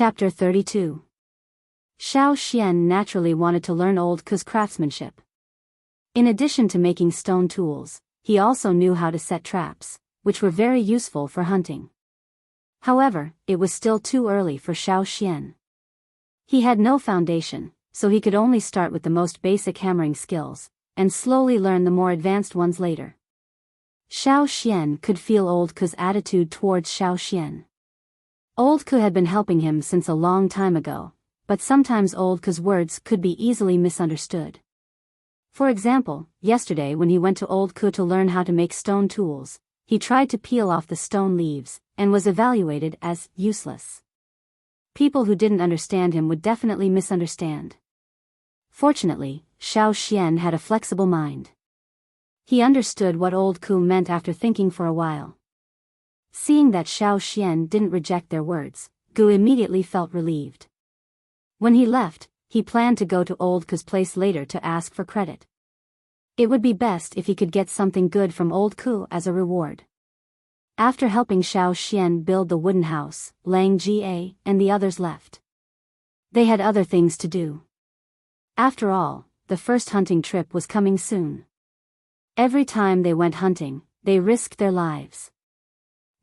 Chapter 32. Xiao Xian naturally wanted to learn Old Ku's craftsmanship. In addition to making stone tools, he also knew how to set traps, which were very useful for hunting. However, it was still too early for Xiao Xian. He had no foundation, so he could only start with the most basic hammering skills, and slowly learn the more advanced ones later. Xiao Xian could feel Old Ku's attitude towards Xiao Xian. Old Ku had been helping him since a long time ago, but sometimes Old Ku's words could be easily misunderstood. For example, yesterday when he went to Old Ku to learn how to make stone tools, he tried to peel off the stone leaves, and was evaluated as useless. People who didn't understand him would definitely misunderstand. Fortunately, Xiao Xian had a flexible mind. He understood what Old Ku meant after thinking for a while. Seeing that Xiao Xian didn't reject their words, Gu immediately felt relieved. When he left, he planned to go to Old Ku's place later to ask for credit. It would be best if he could get something good from Old Ku as a reward. After helping Xiao Xian build the wooden house, Lang Jie and the others left. They had other things to do. After all, the first hunting trip was coming soon. Every time they went hunting, they risked their lives.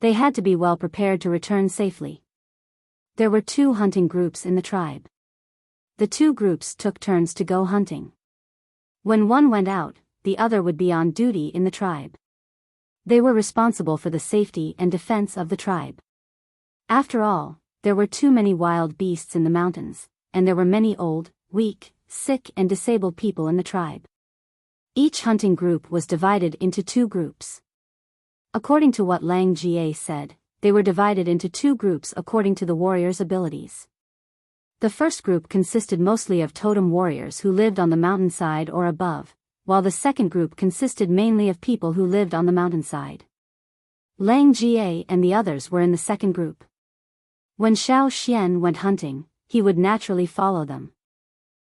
They had to be well prepared to return safely. There were 2 hunting groups in the tribe. The 2 groups took turns to go hunting. When one went out, the other would be on duty in the tribe. They were responsible for the safety and defense of the tribe. After all, there were too many wild beasts in the mountains, and there were many old, weak, sick and disabled people in the tribe. Each hunting group was divided into 2 groups. According to what Lang Jie said, they were divided into 2 groups according to the warriors' abilities. The first group consisted mostly of totem warriors who lived on the mountainside or above, while the second group consisted mainly of people who lived on the mountainside. Lang Jie and the others were in the second group. When Xiao Xian went hunting, he would naturally follow them.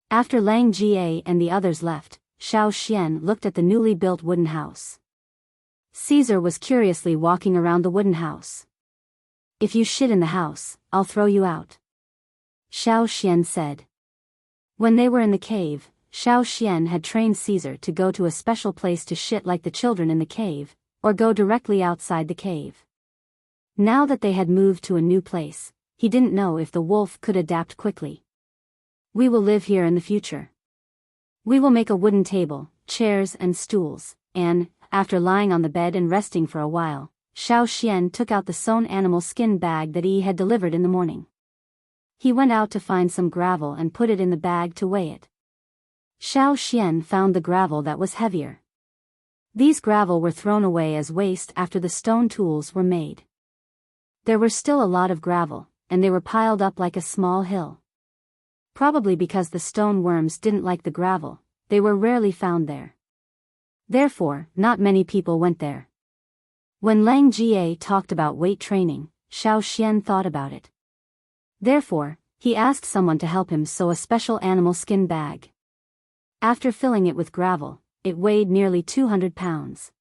After Lang Jie and the others left, Xiao Xian looked at the newly built wooden house. Caesar was curiously walking around the wooden house. "If you shit in the house, I'll throw you out," Xiao Xian said. When they were in the cave, Xiao Xian had trained Caesar to go to a special place to shit like the children in the cave, or go directly outside the cave. Now that they had moved to a new place, he didn't know if the wolf could adapt quickly. "We will live here in the future. We will make a wooden table, chairs and stools," and, after lying on the bed and resting for a while, Xiao Xian took out the sewn animal skin bag that he had delivered in the morning. He went out to find some gravel and put it in the bag to weigh it. Xiao Xian found the gravel that was heavier. These gravel were thrown away as waste after the stone tools were made. There were still a lot of gravel, and they were piled up like a small hill. Probably because the stone worms didn't like the gravel, they were rarely found there. Therefore, not many people went there. When Lang Jie talked about weight training, Xiao Xian thought about it. Therefore, he asked someone to help him sew a special animal skin bag. After filling it with gravel, it weighed nearly 200 pounds.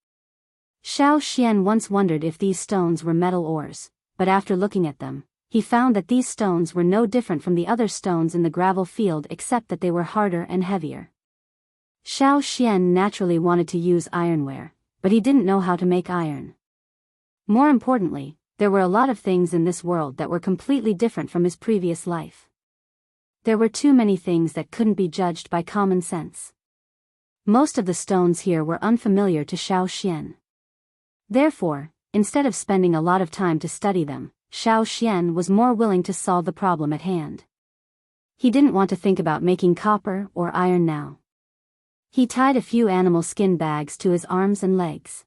Xiao Xian once wondered if these stones were metal ores, but after looking at them, he found that these stones were no different from the other stones in the gravel field except that they were harder and heavier. Xiao Xian naturally wanted to use ironware, but he didn't know how to make iron. More importantly, there were a lot of things in this world that were completely different from his previous life. There were too many things that couldn't be judged by common sense. Most of the stones here were unfamiliar to Xiao Xian. Therefore, instead of spending a lot of time to study them, Xiao Xian was more willing to solve the problem at hand. He didn't want to think about making copper or iron now. He tied a few animal skin bags to his arms and legs.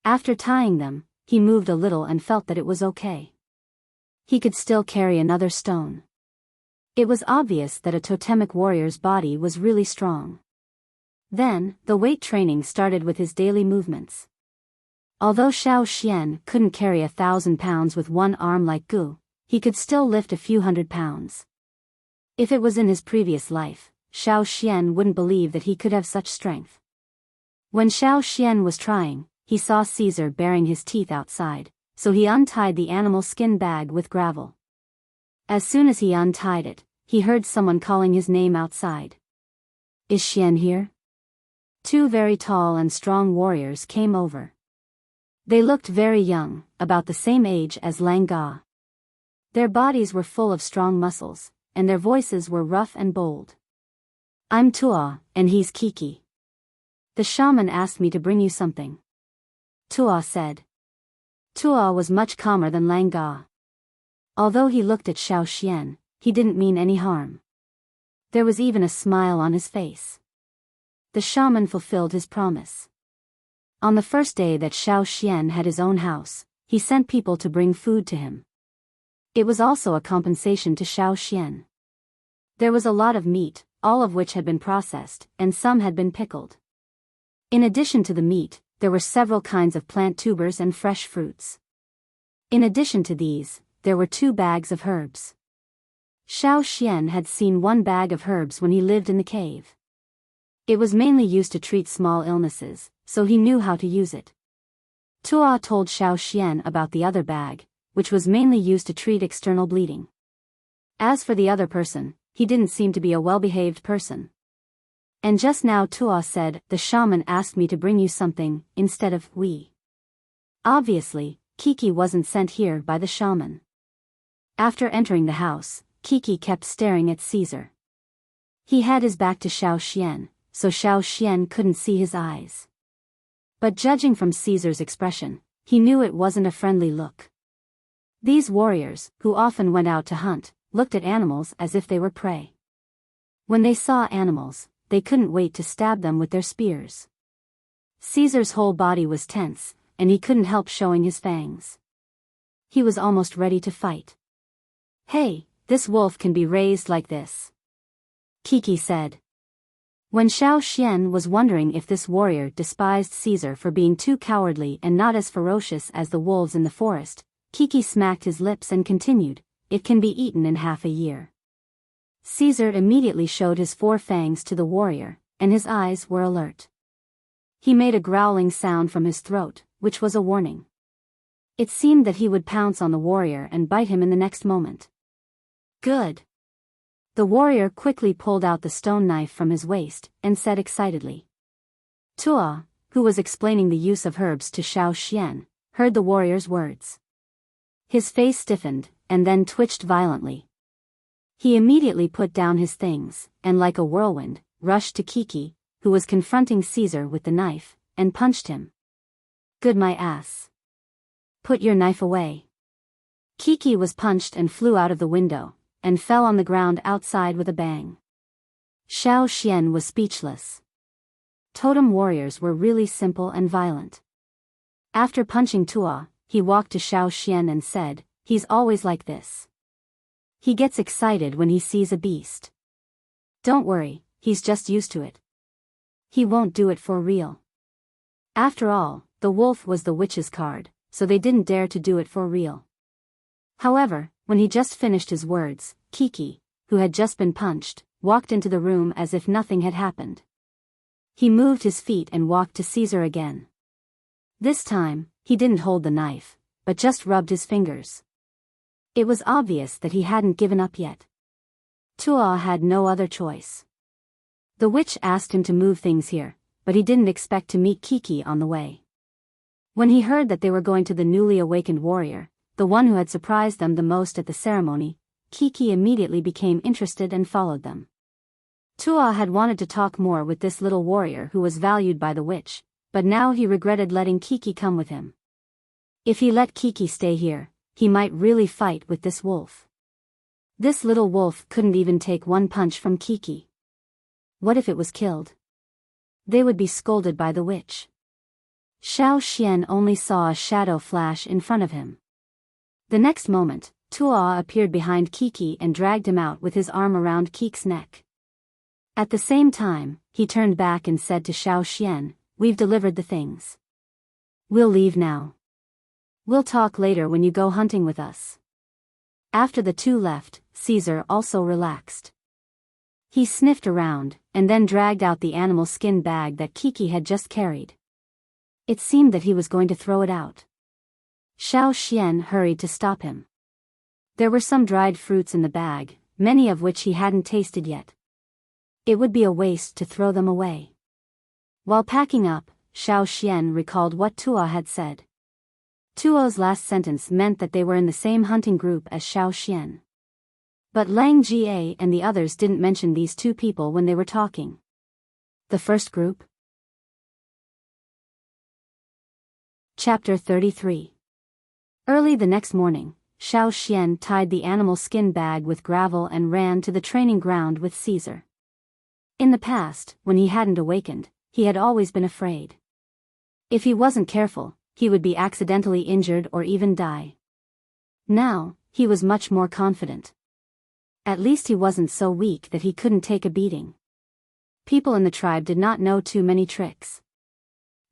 After tying them, he moved a little and felt that it was okay. He could still carry another stone. It was obvious that a totemic warrior's body was really strong. Then, the weight training started with his daily movements. Although Xiao Xian couldn't carry 1,000 pounds with one arm like Gu, he could still lift a few hundred pounds. If it was in his previous life, Xiao Xian wouldn't believe that he could have such strength. When Xiao Xian was trying, he saw Caesar baring his teeth outside, so he untied the animal skin bag with gravel. As soon as he untied it, he heard someone calling his name outside. Is Xian here? Two very tall and strong warriors came over. They looked very young, about the same age as Lang Ga. Their bodies were full of strong muscles, and their voices were rough and bold. I'm Tua, and he's Kiki. The shaman asked me to bring you something. Tua said. Tua was much calmer than Lang Ga. Although he looked at Xiao Xian, he didn't mean any harm. There was even a smile on his face. The shaman fulfilled his promise. On the first day that Xiao Xian had his own house, he sent people to bring food to him. It was also a compensation to Xiao Xian. There was a lot of meat, all of which had been processed, and some had been pickled. In addition to the meat, there were several kinds of plant tubers and fresh fruits. In addition to these, there were 2 bags of herbs. Xiao Xian had seen 1 bag of herbs when he lived in the cave. It was mainly used to treat small illnesses, so he knew how to use it. Tua told Xiao Xian about the other bag, which was mainly used to treat external bleeding. As for the other person, he didn't seem to be a well-behaved person. And just now Tua said, the shaman asked me to bring you something, instead of we. Obviously, Kiki wasn't sent here by the shaman. After entering the house, Kiki kept staring at Caesar. He had his back to Xiao Xian, so Xiao Xian couldn't see his eyes. But judging from Caesar's expression, he knew it wasn't a friendly look. These warriors, who often went out to hunt, looked at animals as if they were prey. When they saw animals, they couldn't wait to stab them with their spears. Caesar's whole body was tense, and he couldn't help showing his fangs. He was almost ready to fight. Hey, this wolf can be raised like this, Kiki said. When Xiao Xian was wondering if this warrior despised Caesar for being too cowardly and not as ferocious as the wolves in the forest, Kiki smacked his lips and continued, it can be eaten in half a year. Caesar immediately showed his 4 fangs to the warrior, and his eyes were alert. He made a growling sound from his throat, which was a warning. It seemed that he would pounce on the warrior and bite him in the next moment. Good. The warrior quickly pulled out the stone knife from his waist, and said excitedly. Tua, who was explaining the use of herbs to Xiao Xian, heard the warrior's words. His face stiffened, and then twitched violently. He immediately put down his things, and like a whirlwind, rushed to Kiki, who was confronting Caesar with the knife, and punched him. Good my ass. Put your knife away. Kiki was punched and flew out of the window, and fell on the ground outside with a bang. Xiao Xian was speechless. Totem warriors were really simple and violent. After punching Tua, he walked to Xiao Xian and said, he's always like this. He gets excited when he sees a beast. Don't worry, he's just used to it. He won't do it for real. After all, the wolf was the witch's card, so they didn't dare to do it for real. However, when he just finished his words, Kiki, who had just been punched, walked into the room as if nothing had happened. He moved his feet and walked to Caesar again. This time, he didn't hold the knife, but just rubbed his fingers. It was obvious that he hadn't given up yet. Tua had no other choice. The witch asked him to move things here, but he didn't expect to meet Kiki on the way. When he heard that they were going to the newly awakened warrior, the one who had surprised them the most at the ceremony, Kiki immediately became interested and followed them. Tua had wanted to talk more with this little warrior who was valued by the witch, but now he regretted letting Kiki come with him. If he let Kiki stay here, he might really fight with this wolf. This little wolf couldn't even take 1 punch from Kiki. What if it was killed? They would be scolded by the witch. Xiao Xian only saw a shadow flash in front of him. The next moment, Tua appeared behind Kiki and dragged him out with his arm around Kiki's neck. At the same time, he turned back and said to Xiao Xian, we've delivered the things. We'll leave now. We'll talk later when you go hunting with us. After the two left, Caesar also relaxed. He sniffed around, and then dragged out the animal skin bag that Kiki had just carried. It seemed that he was going to throw it out. Xiao Xian hurried to stop him. There were some dried fruits in the bag, many of which he hadn't tasted yet. It would be a waste to throw them away. While packing up, Xiao Xian recalled what Tuo had said. Tuo's last sentence meant that they were in the same hunting group as Xiao Xian. But Lang Jie and the others didn't mention these two people when they were talking. The first group? Chapter 33. Early the next morning, Xiao Xian tied the animal skin bag with gravel and ran to the training ground with Caesar. In the past, when he hadn't awakened, he had always been afraid. If he wasn't careful, he would be accidentally injured or even die. Now, he was much more confident. At least he wasn't so weak that he couldn't take a beating. People in the tribe did not know too many tricks.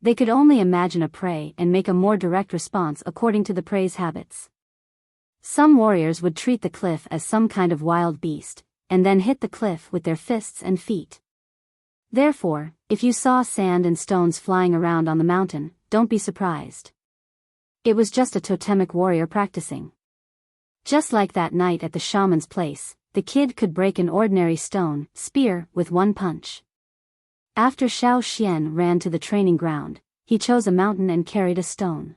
They could only imagine a prey and make a more direct response according to the prey's habits. Some warriors would treat the cliff as some kind of wild beast, and then hit the cliff with their fists and feet. Therefore, if you saw sand and stones flying around on the mountain, don't be surprised. It was just a totemic warrior practicing. Just like that night at the shaman's place, the kid could break an ordinary stone spear with one punch. After Xiao Xian ran to the training ground, he chose a mountain and carried a stone.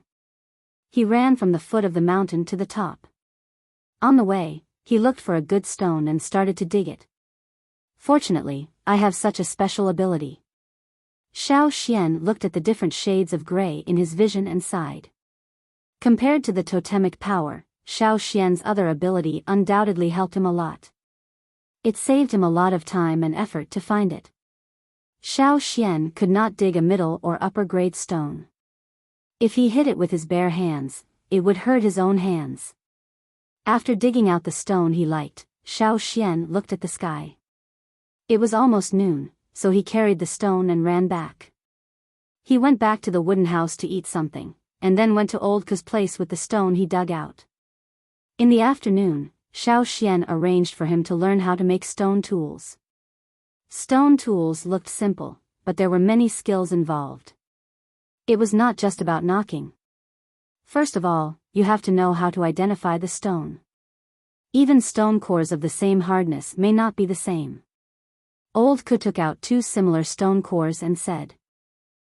He ran from the foot of the mountain to the top. On the way, he looked for a good stone and started to dig it. Fortunately, I have such a special ability. Xiao Xian looked at the different shades of gray in his vision and sighed. Compared to the totemic power, Xiao Xian's other ability undoubtedly helped him a lot. It saved him a lot of time and effort to find it. Xiao Xian could not dig a middle or upper grade stone. If he hit it with his bare hands, it would hurt his own hands. After digging out the stone he liked, Xiao Xian looked at the sky. It was almost noon, so he carried the stone and ran back. He went back to the wooden house to eat something, and then went to Old Ku's place with the stone he dug out. In the afternoon, Xiao Xian arranged for him to learn how to make stone tools. Stone tools looked simple, but there were many skills involved. It was not just about knocking. First of all, you have to know how to identify the stone. Even stone cores of the same hardness may not be the same. Old Ku took out two similar stone cores and said.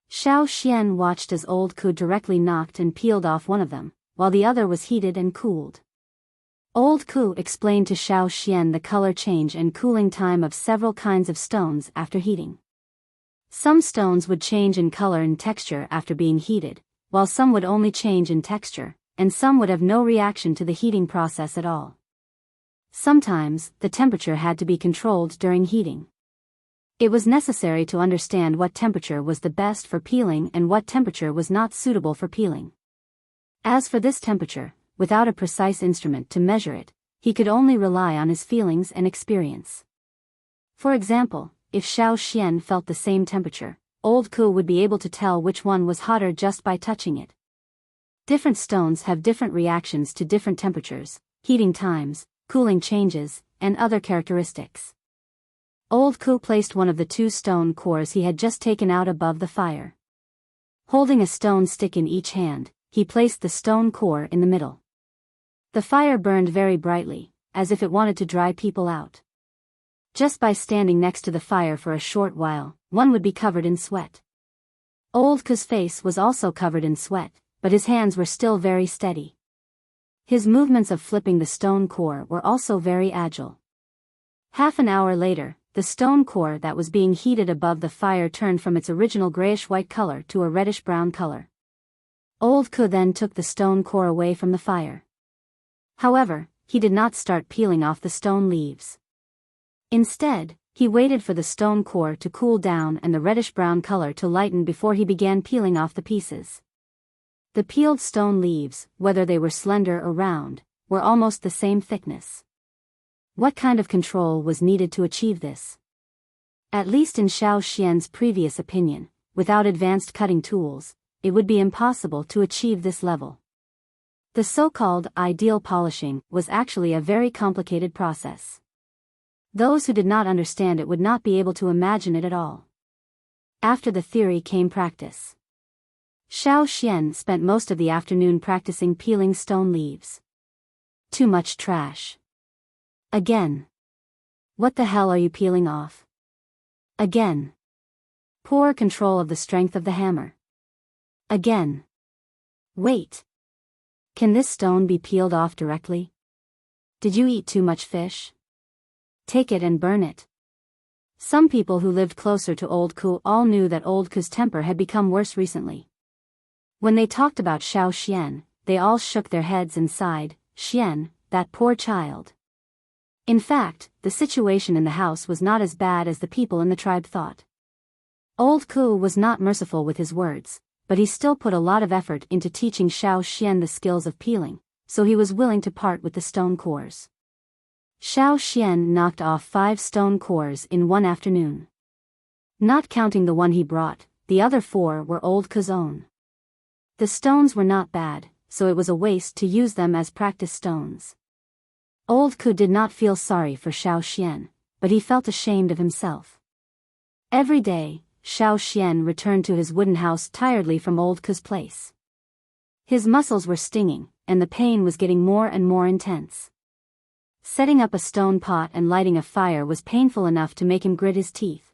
Xiao Xian watched as Old Ku directly knocked and peeled off one of them, while the other was heated and cooled. Old Ku explained to Xiao Xian the color change and cooling time of several kinds of stones after heating. Some stones would change in color and texture after being heated, while some would only change in texture, and some would have no reaction to the heating process at all. Sometimes, the temperature had to be controlled during heating. It was necessary to understand what temperature was the best for peeling and what temperature was not suitable for peeling. As for this temperature, without a precise instrument to measure it, he could only rely on his feelings and experience. For example, if Xiao Xian felt the same temperature, Old Ku would be able to tell which one was hotter just by touching it. Different stones have different reactions to different temperatures, heating times, cooling changes, and other characteristics. Old Ku placed one of the two stone cores he had just taken out above the fire. Holding a stone stick in each hand, he placed the stone core in the middle. The fire burned very brightly, as if it wanted to dry people out. Just by standing next to the fire for a short while, one would be covered in sweat. Old Ku's face was also covered in sweat, but his hands were still very steady. His movements of flipping the stone core were also very agile. Half an hour later, the stone core that was being heated above the fire turned from its original grayish-white color to a reddish-brown color. Old Ku then took the stone core away from the fire. However, he did not start peeling off the stone leaves. Instead, he waited for the stone core to cool down and the reddish-brown color to lighten before he began peeling off the pieces. The peeled stone leaves, whether they were slender or round, were almost the same thickness. What kind of control was needed to achieve this? At least in Xiao Xian's previous opinion, without advanced cutting tools, it would be impossible to achieve this level. The so-called ideal polishing was actually a very complicated process. Those who did not understand it would not be able to imagine it at all. After the theory came practice. Xiao Xian spent most of the afternoon practicing peeling stone leaves. Too much trash. Again. What the hell are you peeling off? Again. Poor control of the strength of the hammer. Again. Wait. Can this stone be peeled off directly? Did you eat too much fish? Take it and burn it. Some people who lived closer to Old Ku all knew that Old Ku's temper had become worse recently. When they talked about Xiao Xian, they all shook their heads and sighed, Xian, that poor child. In fact, the situation in the house was not as bad as the people in the tribe thought. Old Ku was not merciful with his words, but he still put a lot of effort into teaching Xiao Xian the skills of peeling, so he was willing to part with the stone cores. Xiao Xian knocked off 5 stone cores in one afternoon. Not counting the one he brought, the other 4 were Old Ku's own. The stones were not bad, so it was a waste to use them as practice stones. Old Ku did not feel sorry for Xiao Xian, but he felt ashamed of himself. Every day, Xiao Xian returned to his wooden house tiredly from Old Ku's place. His muscles were stinging, and the pain was getting more and more intense. Setting up a stone pot and lighting a fire was painful enough to make him grit his teeth.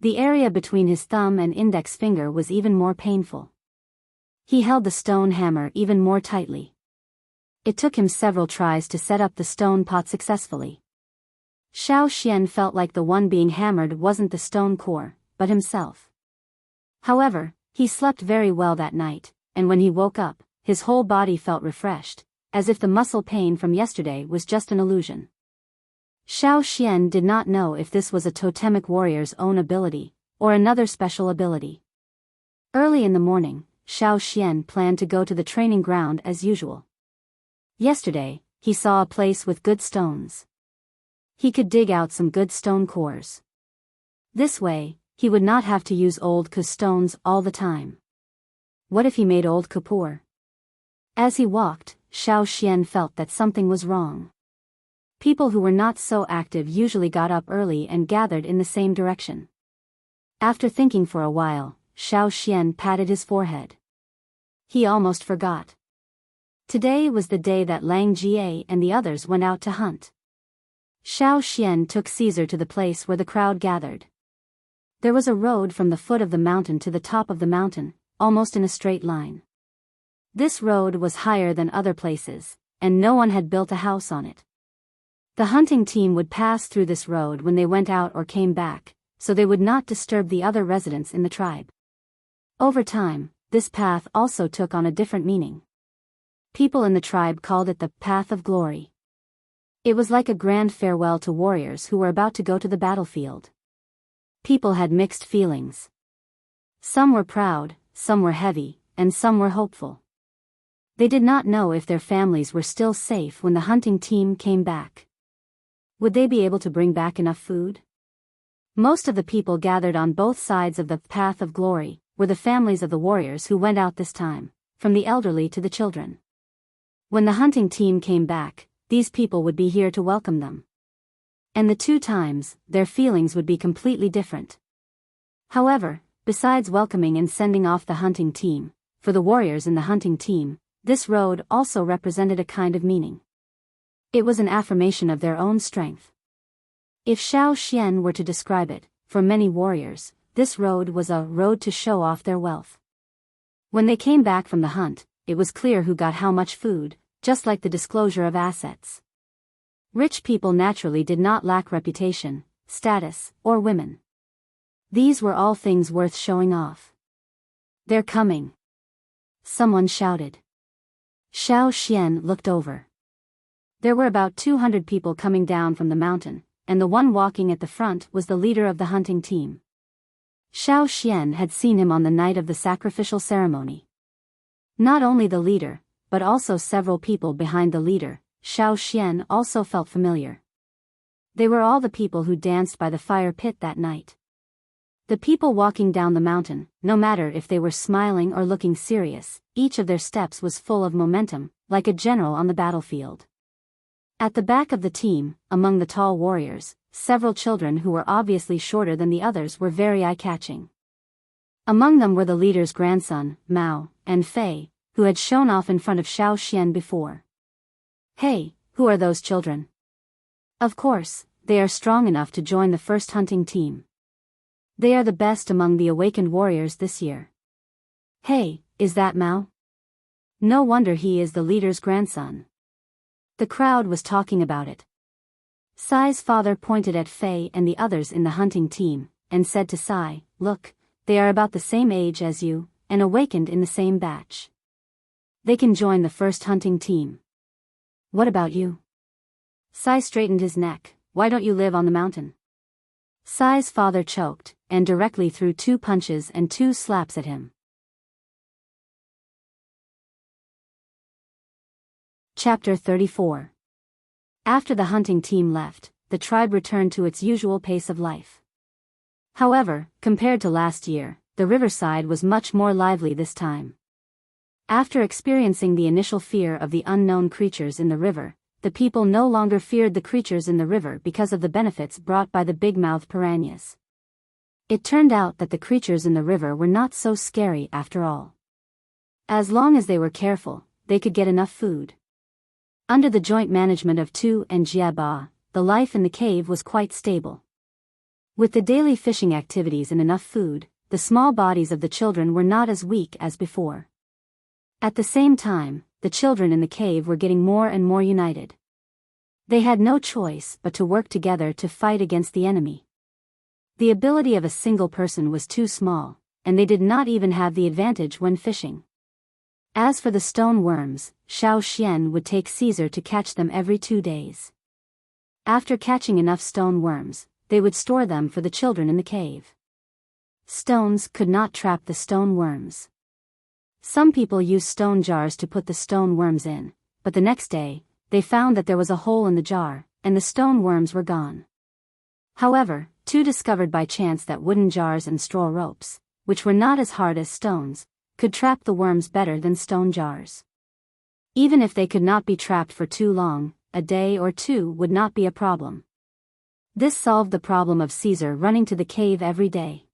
The area between his thumb and index finger was even more painful. He held the stone hammer even more tightly. It took him several tries to set up the stone pot successfully. Xiao Xian felt like the one being hammered wasn't the stone core, but himself. However, he slept very well that night, and when he woke up, his whole body felt refreshed, as if the muscle pain from yesterday was just an illusion. Xiao Xian did not know if this was a totemic warrior's own ability, or another special ability. Early in the morning, Xiao Xian planned to go to the training ground as usual. Yesterday, he saw a place with good stones. He could dig out some good stone cores. This way, he would not have to use Old Ku's stones all the time. What if he made Old Ku poor? As he walked, Xiao Xian felt that something was wrong. People who were not so active usually got up early and gathered in the same direction. After thinking for a while, Xiao Xian patted his forehead. He almost forgot. Today was the day that Lang Jie and the others went out to hunt. Xiao Xian took Caesar to the place where the crowd gathered. There was a road from the foot of the mountain to the top of the mountain, almost in a straight line. This road was higher than other places, and no one had built a house on it. The hunting team would pass through this road when they went out or came back, so they would not disturb the other residents in the tribe. Over time, this path also took on a different meaning. People in the tribe called it the Path of Glory. It was like a grand farewell to warriors who were about to go to the battlefield. People had mixed feelings. Some were proud, some were heavy, and some were hopeful. They did not know if their families were still safe when the hunting team came back. Would they be able to bring back enough food? Most of the people gathered on both sides of the Path of Glory were the families of the warriors who went out this time, from the elderly to the children. When the hunting team came back, these people would be here to welcome them. And the 2 times, their feelings would be completely different. However, besides welcoming and sending off the hunting team, for the warriors in the hunting team, this road also represented a kind of meaning. It was an affirmation of their own strength. If Xiao Xian were to describe it, for many warriors, this road was a road to show off their wealth. When they came back from the hunt, it was clear who got how much food, just like the disclosure of assets. Rich people naturally did not lack reputation, status, or women. These were all things worth showing off. They're coming. Someone shouted. Xiao Xian looked over. There were about 200 people coming down from the mountain, and the one walking at the front was the leader of the hunting team. Xiao Xian had seen him on the night of the sacrificial ceremony. Not only the leader, but also several people behind the leader, Xiao Xian also felt familiar. They were all the people who danced by the fire pit that night. The people walking down the mountain, no matter if they were smiling or looking serious, each of their steps was full of momentum, like a general on the battlefield. At the back of the team, among the tall warriors, several children who were obviously shorter than the others were very eye-catching. Among them were the leader's grandson, Mao, and Fei, who had shown off in front of Xiao Xian before. Hey, who are those children? Of course, they are strong enough to join the first hunting team. They are the best among the awakened warriors this year. Hey, is that Mao? No wonder he is the leader's grandson. The crowd was talking about it. Sai's father pointed at Fei and the others in the hunting team, and said to Sai, "Look, they are about the same age as you, and awakened in the same batch. They can join the first hunting team. What about you?" Sai straightened his neck. "Why don't you live on the mountain?" Sai's father choked, and directly threw 2 punches and 2 slaps at him. Chapter 34. After the hunting team left, the tribe returned to its usual pace of life. However, compared to last year, the riverside was much more lively this time. After experiencing the initial fear of the unknown creatures in the river, the people no longer feared the creatures in the river because of the benefits brought by the big-mouthed piranhas. It turned out that the creatures in the river were not so scary after all. As long as they were careful, they could get enough food. Under the joint management of Tu and Jiaba, the life in the cave was quite stable. With the daily fishing activities and enough food, the small bodies of the children were not as weak as before. At the same time, the children in the cave were getting more and more united. They had no choice but to work together to fight against the enemy. The ability of a single person was too small, and they did not even have the advantage when fishing. As for the stone worms, Xiao Xian would take Caesar to catch them every 2 days. After catching enough stone worms, they would store them for the children in the cave. Stones could not trap the stone worms. Some people used stone jars to put the stone worms in, but the next day, they found that there was a hole in the jar, and the stone worms were gone. However, Tu discovered by chance that wooden jars and straw ropes, which were not as hard as stones, could trap the worms better than stone jars. Even if they could not be trapped for too long, a day or 2 would not be a problem. This solved the problem of Caesar running to the cave every day.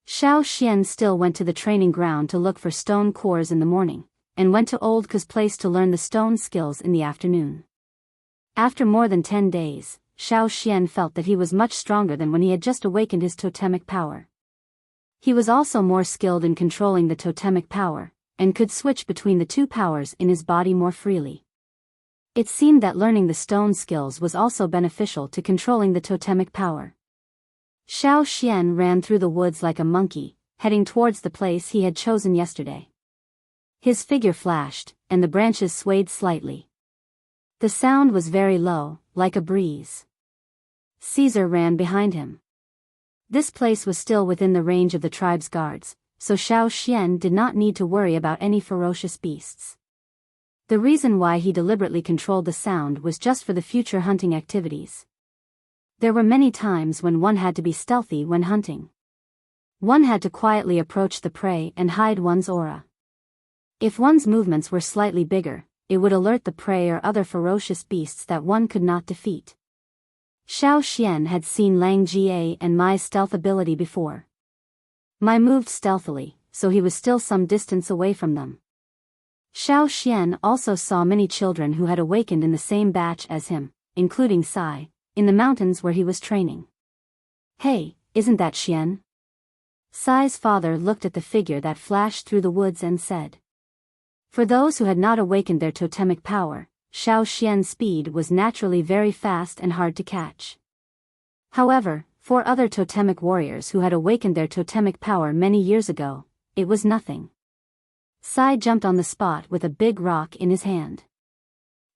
Xiao Xian still went to the training ground to look for stone cores in the morning, and went to Old Ku's place to learn the stone skills in the afternoon. After more than 10 days, Xiao Xian felt that he was much stronger than when he had just awakened his totemic power. He was also more skilled in controlling the totemic power, and could switch between the 2 powers in his body more freely. It seemed that learning the stone skills was also beneficial to controlling the totemic power. Xiao Xian ran through the woods like a monkey, heading towards the place he had chosen yesterday. His figure flashed, and the branches swayed slightly. The sound was very low, like a breeze. Caesar ran behind him. This place was still within the range of the tribe's guards, so Xiao Xian did not need to worry about any ferocious beasts. The reason why he deliberately controlled the sound was just for the future hunting activities. There were many times when one had to be stealthy when hunting. One had to quietly approach the prey and hide one's aura. If one's movements were slightly bigger, it would alert the prey or other ferocious beasts that one could not defeat. Xiao Xian had seen Lang Jie and Mai's stealth ability before. Mai moved stealthily, so he was still some distance away from them. Xiao Xian also saw many children who had awakened in the same batch as him, including Sai, in the mountains where he was training. "Hey, isn't that Xian?" Sai's father looked at the figure that flashed through the woods and said. For those who had not awakened their totemic power, Xiao Xian's speed was naturally very fast and hard to catch. However, for other totemic warriors who had awakened their totemic power many years ago, it was nothing. Sai jumped on the spot with a big rock in his hand.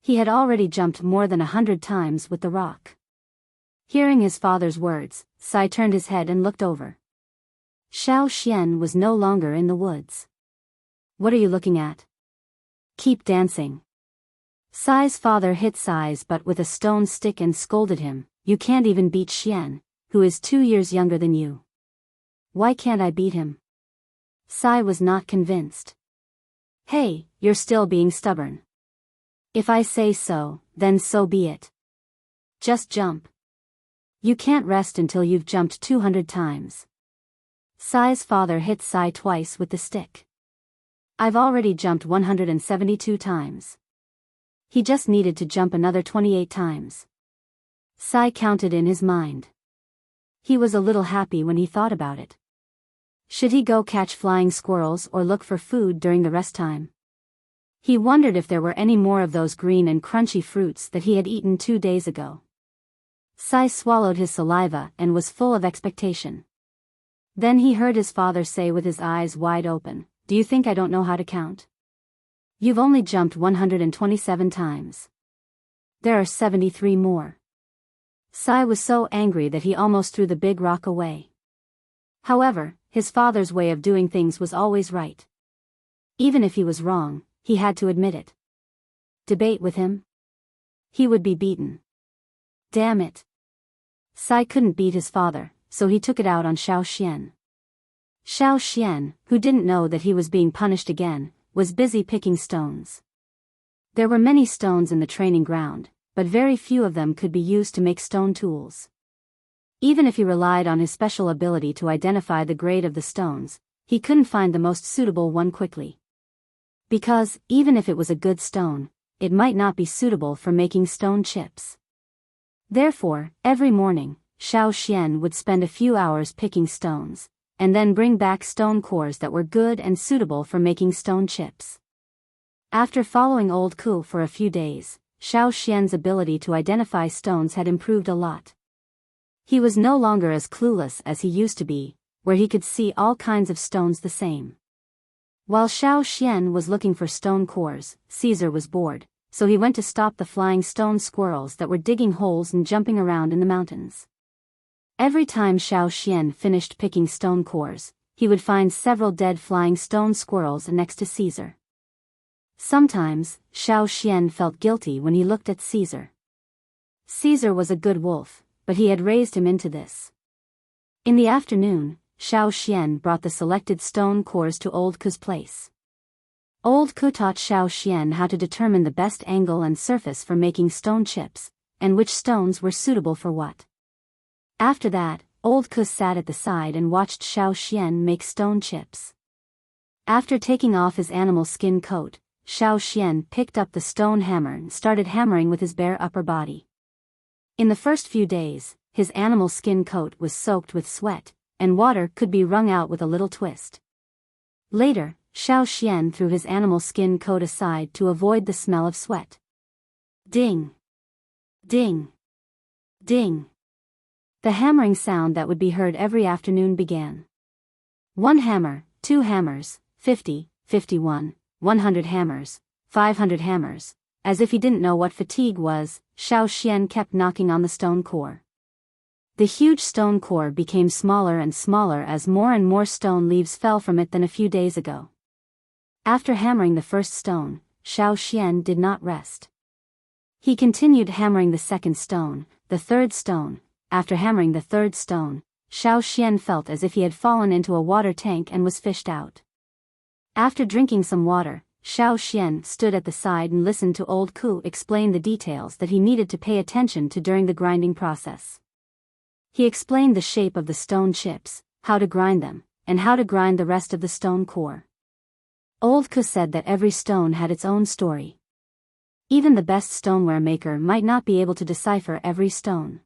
He had already jumped more than 100 times with the rock. Hearing his father's words, Sai turned his head and looked over. Xiao Xian was no longer in the woods. "What are you looking at? Keep dancing." Sai's father hit Sai's butt with a stone stick and scolded him, "You can't even beat Xian, who is 2 years younger than you." "Why can't I beat him?" Sai was not convinced. "Hey, you're still being stubborn. If I say so, then so be it. Just jump. You can't rest until you've jumped 200 times. Sai's father hit Sai twice with the stick. "I've already jumped 172 times. He just needed to jump another 28 times. Sai counted in his mind. He was a little happy when he thought about it. Should he go catch flying squirrels or look for food during the rest time? He wondered if there were any more of those green and crunchy fruits that he had eaten 2 days ago. Sai swallowed his saliva and was full of expectation. Then he heard his father say with his eyes wide open, "Do you think I don't know how to count? You've only jumped 127 times. There are 73 more." Sai was so angry that he almost threw the big rock away. However, his father's way of doing things was always right. Even if he was wrong, he had to admit it. Debate with him? He would be beaten. Damn it. Sai couldn't beat his father, so he took it out on Xiao Xian. Xiao Xian, who didn't know that he was being punished again, was busy picking stones. There were many stones in the training ground, but very few of them could be used to make stone tools. Even if he relied on his special ability to identify the grade of the stones, he couldn't find the most suitable one quickly. Because, even if it was a good stone, it might not be suitable for making stone chips. Therefore, every morning, Xiao Xian would spend a few hours picking stones, and then bring back stone cores that were good and suitable for making stone chips. After following Old Ku for a few days, Xiao Xian's ability to identify stones had improved a lot. He was no longer as clueless as he used to be, where he could see all kinds of stones the same. While Xiao Xian was looking for stone cores, Caesar was bored, so he went to stop the flying stone squirrels that were digging holes and jumping around in the mountains. Every time Xiao Xian finished picking stone cores, he would find several dead flying stone squirrels next to Caesar. Sometimes, Xiao Xian felt guilty when he looked at Caesar. Caesar was a good wolf, but he had raised him into this. In the afternoon, Xiao Xian brought the selected stone cores to Old Ku's place. Old Ku taught Xiao Xian how to determine the best angle and surface for making stone chips, and which stones were suitable for what. After that, Old Ku sat at the side and watched Xiao Xian make stone chips. After taking off his animal skin coat, Xiao Xian picked up the stone hammer and started hammering with his bare upper body. In the first few days, his animal skin coat was soaked with sweat, and water could be wrung out with a little twist. Later, Xiao Xian threw his animal skin coat aside to avoid the smell of sweat. Ding! Ding! Ding! The hammering sound that would be heard every afternoon began. 1 hammer, 2 hammers, 50, 51, 100 hammers, 500 hammers. As if he didn't know what fatigue was, Xiao Xian kept knocking on the stone core. The huge stone core became smaller and smaller as more and more stone leaves fell from it than a few days ago. After hammering the first stone, Xiao Xian did not rest. He continued hammering the second stone, the third stone. After hammering the third stone, Xiao Xian felt as if he had fallen into a water tank and was fished out. After drinking some water, Xiao Xian stood at the side and listened to Old Ku explain the details that he needed to pay attention to during the grinding process. He explained the shape of the stone chips, how to grind them, and how to grind the rest of the stone core. Old Ku said that every stone had its own story. Even the best stoneware maker might not be able to decipher every stone.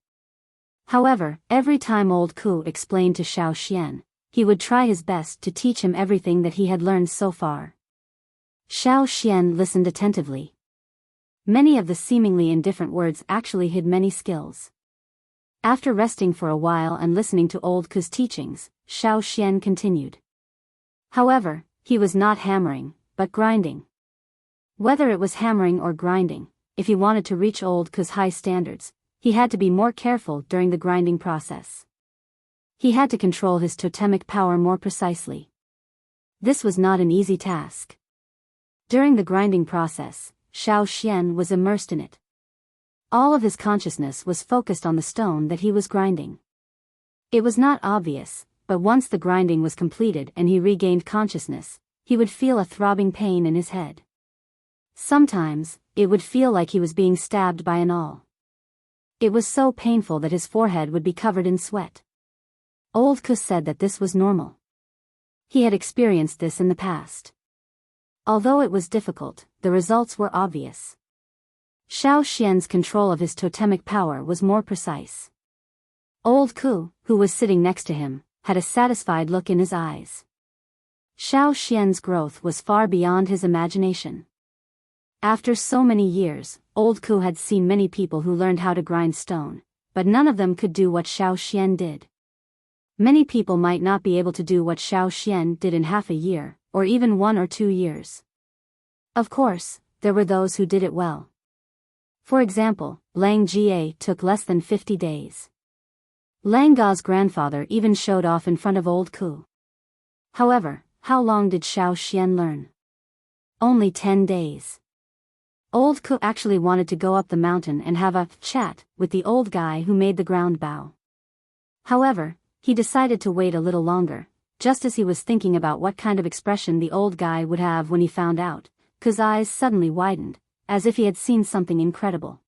However, every time Old Ku explained to Xiao Xian, he would try his best to teach him everything that he had learned so far. Xiao Xian listened attentively. Many of the seemingly indifferent words actually hid many skills. After resting for a while and listening to Old Ku's teachings, Xiao Xian continued. However, he was not hammering, but grinding. Whether it was hammering or grinding, if he wanted to reach Old Ku's high standards, he had to be more careful during the grinding process. He had to control his totemic power more precisely. This was not an easy task. During the grinding process, Xiao Xian was immersed in it. All of his consciousness was focused on the stone that he was grinding. It was not obvious, but once the grinding was completed and he regained consciousness, he would feel a throbbing pain in his head. Sometimes, it would feel like he was being stabbed by an awl. It was so painful that his forehead would be covered in sweat. Old Ku said that this was normal. He had experienced this in the past. Although it was difficult, the results were obvious. Xiao Xian's control of his totemic power was more precise. Old Ku, who was sitting next to him, had a satisfied look in his eyes. Xiao Xian's growth was far beyond his imagination. After so many years, Old Ku had seen many people who learned how to grind stone, but none of them could do what Xiao Xian did. Many people might not be able to do what Xiao Xian did in half a year, or even 1 or 2 years. Of course, there were those who did it well. For example, Lang Jie took less than 50 days. Lang Ga's grandfather even showed off in front of Old Ku. However, how long did Xiao Xian learn? Only 10 days. Old Ku actually wanted to go up the mountain and have a chat with the old guy who made the ground bow. However, he decided to wait a little longer, just as he was thinking about what kind of expression the old guy would have when he found out. Ku's eyes suddenly widened, as if he had seen something incredible.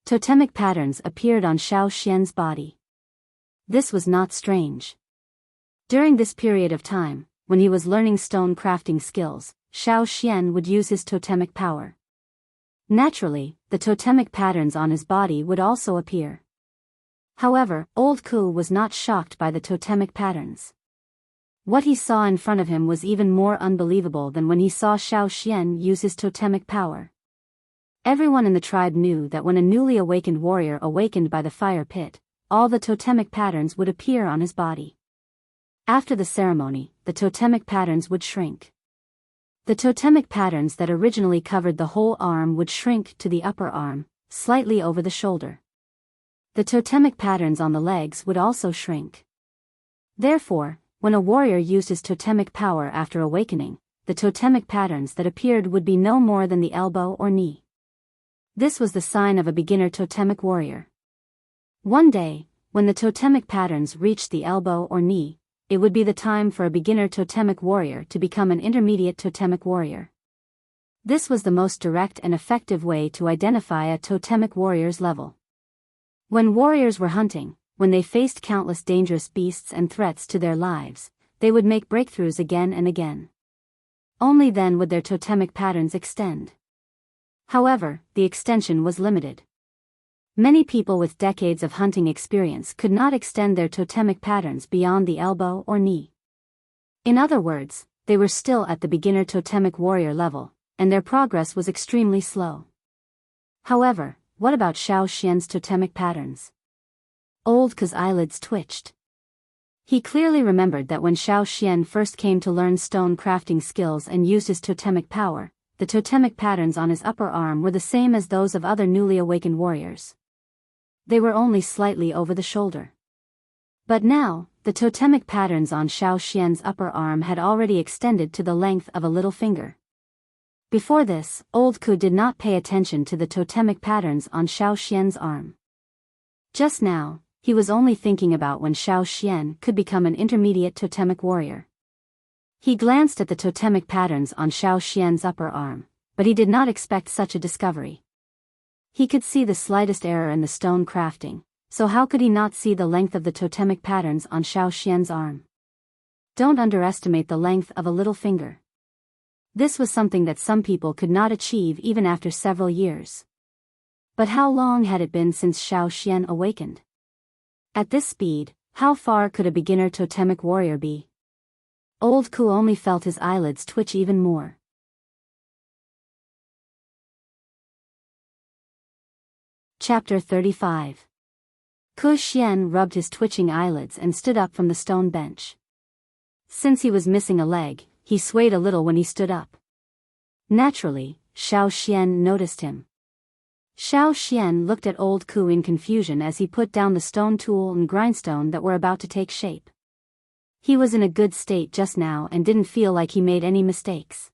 Totemic patterns appeared on Xiao Xian's body. This was not strange. During this period of time, when he was learning stone crafting skills, Xiao Xian would use his totemic power. Naturally, the totemic patterns on his body would also appear. However, Old Ku was not shocked by the totemic patterns. What he saw in front of him was even more unbelievable than when he saw Xiao Xian use his totemic power. Everyone in the tribe knew that when a newly awakened warrior awakened by the fire pit, all the totemic patterns would appear on his body. After the ceremony, the totemic patterns would shrink. The totemic patterns that originally covered the whole arm would shrink to the upper arm, slightly over the shoulder. The totemic patterns on the legs would also shrink. Therefore, when a warrior used his totemic power after awakening, the totemic patterns that appeared would be no more than the elbow or knee. This was the sign of a beginner totemic warrior. One day, when the totemic patterns reached the elbow or knee, it would be the time for a beginner totemic warrior to become an intermediate totemic warrior. This was the most direct and effective way to identify a totemic warrior's level. When warriors were hunting, when they faced countless dangerous beasts and threats to their lives, they would make breakthroughs again and again. Only then would their totemic patterns extend. However, the extension was limited. Many people with decades of hunting experience could not extend their totemic patterns beyond the elbow or knee. In other words, they were still at the beginner totemic warrior level, and their progress was extremely slow. However, what about Xiao Xian's totemic patterns? Old Ku's eyelids twitched. He clearly remembered that when Xiao Xian first came to learn stone crafting skills and used his totemic power, the totemic patterns on his upper arm were the same as those of other newly awakened warriors. They were only slightly over the shoulder. But now, the totemic patterns on Xiao Xian's upper arm had already extended to the length of a little finger. Before this, Old Ku did not pay attention to the totemic patterns on Xiao Xian's arm. Just now, he was only thinking about when Xiao Xian could become an intermediate totemic warrior. He glanced at the totemic patterns on Xiao Xian's upper arm, but he did not expect such a discovery. He could see the slightest error in the stone crafting, so how could he not see the length of the totemic patterns on Xiao Xian's arm? Don't underestimate the length of a little finger. This was something that some people could not achieve even after several years. But how long had it been since Xiao Xian awakened? At this speed, how far could a beginner totemic warrior be? Old Ku only felt his eyelids twitch even more. Chapter 35. Ku Xian rubbed his twitching eyelids and stood up from the stone bench. Since he was missing a leg, he swayed a little when he stood up. Naturally, Xiao Xian noticed him. Xiao Xian looked at Old Ku in confusion as he put down the stone tool and grindstone that were about to take shape. He was in a good state just now and didn't feel like he made any mistakes.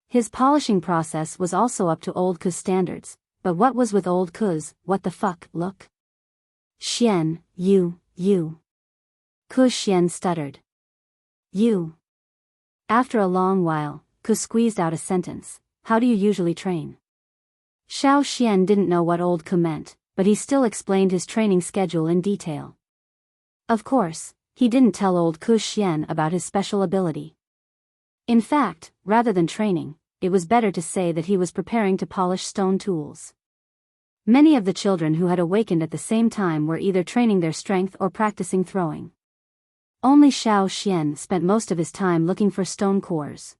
His polishing process was also up to Old Ku's standards, but what was with Old Ku's what the fuck look? Xian, you. Ku Xian stuttered. You. After a long while, Ku squeezed out a sentence. How do you usually train? Xiao Xian didn't know what Old Ku meant, but he still explained his training schedule in detail. Of course, he didn't tell Old Ku Xian about his special ability. In fact, rather than training, it was better to say that he was preparing to polish stone tools. Many of the children who had awakened at the same time were either training their strength or practicing throwing. Only Xiao Xian spent most of his time looking for stone cores.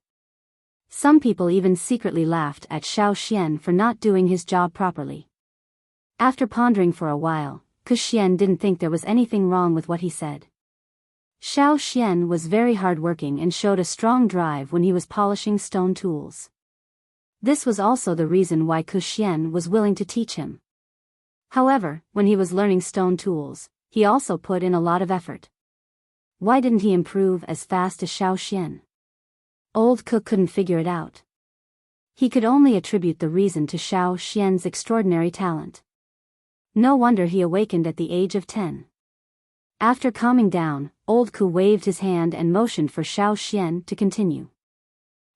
Some people even secretly laughed at Xiao Xian for not doing his job properly. After pondering for a while, Ku Xian didn't think there was anything wrong with what he said. Xiao Xian was very hardworking and showed a strong drive when he was polishing stone tools. This was also the reason why Ku Xian was willing to teach him. However, when he was learning stone tools, he also put in a lot of effort. Why didn't he improve as fast as Xiao Xian? Old Ku couldn't figure it out. He could only attribute the reason to Xiao Xian's extraordinary talent. No wonder he awakened at the age of 10. After calming down, Old Ku waved his hand and motioned for Xiao Xian to continue.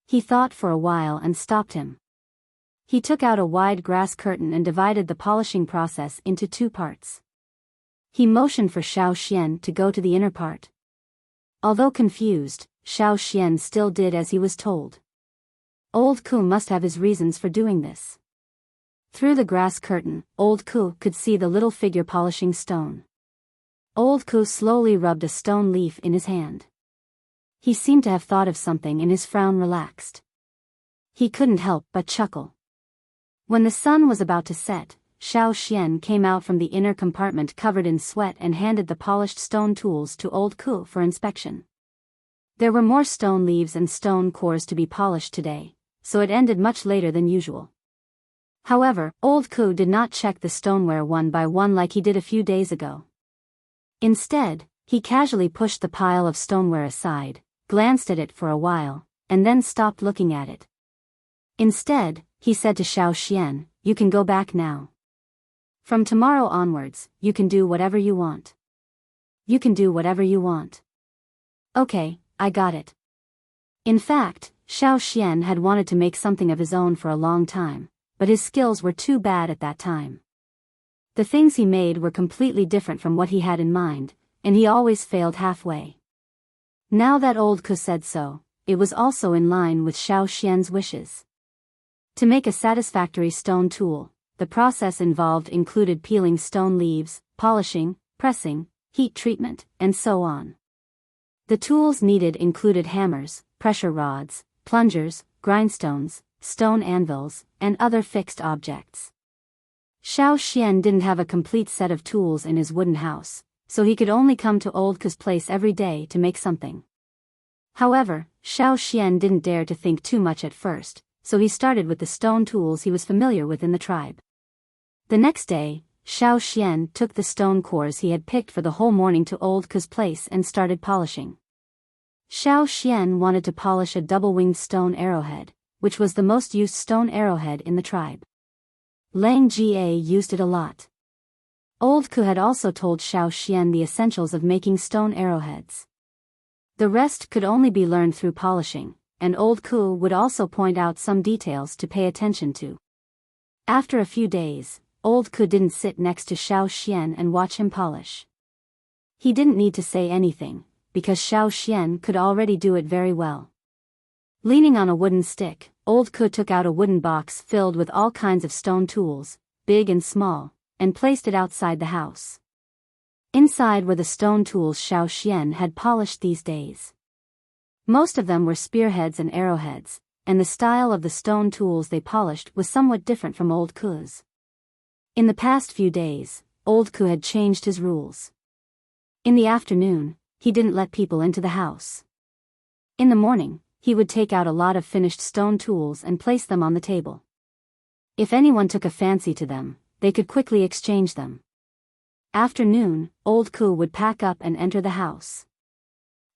He thought for a while and stopped him. He took out a wide grass curtain and divided the polishing process into 2 parts. He motioned for Xiao Xian to go to the inner part. Although confused, Xiao Xian still did as he was told. Old Ku must have his reasons for doing this. Through the grass curtain, Old Ku could see the little figure polishing stone. Old Ku slowly rubbed a stone leaf in his hand. He seemed to have thought of something and his frown relaxed. He couldn't help but chuckle. When the sun was about to set, Xiao Xian came out from the inner compartment covered in sweat and handed the polished stone tools to Old Ku for inspection. There were more stone leaves and stone cores to be polished today, so it ended much later than usual. However, Old Ku did not check the stoneware one by one like he did a few days ago. Instead, he casually pushed the pile of stoneware aside, glanced at it for a while, and then stopped looking at it. Instead, he said to Xiao Xian, "You can go back now. From tomorrow onwards, you can do whatever you want. You can do whatever you want." Okay, I got it. In fact, Xiao Xian had wanted to make something of his own for a long time, but his skills were too bad at that time. The things he made were completely different from what he had in mind, and he always failed halfway. Now that Old Ku said so, it was also in line with Xiao Xian's wishes. To make a satisfactory stone tool, the process involved included peeling stone leaves, polishing, pressing, heat treatment, and so on. The tools needed included hammers, pressure rods, plungers, grindstones, stone anvils, and other fixed objects. Xiao Xian didn't have a complete set of tools in his wooden house, so he could only come to Old Ku's place every day to make something. However, Xiao Xian didn't dare to think too much at first, so he started with the stone tools he was familiar with in the tribe. The next day, Xiao Xian took the stone cores he had picked for the whole morning to Old Ku's place and started polishing. Xiao Xian wanted to polish a double-winged stone arrowhead, which was the most used stone arrowhead in the tribe. Lang Jie used it a lot. Old Ku had also told Xiao Xian the essentials of making stone arrowheads. The rest could only be learned through polishing, and Old Ku would also point out some details to pay attention to. After a few days, Old Ku didn't sit next to Xiao Xian and watch him polish. He didn't need to say anything, because Xiao Xian could already do it very well. Leaning on a wooden stick, Old Ku took out a wooden box filled with all kinds of stone tools, big and small, and placed it outside the house. Inside were the stone tools Xiao Xian had polished these days. Most of them were spearheads and arrowheads, and the style of the stone tools they polished was somewhat different from Old Ku's. In the past few days, Old Ku had changed his rules. In the afternoon, he didn't let people into the house. In the morning, he would take out a lot of finished stone tools and place them on the table. If anyone took a fancy to them, they could quickly exchange them. After noon, Old Ku would pack up and enter the house.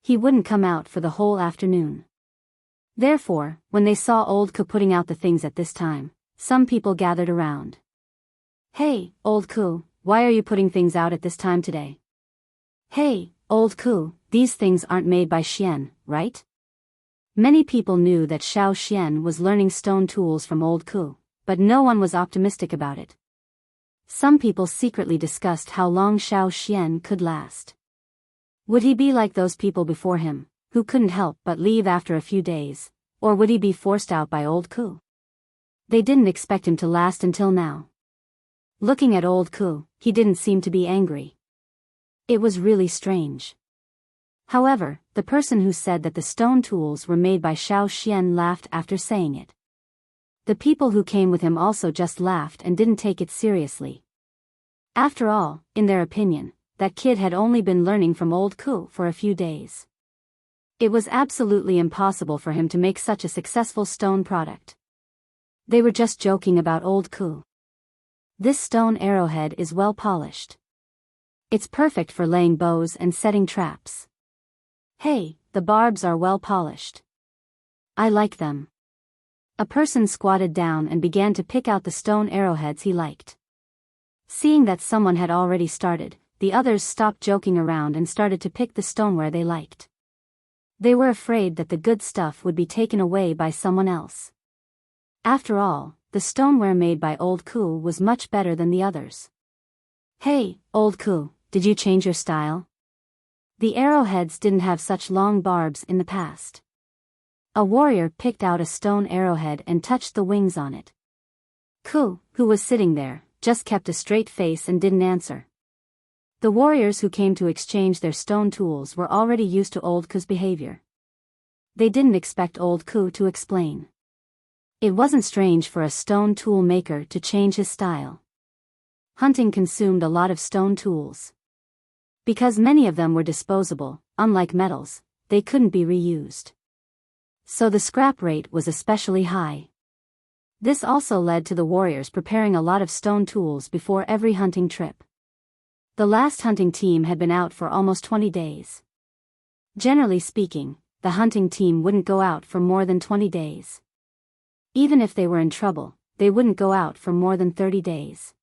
He wouldn't come out for the whole afternoon. Therefore, when they saw Old Ku putting out the things at this time, some people gathered around. "Hey, Old Ku, why are you putting things out at this time today?" "Hey, Old Ku, these things aren't made by Xian, right?" Many people knew that Xiao Xian was learning stone tools from Old Ku, but no one was optimistic about it. Some people secretly discussed how long Xiao Xian could last. Would he be like those people before him, who couldn't help but leave after a few days, or would he be forced out by Old Ku? They didn't expect him to last until now. Looking at old Ku, he didn't seem to be angry. It was really strange. However, the person who said that the stone tools were made by Xiao Xian laughed after saying it. The people who came with him also just laughed and didn't take it seriously. After all, in their opinion, that kid had only been learning from old Ku for a few days. It was absolutely impossible for him to make such a successful stone product. They were just joking about old Ku. This stone arrowhead is well polished. It's perfect for laying bows and setting traps. Hey, the barbs are well polished. I like them. A person squatted down and began to pick out the stone arrowheads he liked. Seeing that someone had already started, the others stopped joking around and started to pick the stoneware they liked. They were afraid that the good stuff would be taken away by someone else. After all, the stoneware made by old Ku was much better than the others. Hey, old Ku, did you change your style? The arrowheads didn't have such long barbs in the past. A warrior picked out a stone arrowhead and touched the wings on it. Ku, who was sitting there, just kept a straight face and didn't answer. The warriors who came to exchange their stone tools were already used to old Ku's behavior. They didn't expect old Ku to explain. It wasn't strange for a stone tool maker to change his style. Hunting consumed a lot of stone tools. Because many of them were disposable, unlike metals, they couldn't be reused. So the scrap rate was especially high. This also led to the warriors preparing a lot of stone tools before every hunting trip. The last hunting team had been out for almost 20 days. Generally speaking, the hunting team wouldn't go out for more than 20 days. Even if they were in trouble, they wouldn't go out for more than 30 days.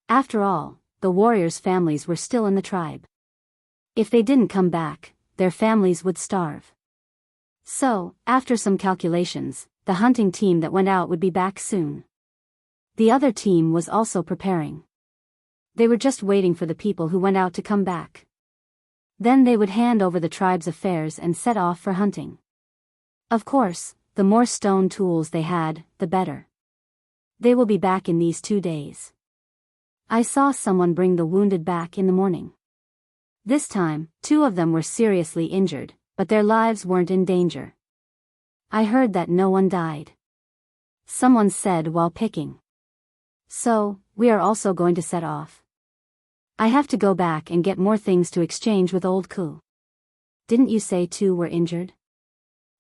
After all, the warriors' families were still in the tribe. If they didn't come back, their families would starve. So, after some calculations, the hunting team that went out would be back soon. The other team was also preparing. They were just waiting for the people who went out to come back. Then they would hand over the tribe's affairs and set off for hunting. Of course, the more stone tools they had, the better. They will be back in these 2 days. I saw someone bring the wounded back in the morning. This time, 2 of them were seriously injured, but their lives weren't in danger. I heard that no one died. Someone said while picking. So, we are also going to set off. I have to go back and get more things to exchange with old Ku. Didn't you say 2 were injured?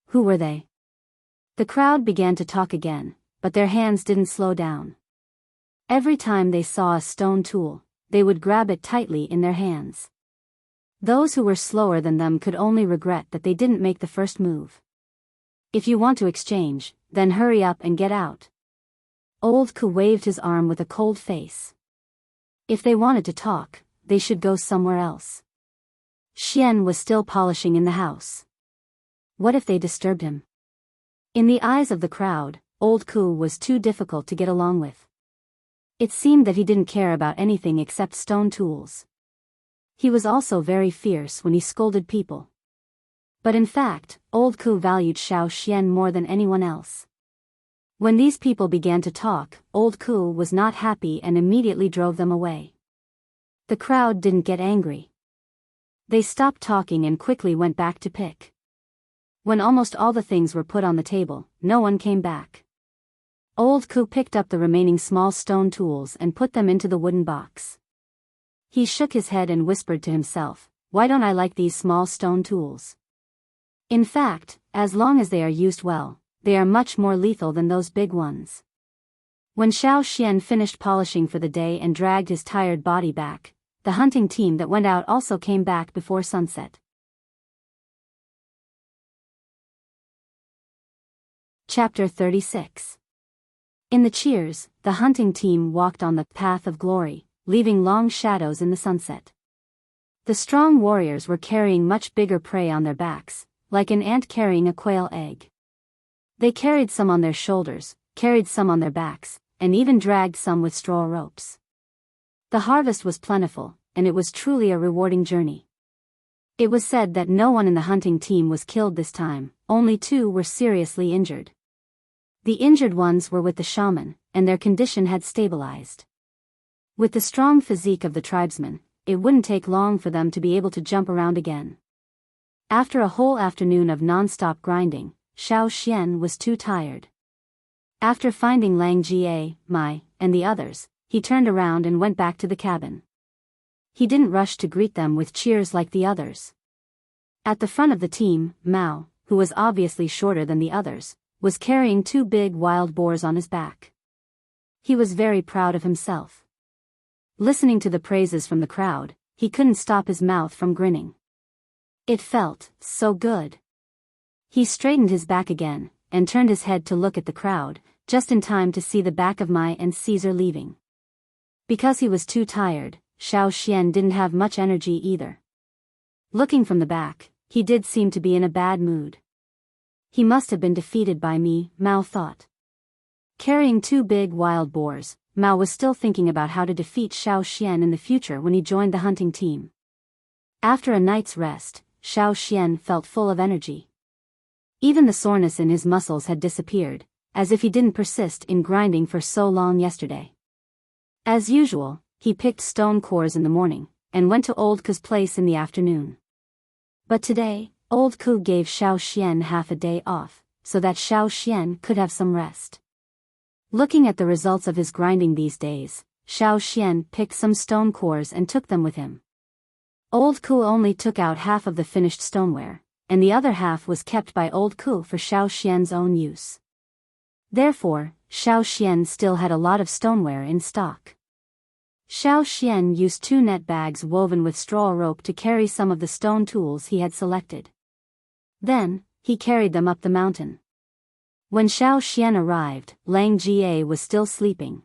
Who were they? The crowd began to talk again, but their hands didn't slow down. Every time they saw a stone tool, they would grab it tightly in their hands. Those who were slower than them could only regret that they didn't make the first move. If you want to exchange, then hurry up and get out. Old Ku waved his arm with a cold face. If they wanted to talk, they should go somewhere else. Xian was still polishing in the house. What if they disturbed him? In the eyes of the crowd, old Ku was too difficult to get along with. It seemed that he didn't care about anything except stone tools. He was also very fierce when he scolded people. But in fact, old Ku valued Xiao Xian more than anyone else. When these people began to talk, old Ku was not happy and immediately drove them away. The crowd didn't get angry. They stopped talking and quickly went back to pick. When almost all the things were put on the table, no one came back. Old Ku picked up the remaining small stone tools and put them into the wooden box. He shook his head and whispered to himself, "Why don't I like these small stone tools? In fact, as long as they are used well, they are much more lethal than those big ones." When Xiao Xian finished polishing for the day and dragged his tired body back, the hunting team that went out also came back before sunset. Chapter 36. In the cheers, the hunting team walked on the path of glory, leaving long shadows in the sunset. The strong warriors were carrying much bigger prey on their backs, like an ant carrying a quail egg. They carried some on their shoulders, carried some on their backs, and even dragged some with straw ropes. The harvest was plentiful, and it was truly a rewarding journey. It was said that no one in the hunting team was killed this time, only 2 were seriously injured. The injured ones were with the shaman, and their condition had stabilized. With the strong physique of the tribesmen, it wouldn't take long for them to be able to jump around again. After a whole afternoon of non-stop grinding, Xiao Xian was too tired. After finding Lang Jie, Mai, and the others, he turned around and went back to the cabin. He didn't rush to greet them with cheers like the others. At the front of the team, Mao, who was obviously shorter than the others, was carrying 2 big wild boars on his back. He was very proud of himself. Listening to the praises from the crowd, he couldn't stop his mouth from grinning. It felt so good. He straightened his back again, and turned his head to look at the crowd, just in time to see the back of Mai and Caesar leaving. Because he was too tired, Xiao Xian didn't have much energy either. Looking from the back, he did seem to be in a bad mood. He must have been defeated by me, Mao thought. Carrying 2 big wild boars, Mao was still thinking about how to defeat Xiao Xian in the future when he joined the hunting team. After a night's rest, Xiao Xian felt full of energy. Even the soreness in his muscles had disappeared, as if he didn't persist in grinding for so long yesterday. As usual, he picked stone cores in the morning, and went to Old Ku's place in the afternoon. But today, Old Ku gave Xiao Xian half a day off, so that Xiao Xian could have some rest. Looking at the results of his grinding these days, Xiao Xian picked some stone cores and took them with him. Old Ku only took out half of the finished stoneware, and the other half was kept by Old Ku for Xiao Xian's own use. Therefore, Xiao Xian still had a lot of stoneware in stock. Xiao Xian used 2 net bags woven with straw rope to carry some of the stone tools he had selected. Then, he carried them up the mountain. When Xiao Xian arrived, Lang Jie was still sleeping.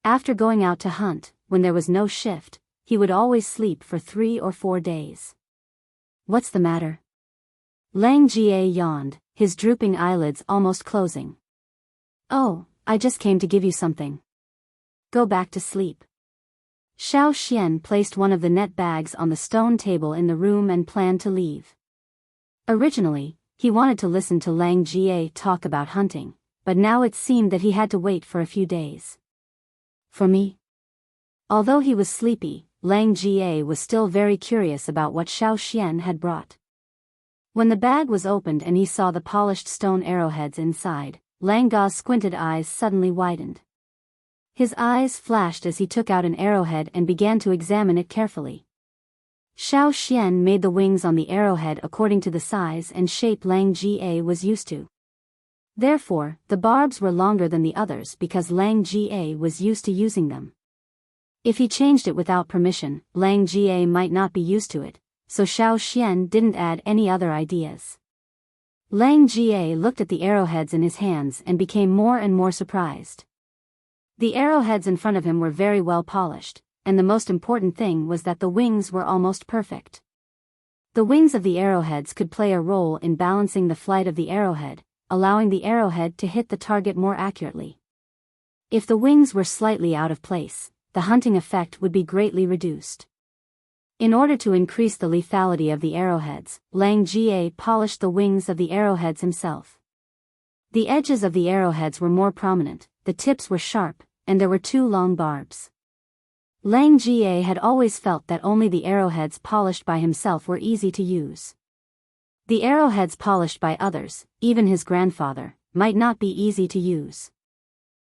After going out to hunt, when there was no shift, he would always sleep for 3 or 4 days. What's the matter? Lang Jie yawned, his drooping eyelids almost closing. Oh, I just came to give you something. Go back to sleep. Xiao Xian placed one of the net bags on the stone table in the room and planned to leave. Originally, he wanted to listen to Lang Jie talk about hunting, but now it seemed that he had to wait for a few days. For me? Although he was sleepy, Lang Jie was still very curious about what Xiao Xian had brought. When the bag was opened and he saw the polished stone arrowheads inside, Lang Ga's squinted eyes suddenly widened. His eyes flashed as he took out an arrowhead and began to examine it carefully. Xiao Xian made the wings on the arrowhead according to the size and shape Lang Jie was used to. Therefore, the barbs were longer than the others because Lang Jie was used to using them. If he changed it without permission, Lang Jie might not be used to it, so Xiao Xian didn't add any other ideas. Lang Jie looked at the arrowheads in his hands and became more and more surprised. The arrowheads in front of him were very well polished, and the most important thing was that the wings were almost perfect. The wings of the arrowheads could play a role in balancing the flight of the arrowhead, allowing the arrowhead to hit the target more accurately. If the wings were slightly out of place, the hunting effect would be greatly reduced. In order to increase the lethality of the arrowheads, Lang Jie polished the wings of the arrowheads himself. The edges of the arrowheads were more prominent, the tips were sharp, and there were 2 long barbs. Lang Jie had always felt that only the arrowheads polished by himself were easy to use. The arrowheads polished by others, even his grandfather, might not be easy to use.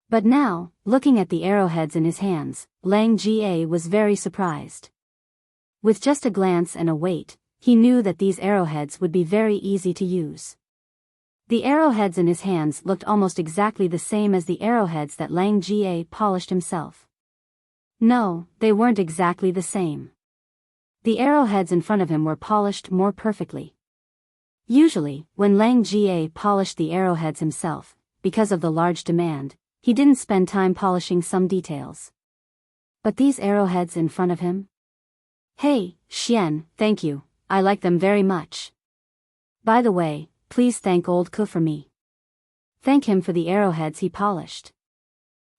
But now, looking at the arrowheads in his hands, Lang Jie was very surprised. With just a glance and a weight, he knew that these arrowheads would be very easy to use. The arrowheads in his hands looked almost exactly the same as the arrowheads that Lang Jie polished himself. No, they weren't exactly the same. The arrowheads in front of him were polished more perfectly. Usually, when Lang Jie polished the arrowheads himself, because of the large demand, he didn't spend time polishing some details. But these arrowheads in front of him? Hey, Xian, thank you, I like them very much. By the way, please thank Old Ku for me. Thank him for the arrowheads he polished.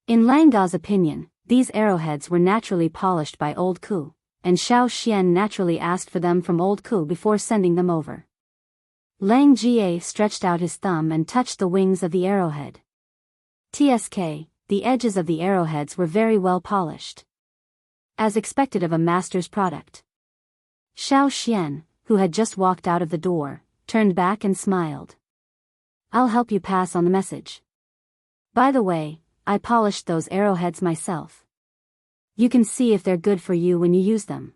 In Lang Ga's opinion, these arrowheads were naturally polished by Old Ku, and Xiao Xian naturally asked for them from Old Ku before sending them over. Lang Jie stretched out his thumb and touched the wings of the arrowhead. TSK, the edges of the arrowheads were very well polished. as expected of a master's product. Xiao Xian, who had just walked out of the door, turned back and smiled. I'll help you pass on the message. By the way, I polished those arrowheads myself. You can see if they're good for you when you use them.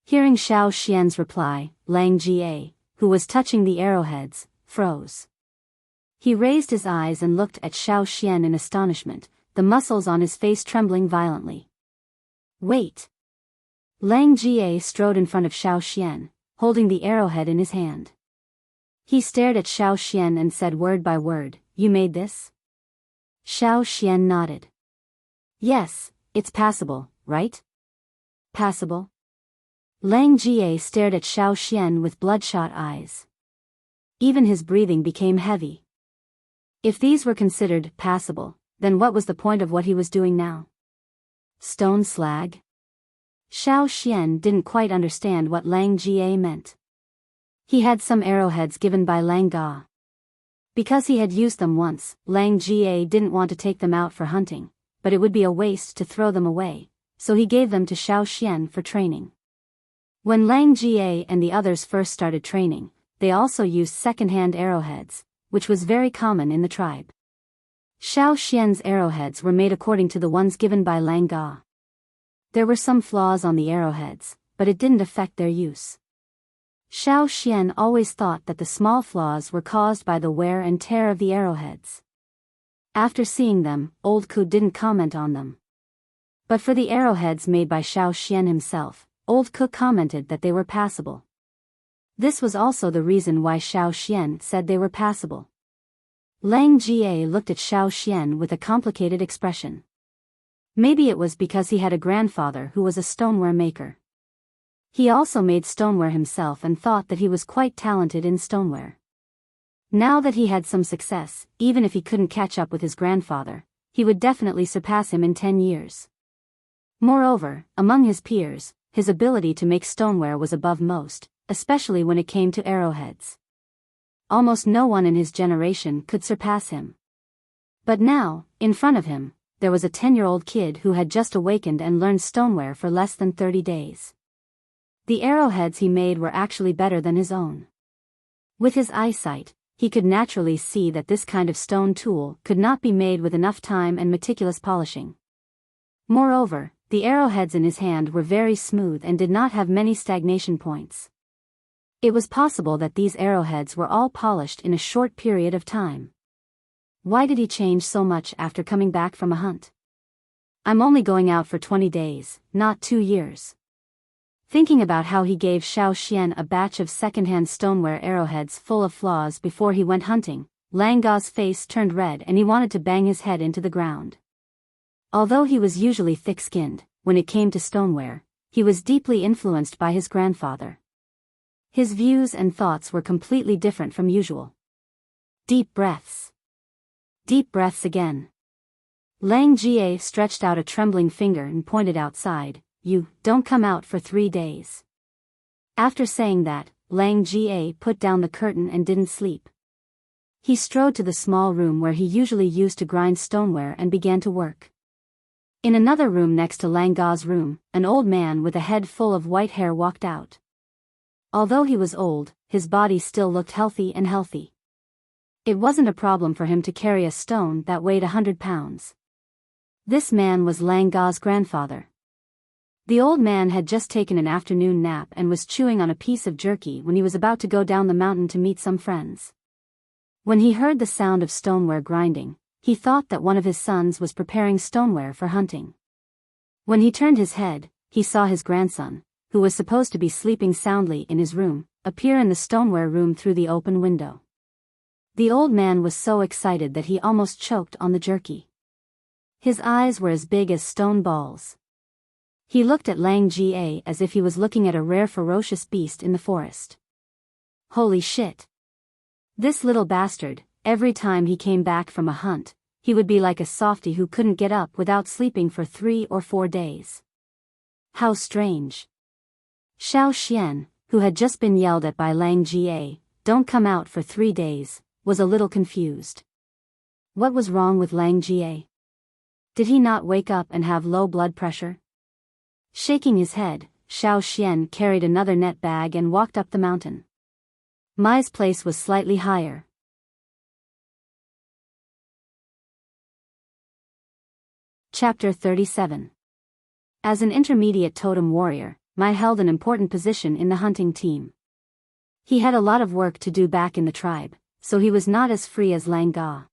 Hearing Xiao Xian's reply, Lang Jie, who was touching the arrowheads, froze. He raised his eyes and looked at Xiao Xian in astonishment, the muscles on his face trembling violently. Wait! Lang Jie strode in front of Xiao Xian, holding the arrowhead in his hand. He stared at Xiao Xian and said word by word, You made this? Xiao Xian nodded. Yes, it's passable, right? Passable? Lang Jie stared at Xiao Xian with bloodshot eyes. Even his breathing became heavy. If these were considered passable, then what was the point of what he was doing now? Stone slag? Xiao Xian didn't quite understand what Lang Jie meant. He had some arrowheads given by Lang Ga. Because he had used them once, Lang Jie didn't want to take them out for hunting, but it would be a waste to throw them away, so he gave them to Xiao Xian for training. When Lang Jie and the others first started training, they also used second-hand arrowheads, which was very common in the tribe. Xiao Xian's arrowheads were made according to the ones given by Lang Ga. There were some flaws on the arrowheads, but it didn't affect their use. Xiao Xian always thought that the small flaws were caused by the wear and tear of the arrowheads. After seeing them, Old Ku didn't comment on them. But for the arrowheads made by Xiao Xian himself, Old Ku commented that they were passable. This was also the reason why Xiao Xian said they were passable. Lang Jie looked at Xiao Xian with a complicated expression. Maybe it was because he had a grandfather who was a stoneware maker. He also made stoneware himself and thought that he was quite talented in stoneware. Now that he had some success, even if he couldn't catch up with his grandfather, he would definitely surpass him in 10 years. Moreover, among his peers, his ability to make stoneware was above most, especially when it came to arrowheads. Almost no one in his generation could surpass him. But now, in front of him, there was a 10-year-old kid who had just awakened and learned stoneware for less than 30 days. The arrowheads he made were actually better than his own. With his eyesight, he could naturally see that this kind of stone tool could not be made with enough time and meticulous polishing. Moreover, the arrowheads in his hand were very smooth and did not have many stagnation points. It was possible that these arrowheads were all polished in a short period of time. Why did he change so much after coming back from a hunt? I'm only going out for 20 days, not 2 years. Thinking about how he gave Xiao Xian a batch of second-hand stoneware arrowheads full of flaws before he went hunting, Lang Ga's face turned red and he wanted to bang his head into the ground. Although he was usually thick-skinned, when it came to stoneware, he was deeply influenced by his grandfather. His views and thoughts were completely different from usual. Deep breaths. Deep breaths again. Lang Jie stretched out a trembling finger and pointed outside. You don't come out for 3 days. After saying that, Lang Jie put down the curtain and didn't sleep. He strode to the small room where he usually used to grind stoneware and began to work. In another room next to Lang Ga's room, an old man with a head full of white hair walked out. Although he was old, his body still looked healthy. It wasn't a problem for him to carry a stone that weighed 100 pounds. This man was Lang Ga's grandfather. The old man had just taken an afternoon nap and was chewing on a piece of jerky when he was about to go down the mountain to meet some friends. When he heard the sound of stoneware grinding, he thought that one of his sons was preparing stoneware for hunting. When he turned his head, he saw his grandson, who was supposed to be sleeping soundly in his room, appear in the stoneware room through the open window. The old man was so excited that he almost choked on the jerky. His eyes were as big as stone balls. He looked at Lang Jie as if he was looking at a rare ferocious beast in the forest. Holy shit! This little bastard, every time he came back from a hunt, he would be like a softie who couldn't get up without sleeping for 3 or 4 days. How strange. Xiao Xian, who had just been yelled at by Lang Jie, don't come out for 3 days, was a little confused. What was wrong with Lang Jie? Did he not wake up and have low blood pressure? Shaking his head, Xiao Xian carried another net bag and walked up the mountain. Mai's place was slightly higher. Chapter 37. As an intermediate totem warrior, Mai held an important position in the hunting team. He had a lot of work to do back in the tribe, so he was not as free as Lang Ga.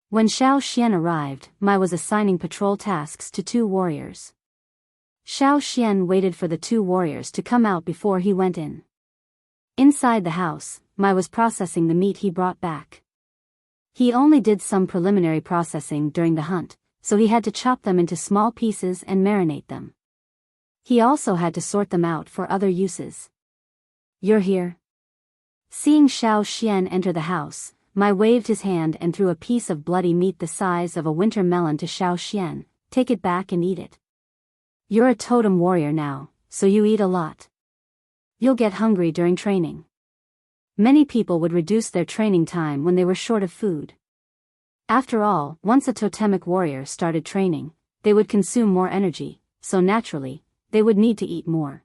When Xiao Xian arrived, Mai was assigning patrol tasks to 2 warriors. Xiao Xian waited for the 2 warriors to come out before he went in. Inside the house, Mai was processing the meat he brought back. He only did some preliminary processing during the hunt, so he had to chop them into small pieces and marinate them. He also had to sort them out for other uses. "You're here?" Seeing Xiao Xian enter the house, Mai waved his hand and threw a piece of bloody meat the size of a winter melon to Xiao Xian. "Take it back and eat it. You're a totem warrior now, so you eat a lot. You'll get hungry during training." Many people would reduce their training time when they were short of food. After all, once a totemic warrior started training, they would consume more energy, so naturally, they would need to eat more.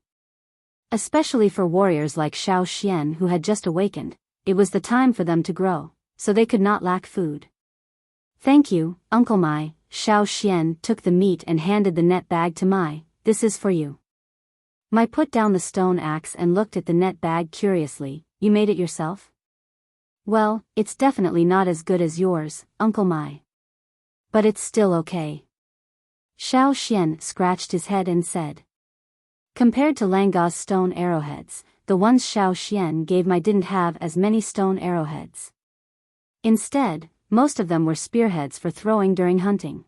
Especially for warriors like Xiao Xian who had just awakened, it was the time for them to grow, so they could not lack food. "Thank you, Uncle Mai." Xiao Xian took the meat and handed the net bag to Mai. "This is for you." Mai put down the stone axe and looked at the net bag curiously. "You made it yourself?" "Well, it's definitely not as good as yours, Uncle Mai. But it's still okay." Xiao Xian scratched his head and said. Compared to Langa's stone arrowheads, the ones Xiao Xian gave Mai didn't have as many stone arrowheads. Instead, most of them were spearheads for throwing during hunting.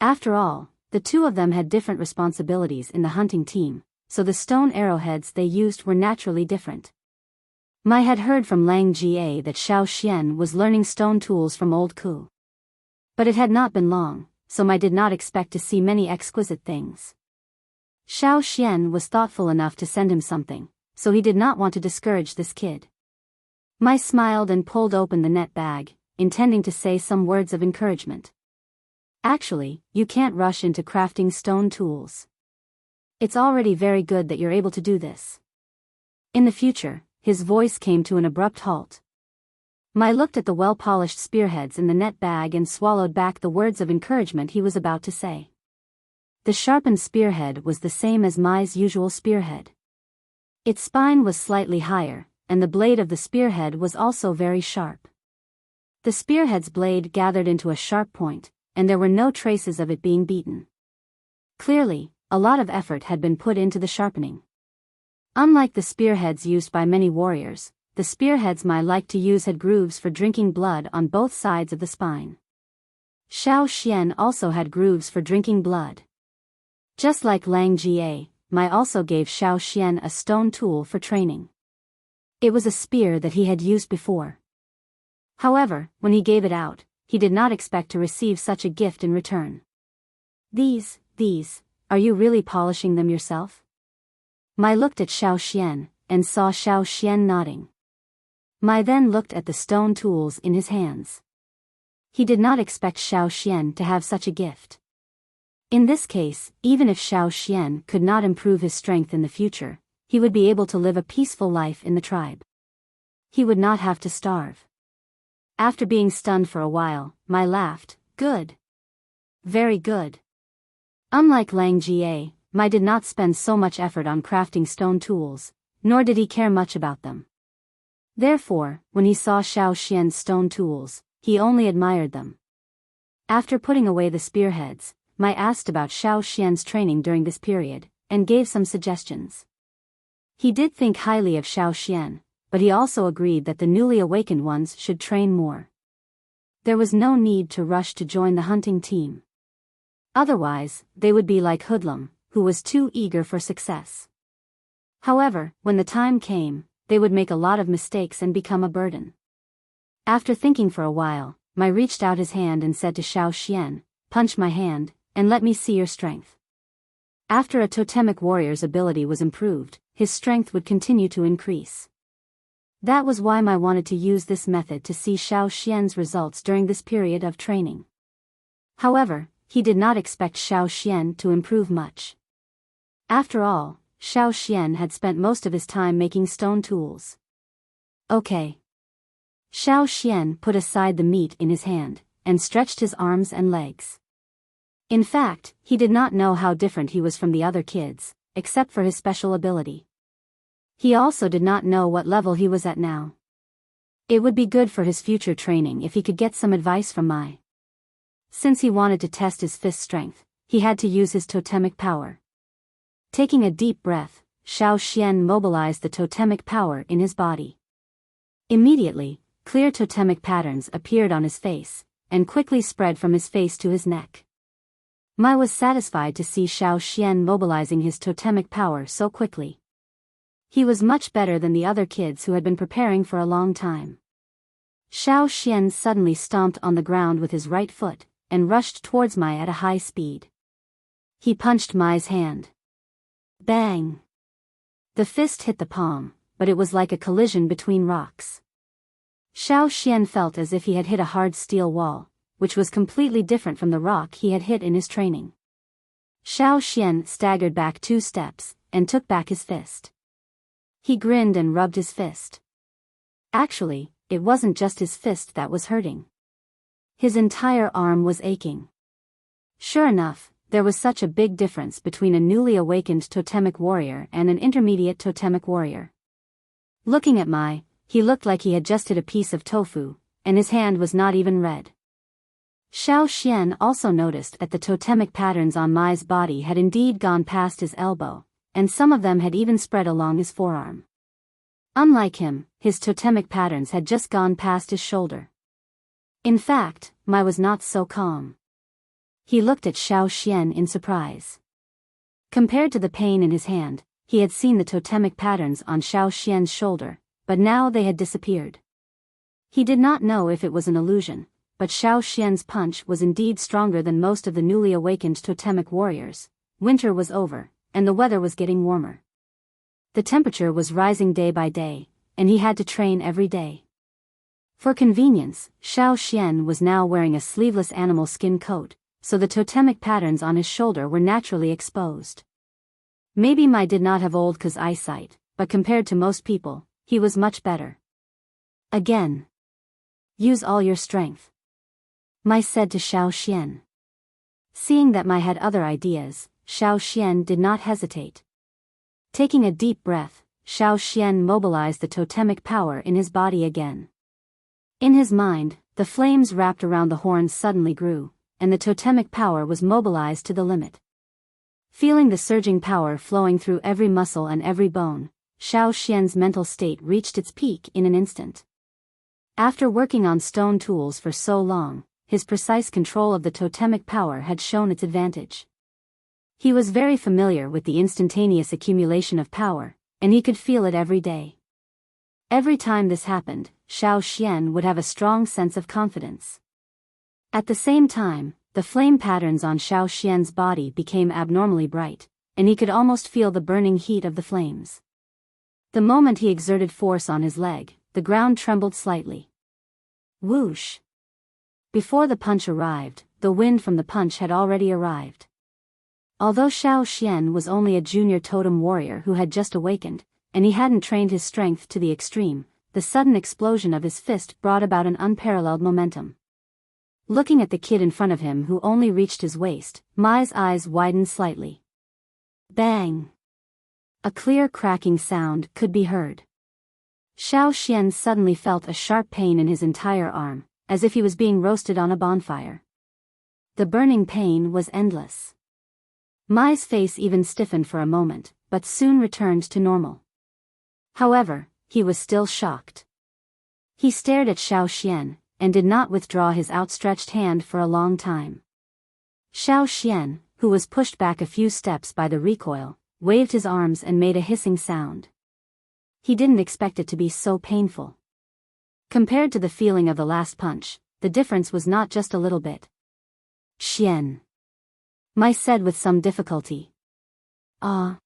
After all, the 2 of them had different responsibilities in the hunting team, so the stone arrowheads they used were naturally different. Mai had heard from Lang Jie that Xiao Xian was learning stone tools from old Ku. But it had not been long, so Mai did not expect to see many exquisite things. Xiao Xian was thoughtful enough to send him something, so he did not want to discourage this kid. Mai smiled and pulled open the net bag, intending to say some words of encouragement. "Actually, you can't rush into crafting stone tools. It's already very good that you're able to do this. In the future," his voice came to an abrupt halt. Mai looked at the well-polished spearheads in the net bag and swallowed back the words of encouragement he was about to say. The sharpened spearhead was the same as Mai's usual spearhead. Its spine was slightly higher, and the blade of the spearhead was also very sharp. The spearhead's blade gathered into a sharp point, and there were no traces of it being beaten. Clearly, a lot of effort had been put into the sharpening. Unlike the spearheads used by many warriors, the spearheads Mai liked to use had grooves for drinking blood on both sides of the spine. Xiao Xian also had grooves for drinking blood. Just like Lang Jie, Mai also gave Xiao Xian a stone tool for training. It was a spear that he had used before. However, when he gave it out, he did not expect to receive such a gift in return. These, are you really polishing them yourself?" Mai looked at Xiao Xian, and saw Xiao Xian nodding. Mai then looked at the stone tools in his hands. He did not expect Xiao Xian to have such a gift. In this case, even if Xiao Xian could not improve his strength in the future, he would be able to live a peaceful life in the tribe. He would not have to starve. After being stunned for a while, Mai laughed. "Good. Very good." Unlike Lang Jie, Mai did not spend so much effort on crafting stone tools, nor did he care much about them. Therefore, when he saw Xiao Xian's stone tools, he only admired them. After putting away the spearheads, Mai asked about Xiao Xian's training during this period, and gave some suggestions. He did think highly of Xiao Xian, but he also agreed that the newly awakened ones should train more. There was no need to rush to join the hunting team. Otherwise, they would be like Hoodlum, who was too eager for success. However, when the time came, they would make a lot of mistakes and become a burden. After thinking for a while, Mai reached out his hand and said to Xiao Xian, "Punch my hand, and let me see your strength." After a totemic warrior's ability was improved, his strength would continue to increase. That was why Mai wanted to use this method to see Xiao Xian's results during this period of training. However, he did not expect Xiao Xian to improve much. After all, Xiao Xian had spent most of his time making stone tools. Okay. Xiao Xian put aside the meat in his hand, and stretched his arms and legs. In fact, he did not know how different he was from the other kids, except for his special ability. He also did not know what level he was at now. It would be good for his future training if he could get some advice from Mai. Since he wanted to test his fist strength, he had to use his totemic power. Taking a deep breath, Xiao Xian mobilized the totemic power in his body. Immediately, clear totemic patterns appeared on his face, and quickly spread from his face to his neck. Mai was satisfied to see Xiao Xian mobilizing his totemic power so quickly. He was much better than the other kids who had been preparing for a long time. Xiao Xian suddenly stomped on the ground with his right foot, and rushed towards Mai at a high speed. He punched Mai's hand. Bang! The fist hit the palm, but it was like a collision between rocks. Xiao Xian felt as if he had hit a hard steel wall, which was completely different from the rock he had hit in his training. Xiao Xian staggered back 2 steps, and took back his fist. He grinned and rubbed his fist. Actually, it wasn't just his fist that was hurting. His entire arm was aching. Sure enough, there was such a big difference between a newly awakened totemic warrior and an intermediate totemic warrior. Looking at Mai, he looked like he had just hit a piece of tofu, and his hand was not even red. Xiao Xian also noticed that the totemic patterns on Mai's body had indeed gone past his elbow, and some of them had even spread along his forearm. Unlike him, his totemic patterns had just gone past his shoulder. In fact, Mai was not so calm. He looked at Xiao Xian in surprise. Compared to the pain in his hand, he had seen the totemic patterns on Xiao Xian's shoulder, but now they had disappeared. He did not know if it was an illusion, but Xiao Xian's punch was indeed stronger than most of the newly awakened totemic warriors. Winter was over, and the weather was getting warmer. The temperature was rising day by day, and he had to train every day. For convenience, Xiao Xian was now wearing a sleeveless animal skin coat, so the totemic patterns on his shoulder were naturally exposed. Maybe Mai did not have old Ke's eyesight, but compared to most people, he was much better. Again. Use all your strength, Mai said to Xiao Xian. Seeing that Mai had other ideas, Xiao Xian did not hesitate. Taking a deep breath, Xiao Xian mobilized the totemic power in his body again. In his mind, the flames wrapped around the horns suddenly grew, and the totemic power was mobilized to the limit. Feeling the surging power flowing through every muscle and every bone, Xiao Xian's mental state reached its peak in an instant. After working on stone tools for so long, his precise control of the totemic power had shown its advantage. He was very familiar with the instantaneous accumulation of power, and he could feel it every day. Every time this happened, Xiao Xian would have a strong sense of confidence. At the same time, the flame patterns on Xiao Xian's body became abnormally bright, and he could almost feel the burning heat of the flames. The moment he exerted force on his leg, the ground trembled slightly. Whoosh! Before the punch arrived, the wind from the punch had already arrived. Although Xiao Xian was only a junior totem warrior who had just awakened, and he hadn't trained his strength to the extreme, the sudden explosion of his fist brought about an unparalleled momentum. Looking at the kid in front of him who only reached his waist, Mai's eyes widened slightly. Bang! A clear cracking sound could be heard. Xiao Xian suddenly felt a sharp pain in his entire arm, as if he was being roasted on a bonfire. The burning pain was endless. Mai's face even stiffened for a moment, but soon returned to normal. However, he was still shocked. He stared at Xiao Xian, and did not withdraw his outstretched hand for a long time. Xiao Xian, who was pushed back a few steps by the recoil, waved his arms and made a hissing sound. He didn't expect it to be so painful. Compared to the feeling of the last punch, the difference was not just a little bit. Xian, Mai said with some difficulty. Ah.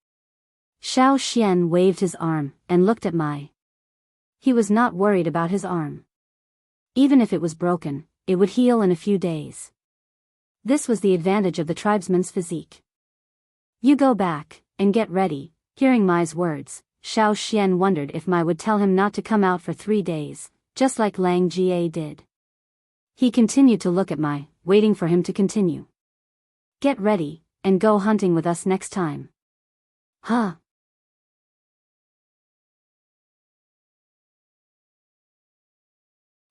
Xiao Xian waved his arm, and looked at Mai. He was not worried about his arm. Even if it was broken, it would heal in a few days. This was the advantage of the tribesman's physique. You go back, and get ready." Hearing Mai's words, Xiao Xian wondered if Mai would tell him not to come out for 3 days, just like Lang Jie did. He continued to look at Mai, waiting for him to continue. "Get ready, and go hunting with us next time." Huh?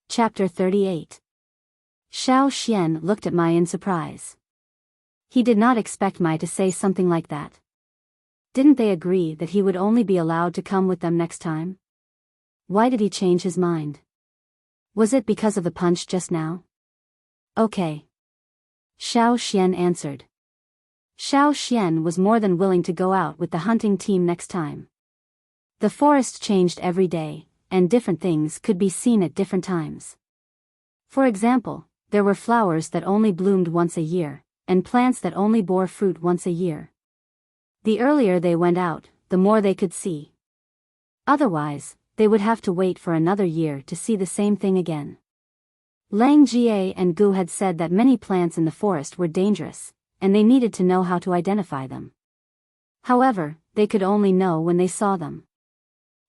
Chapter 38. Xiao Xian looked at Mai in surprise. He did not expect Mai to say something like that. Didn't they agree that he would only be allowed to come with them next time? Why did he change his mind? Was it because of the punch just now? Okay. Xiao Xian answered. Xiao Xian was more than willing to go out with the hunting team next time. The forest changed every day, and different things could be seen at different times. For example, there were flowers that only bloomed once a year, and plants that only bore fruit once a year. The earlier they went out, the more they could see. Otherwise, they would have to wait for another year to see the same thing again. Lang Jie and Gu had said that many plants in the forest were dangerous, and they needed to know how to identify them. However, they could only know when they saw them.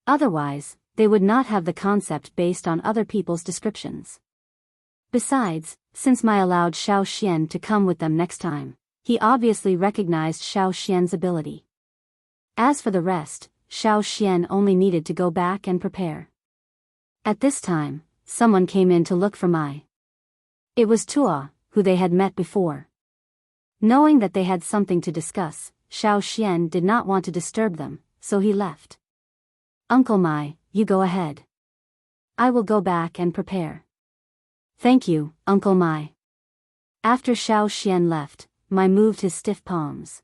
Otherwise, they would not have the concept based on other people's descriptions. Besides, since Mai allowed Xiao Xian to come with them next time, he obviously recognized Xiao Xian's ability. As for the rest, Xiao Xian only needed to go back and prepare. At this time, someone came in to look for Mai. It was Tuo, who they had met before. Knowing that they had something to discuss, Xiao Xian did not want to disturb them, so he left. "Uncle Mai, you go ahead. I will go back and prepare." "Thank you, Uncle Mai." After Xiao Xian left, Mai moved his stiff palms.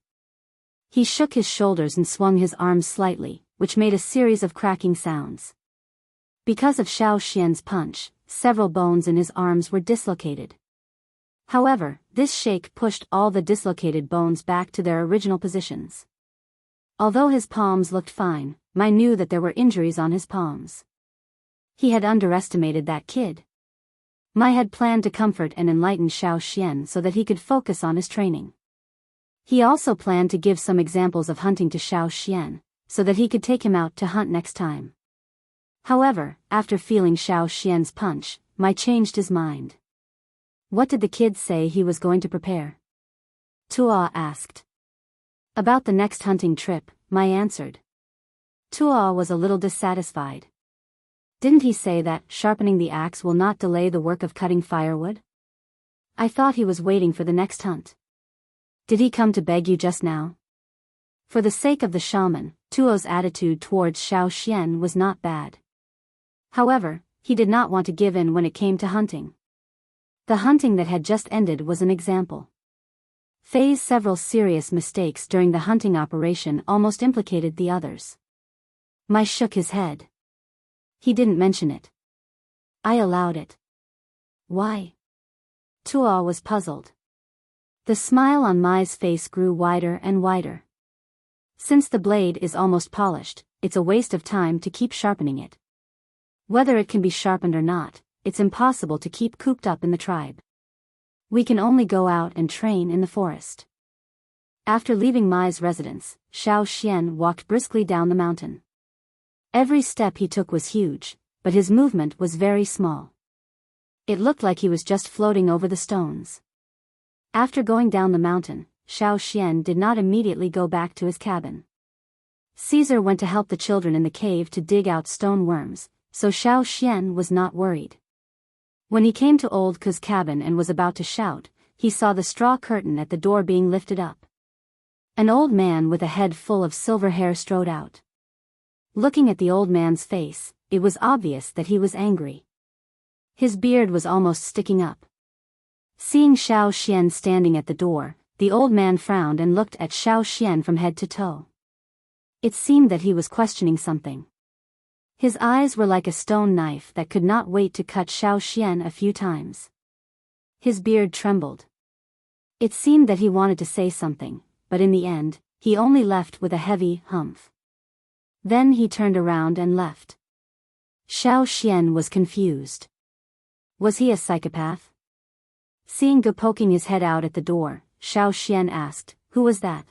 He shook his shoulders and swung his arms slightly, which made a series of cracking sounds. Because of Xiao Xian's punch, several bones in his arms were dislocated. However, this shake pushed all the dislocated bones back to their original positions. Although his palms looked fine, Mai knew that there were injuries on his palms. He had underestimated that kid. Mai had planned to comfort and enlighten Xiao Xian so that he could focus on his training. He also planned to give some examples of hunting to Xiao Xian, so that he could take him out to hunt next time. However, after feeling Xiao Xian's punch, Mai changed his mind. "What did the kid say he was going to prepare?" Tuo asked. "About the next hunting trip," Mai answered. Tuo was a little dissatisfied. "Didn't he say that sharpening the axe will not delay the work of cutting firewood? I thought he was waiting for the next hunt. Did he come to beg you just now?" For the sake of the shaman, Tuo's attitude towards Xiao Xian was not bad. However, he did not want to give in when it came to hunting. The hunting that had just ended was an example. Fei's several serious mistakes during the hunting operation almost implicated the others. Mai shook his head. He didn't mention it. I allowed it. Why? Tuo was puzzled. The smile on Mai's face grew wider and wider. Since the blade is almost polished, it's a waste of time to keep sharpening it. Whether it can be sharpened or not, it's impossible to keep cooped up in the tribe. We can only go out and train in the forest. After leaving Mai's residence, Xiao Xian walked briskly down the mountain. Every step he took was huge, but his movement was very small. It looked like he was just floating over the stones. After going down the mountain, Xiao Xian did not immediately go back to his cabin. Caesar went to help the children in the cave to dig out stone worms, so Xiao Xian was not worried. When he came to Old Ku's cabin and was about to shout, he saw the straw curtain at the door being lifted up. An old man with a head full of silver hair strode out. Looking at the old man's face, it was obvious that he was angry. His beard was almost sticking up. Seeing Xiao Xian standing at the door, the old man frowned and looked at Xiao Xian from head to toe. It seemed that he was questioning something. His eyes were like a stone knife that could not wait to cut Xiao Xian a few times. His beard trembled. It seemed that he wanted to say something, but in the end, he only left with a heavy humph. Then he turned around and left. Xiao Xian was confused. Was he a psychopath? Seeing Gu poking his head out at the door, Xiao Xian asked, "Who was that?"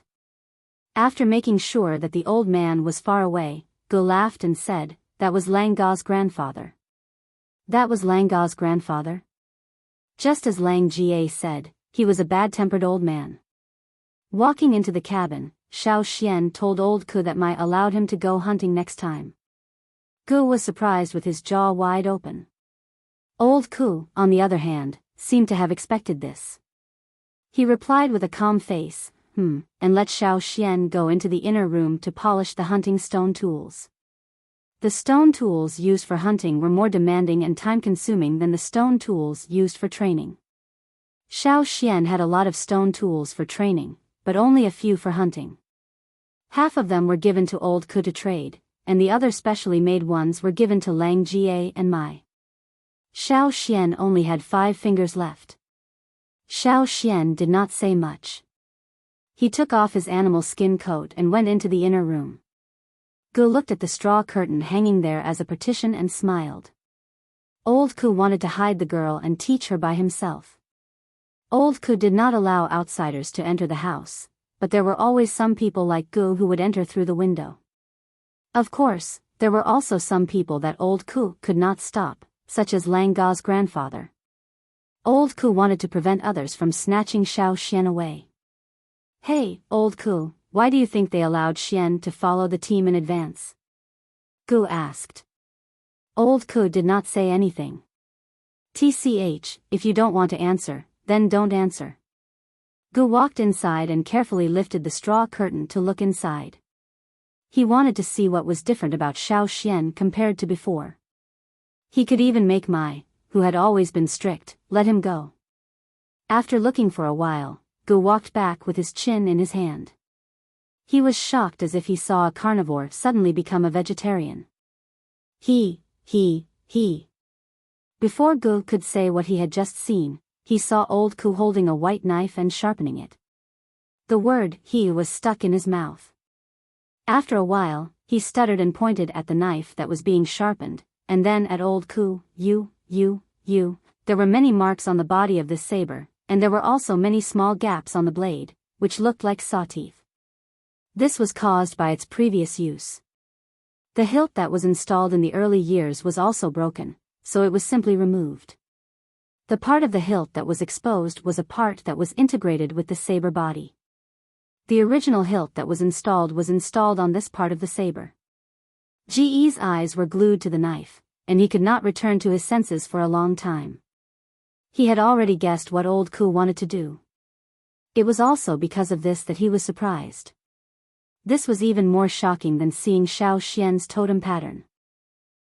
After making sure that the old man was far away, Gu laughed and said, "That was Lang Ga's grandfather." That was Lang Ga's grandfather? Just as Lang Jie said, he was a bad-tempered old man. Walking into the cabin, Xiao Xian told old Ku that Mai allowed him to go hunting next time. Gu was surprised with his jaw wide open. Old Ku, on the other hand, seemed to have expected this. He replied with a calm face, and let Xiao Xian go into the inner room to polish the hunting stone tools. The stone tools used for hunting were more demanding and time-consuming than the stone tools used for training. Xiao Xian had a lot of stone tools for training, but only a few for hunting. Half of them were given to old Ku to trade, and the other specially made ones were given to Lang Jie and Mai. Xiao Xian only had 5 fingers left. Xiao Xian did not say much. He took off his animal skin coat and went into the inner room. Gu looked at the straw curtain hanging there as a partition and smiled. Old Ku wanted to hide the girl and teach her by himself. Old Ku did not allow outsiders to enter the house, but there were always some people like Gu who would enter through the window. Of course, there were also some people that old Ku could not stop, such as Lang Ga's grandfather. Old Ku wanted to prevent others from snatching Xiao Xian away. "Hey, old Ku, why do you think they allowed Xian to follow the team in advance?" Gu asked. Old Ku did not say anything. "Tch, if you don't want to answer, then don't answer." Gu walked inside and carefully lifted the straw curtain to look inside. He wanted to see what was different about Xiao Xian compared to before. He could even make Mai, who had always been strict, let him go. After looking for a while, Gu walked back with his chin in his hand. He was shocked as if he saw a carnivore suddenly become a vegetarian. He. Before Gu could say what he had just seen, he saw old Ku holding a white knife and sharpening it. The word "he" was stuck in his mouth. After a while, he stuttered and pointed at the knife that was being sharpened, and then at old Ku. There were many marks on the body of this saber, and there were also many small gaps on the blade, which looked like saw teeth. This was caused by its previous use. The hilt that was installed in the early years was also broken, so it was simply removed. The part of the hilt that was exposed was a part that was integrated with the saber body. The original hilt that was installed on this part of the saber. Ji's eyes were glued to the knife, and he could not return to his senses for a long time. He had already guessed what old Ku wanted to do. It was also because of this that he was surprised. This was even more shocking than seeing Xiao Xian's totem pattern.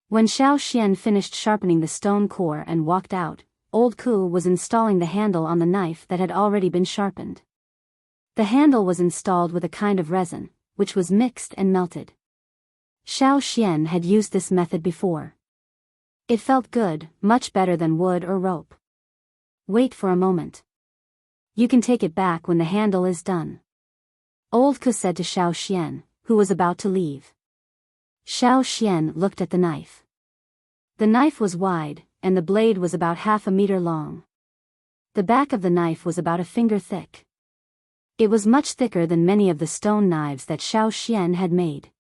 When Xiao Xian finished sharpening the stone core and walked out, old Ku was installing the handle on the knife that had already been sharpened. The handle was installed with a kind of resin, which was mixed and melted. Xiao Xian had used this method before. It felt good, much better than wood or rope. "Wait for a moment. You can take it back when the handle is done," old Ku said to Xiao Xian, who was about to leave. Xiao Xian looked at the knife. The knife was wide, and the blade was about 1/2 meter long. The back of the knife was about a finger thick. It was much thicker than many of the stone knives that Xiao Xian had made.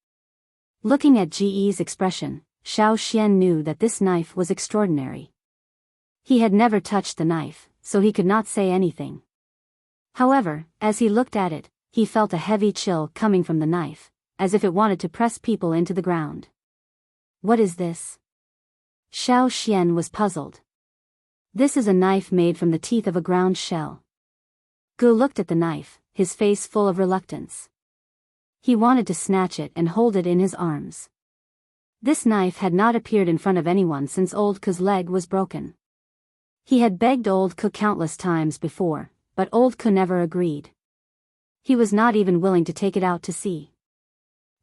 Looking at Ji's expression, Xiao Xian knew that this knife was extraordinary. He had never touched the knife, so he could not say anything. However, as he looked at it, he felt a heavy chill coming from the knife, as if it wanted to press people into the ground. "What is this?" Xiao Xian was puzzled. "This is a knife made from the teeth of a ground shell." Gu looked at the knife, his face full of reluctance. He wanted to snatch it and hold it in his arms. This knife had not appeared in front of anyone since old Ku's leg was broken. He had begged old Ku countless times before, but old Ku never agreed. He was not even willing to take it out to see.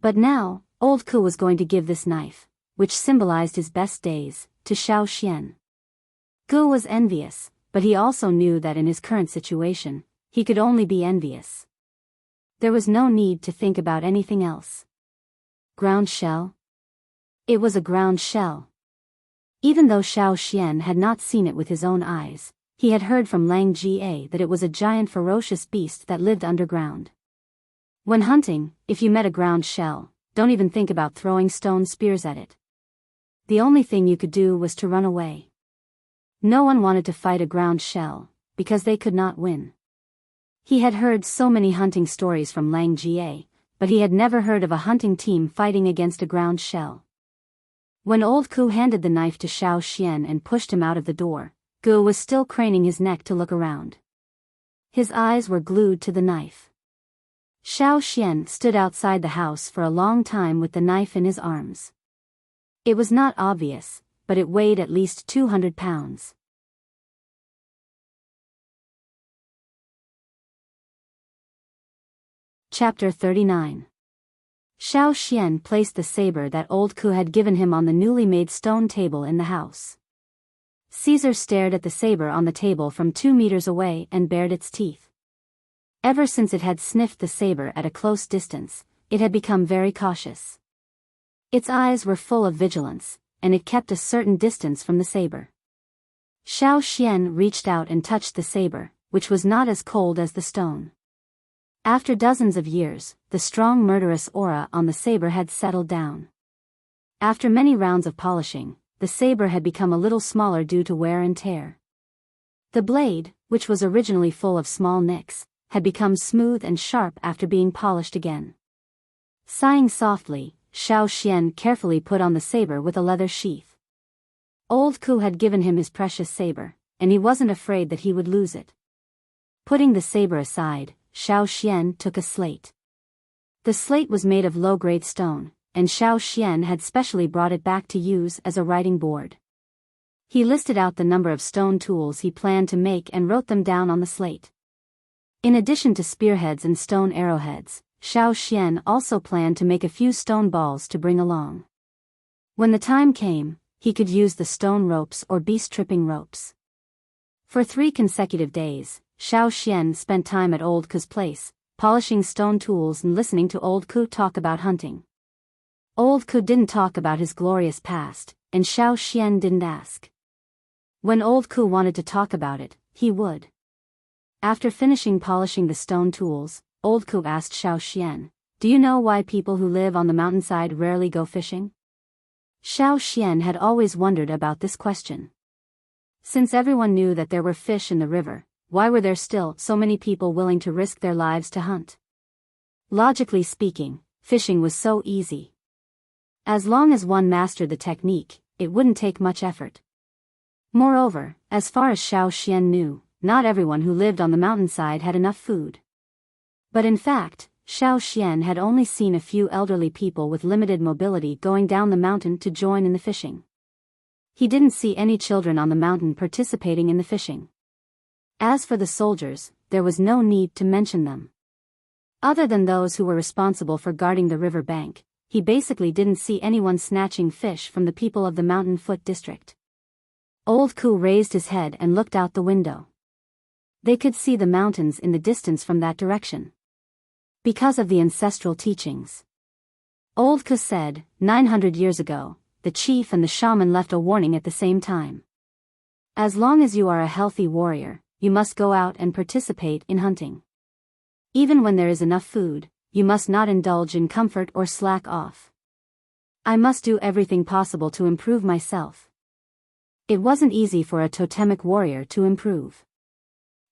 But now, old Ku was going to give this knife, which symbolized his best days, to Xiao Xian. Gu was envious, but he also knew that in his current situation, he could only be envious. There was no need to think about anything else. Ground shell? It was a ground shell. Even though Xiao Xian had not seen it with his own eyes, he had heard from Lang Jie that it was a giant ferocious beast that lived underground. When hunting, if you met a ground shell, don't even think about throwing stone spears at it. The only thing you could do was to run away. No one wanted to fight a ground shell, because they could not win. He had heard so many hunting stories from Lang Jie, but he had never heard of a hunting team fighting against a ground shell. When old Ku handed the knife to Xiao Xian and pushed him out of the door, Gu was still craning his neck to look around. His eyes were glued to the knife. Xiao Xian stood outside the house for a long time with the knife in his arms. It was not obvious, but it weighed at least 200 pounds. Chapter 39. Xiao Xian placed the saber that old Ku had given him on the newly made stone table in the house. Caesar stared at the saber on the table from 2 meters away and bared its teeth. Ever since it had sniffed the saber at a close distance, it had become very cautious. Its eyes were full of vigilance, and it kept a certain distance from the saber. Xiao Xian reached out and touched the saber, which was not as cold as the stone. After dozens of years, the strong murderous aura on the saber had settled down. After many rounds of polishing, the saber had become a little smaller due to wear and tear. The blade, which was originally full of small nicks, had become smooth and sharp after being polished again. Sighing softly, Xiao Xian carefully put on the saber with a leather sheath. Old Ku had given him his precious saber, and he wasn't afraid that he would lose it. Putting the saber aside, Xiao Xian took a slate. The slate was made of low-grade stone, and Xiao Xian had specially brought it back to use as a writing board. He listed out the number of stone tools he planned to make and wrote them down on the slate. In addition to spearheads and stone arrowheads, Xiao Xian also planned to make a few stone balls to bring along. When the time came, he could use the stone ropes or beast tripping ropes. For 3 consecutive days, Xiao Xian spent time at old Ku's place, polishing stone tools and listening to old Ku talk about hunting. Old Ku didn't talk about his glorious past, and Xiao Xian didn't ask. When old Ku wanted to talk about it, he would. After finishing polishing the stone tools, old Ku asked Xiao Xian, "Do you know why people who live on the mountainside rarely go fishing?" Xiao Xian had always wondered about this question. Since everyone knew that there were fish in the river, why were there still so many people willing to risk their lives to hunt? Logically speaking, fishing was so easy. As long as one mastered the technique, it wouldn't take much effort. Moreover, as far as Xiao Xian knew, not everyone who lived on the mountainside had enough food. But in fact, Xiao Xian had only seen a few elderly people with limited mobility going down the mountain to join in the fishing. He didn't see any children on the mountain participating in the fishing. As for the soldiers, there was no need to mention them. Other than those who were responsible for guarding the river bank, he basically didn't see anyone snatching fish from the people of the mountain foot district. Old Ku raised his head and looked out the window. They could see the mountains in the distance from that direction. Because of the ancestral teachings. Old Ku said, 900 years ago, the chief and the shaman left a warning at the same time. As long as you are a healthy warrior, you must go out and participate in hunting. Even when there is enough food, you must not indulge in comfort or slack off. I must do everything possible to improve myself. It wasn't easy for a totemic warrior to improve.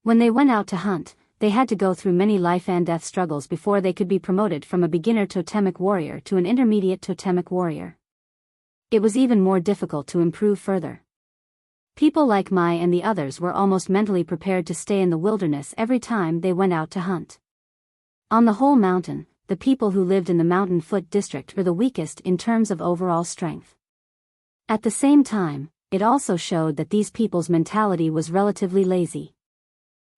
When they went out to hunt, they had to go through many life and death struggles before they could be promoted from a beginner totemic warrior to an intermediate totemic warrior. It was even more difficult to improve further. People like Mai and the others were almost mentally prepared to stay in the wilderness every time they went out to hunt. On the whole mountain, the people who lived in the mountain foot district were the weakest in terms of overall strength. At the same time, it also showed that these people's mentality was relatively lazy.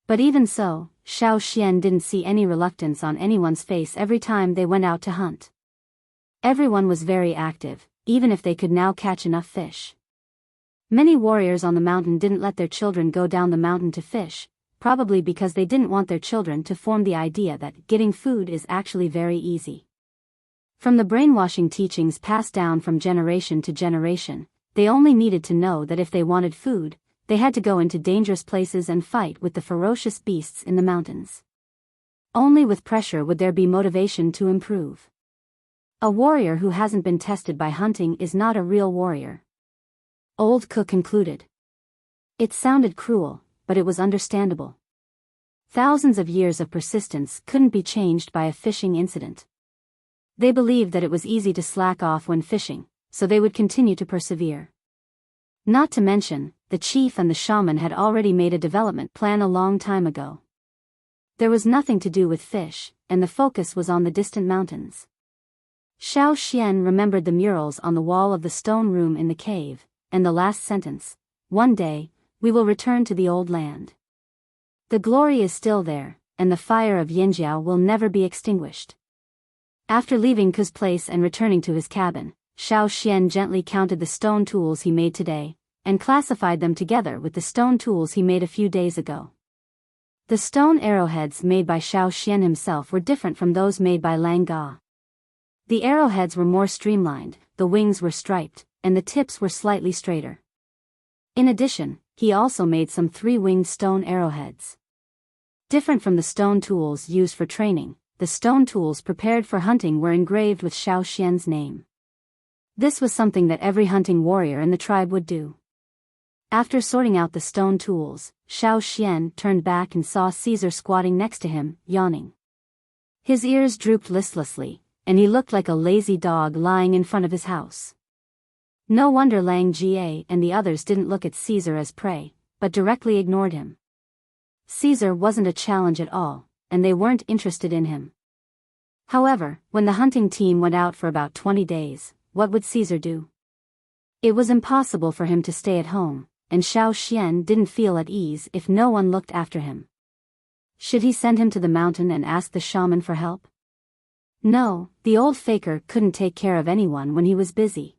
But even so, Xiao Xian didn't see any reluctance on anyone's face every time they went out to hunt. Everyone was very active, even if they could now catch enough fish. Many warriors on the mountain didn't let their children go down the mountain to fish, probably because they didn't want their children to form the idea that getting food is actually very easy. From the brainwashing teachings passed down from generation to generation, they only needed to know that if they wanted food, they had to go into dangerous places and fight with the ferocious beasts in the mountains. Only with pressure would there be motivation to improve. A warrior who hasn't been tested by hunting is not a real warrior. Old Cook concluded. It sounded cruel, but it was understandable. Thousands of years of persistence couldn't be changed by a fishing incident. They believed that it was easy to slack off when fishing, so they would continue to persevere. Not to mention, the chief and the shaman had already made a development plan a long time ago. There was nothing to do with fish, and the focus was on the distant mountains. Xiao Xian remembered the murals on the wall of the stone room in the cave, and the last sentence, "One day, we will return to the old land. The glory is still there, and the fire of Yinjiao will never be extinguished." After leaving Ku's place and returning to his cabin, Xiao Xian gently counted the stone tools he made today, and classified them together with the stone tools he made a few days ago. The stone arrowheads made by Xiao Xian himself were different from those made by Lang Ga. The arrowheads were more streamlined, the wings were striped, and the tips were slightly straighter. In addition, he also made some three-winged stone arrowheads. Different from the stone tools used for training, the stone tools prepared for hunting were engraved with Xiao Xian's name. This was something that every hunting warrior in the tribe would do. After sorting out the stone tools, Xiao Xian turned back and saw Caesar squatting next to him, yawning. His ears drooped listlessly, and he looked like a lazy dog lying in front of his house. No wonder Lang Jie and the others didn't look at Caesar as prey, but directly ignored him. Caesar wasn't a challenge at all, and they weren't interested in him. However, when the hunting team went out for about 20 days, what would Caesar do? It was impossible for him to stay at home, and Xiao Xian didn't feel at ease if no one looked after him. Should he send him to the mountain and ask the shaman for help? No, the old faker couldn't take care of anyone when he was busy.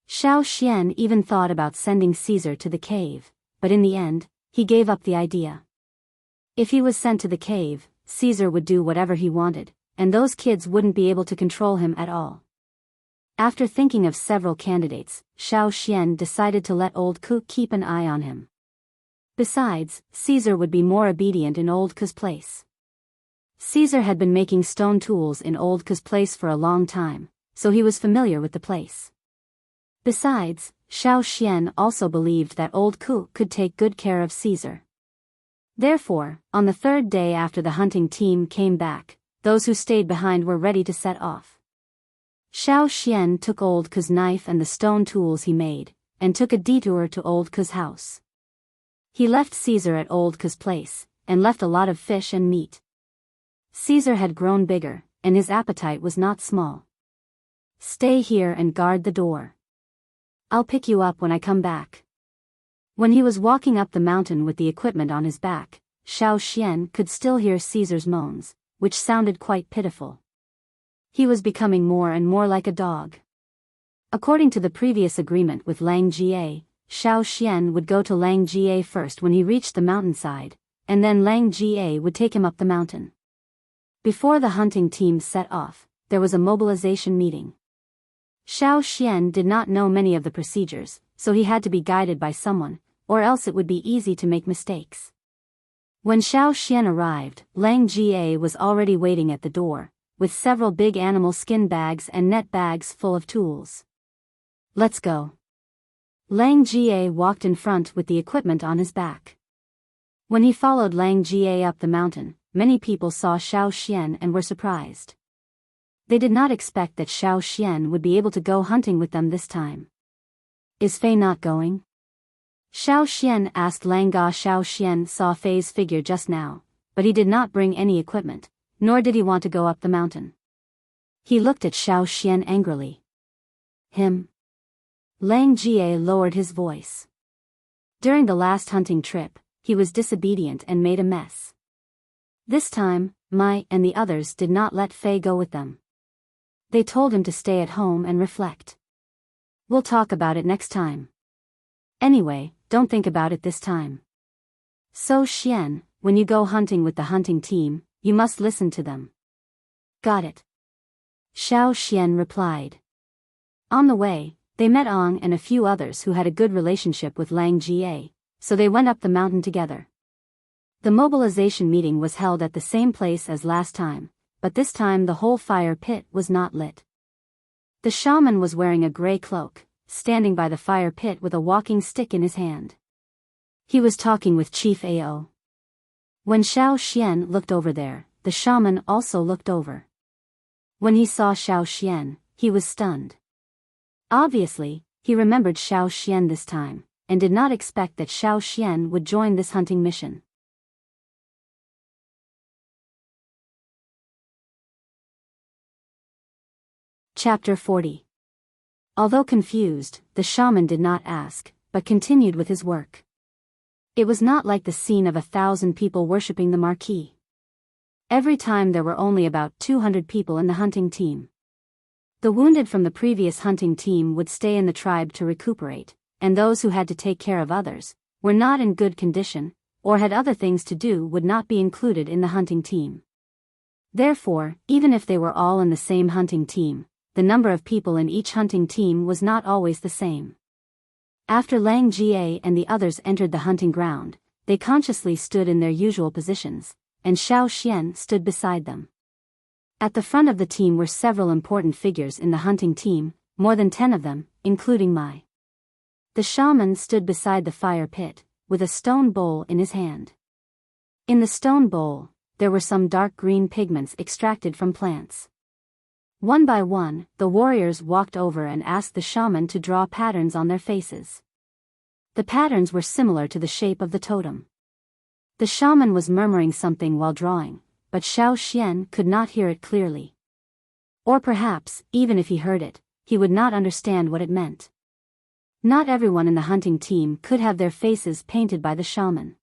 Xiao Xian even thought about sending Caesar to the cave, but in the end, he gave up the idea. If he was sent to the cave, Caesar would do whatever he wanted, and those kids wouldn't be able to control him at all. After thinking of several candidates, Xiao Xian decided to let Old Ku keep an eye on him. Besides, Caesar would be more obedient in Old Ku's place. Caesar had been making stone tools in Old Ku's place for a long time, so he was familiar with the place. Besides, Xiao Xian also believed that Old Ku could take good care of Caesar. Therefore, on the third day after the hunting team came back, those who stayed behind were ready to set off. Xiao Xian took Old Ku's knife and the stone tools he made, and took a detour to Old Ku's house. He left Caesar at Old Ku's place, and left a lot of fish and meat. Caesar had grown bigger, and his appetite was not small. "Stay here and guard the door. I'll pick you up when I come back." When he was walking up the mountain with the equipment on his back, Xiao Xian could still hear Caesar's moans, which sounded quite pitiful. He was becoming more and more like a dog. According to the previous agreement with Lang Jie, Xiao Xian would go to Lang Jie first when he reached the mountainside, and then Lang Jie would take him up the mountain. Before the hunting team set off, there was a mobilization meeting. Xiao Xian did not know many of the procedures, so he had to be guided by someone, or else it would be easy to make mistakes. When Xiao Xian arrived, Lang Jie was already waiting at the door, with several big animal skin bags and net bags full of tools. "Let's go." Lang Jie walked in front with the equipment on his back. When he followed Lang Jie up the mountain, many people saw Xiao Xian and were surprised. They did not expect that Xiao Xian would be able to go hunting with them this time. "Is Fei not going?" Xiao Xian asked Lang Ga. Xiao Xian saw Fei's figure just now, but he did not bring any equipment, nor did he want to go up the mountain. He looked at Xiao Xian angrily. "Him?" Lang Jie lowered his voice. During the last hunting trip, he was disobedient and made a mess. This time, Mai and the others did not let Fei go with them. They told him to stay at home and reflect. "We'll talk about it next time. Anyway, don't think about it this time. So Xian, when you go hunting with the hunting team, you must listen to them." "Got it," Xiao Xian replied. On the way, they met Ong and a few others who had a good relationship with Lang Jie, so they went up the mountain together. The mobilization meeting was held at the same place as last time, but this time the whole fire pit was not lit. The shaman was wearing a gray cloak, standing by the fire pit with a walking stick in his hand. He was talking with Chief Ao. When Xiao Xian looked over there, the shaman also looked over. When he saw Xiao Xian, he was stunned. Obviously, he remembered Xiao Xian this time, and did not expect that Xiao Xian would join this hunting mission. Chapter 40. Although confused, the shaman did not ask, but continued with his work. It was not like the scene of 1,000 people worshipping the marquis. Every time there were only about 200 people in the hunting team. The wounded from the previous hunting team would stay in the tribe to recuperate, and those who had to take care of others, were not in good condition, or had other things to do would not be included in the hunting team. Therefore, even if they were all in the same hunting team, the number of people in each hunting team was not always the same. After Lang Jie and the others entered the hunting ground, they consciously stood in their usual positions, and Xiao Xian stood beside them. At the front of the team were several important figures in the hunting team, more than 10 of them, including Mai. The shaman stood beside the fire pit, with a stone bowl in his hand. In the stone bowl, there were some dark green pigments extracted from plants. One by one, the warriors walked over and asked the shaman to draw patterns on their faces. The patterns were similar to the shape of the totem. The shaman was murmuring something while drawing, but Xiao Xian could not hear it clearly. Or perhaps, even if he heard it, he would not understand what it meant. Not everyone in the hunting team could have their faces painted by the shaman.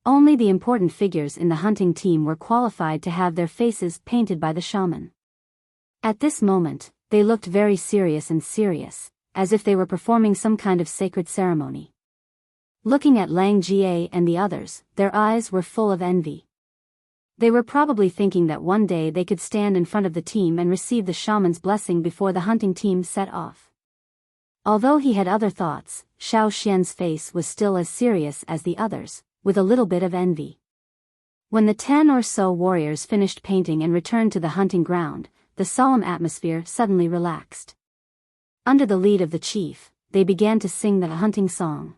Only the important figures in the hunting team were qualified to have their faces painted by the shaman. At this moment, they looked very serious, as if they were performing some kind of sacred ceremony. Looking at Lang Jie and the others, their eyes were full of envy. They were probably thinking that one day they could stand in front of the team and receive the shaman's blessing before the hunting team set off. Although he had other thoughts, Xiao Xian's face was still as serious as the others, with a little bit of envy. When the 10 or so warriors finished painting and returned to the hunting ground, the solemn atmosphere suddenly relaxed. Under the lead of the chief, they began to sing the hunting song.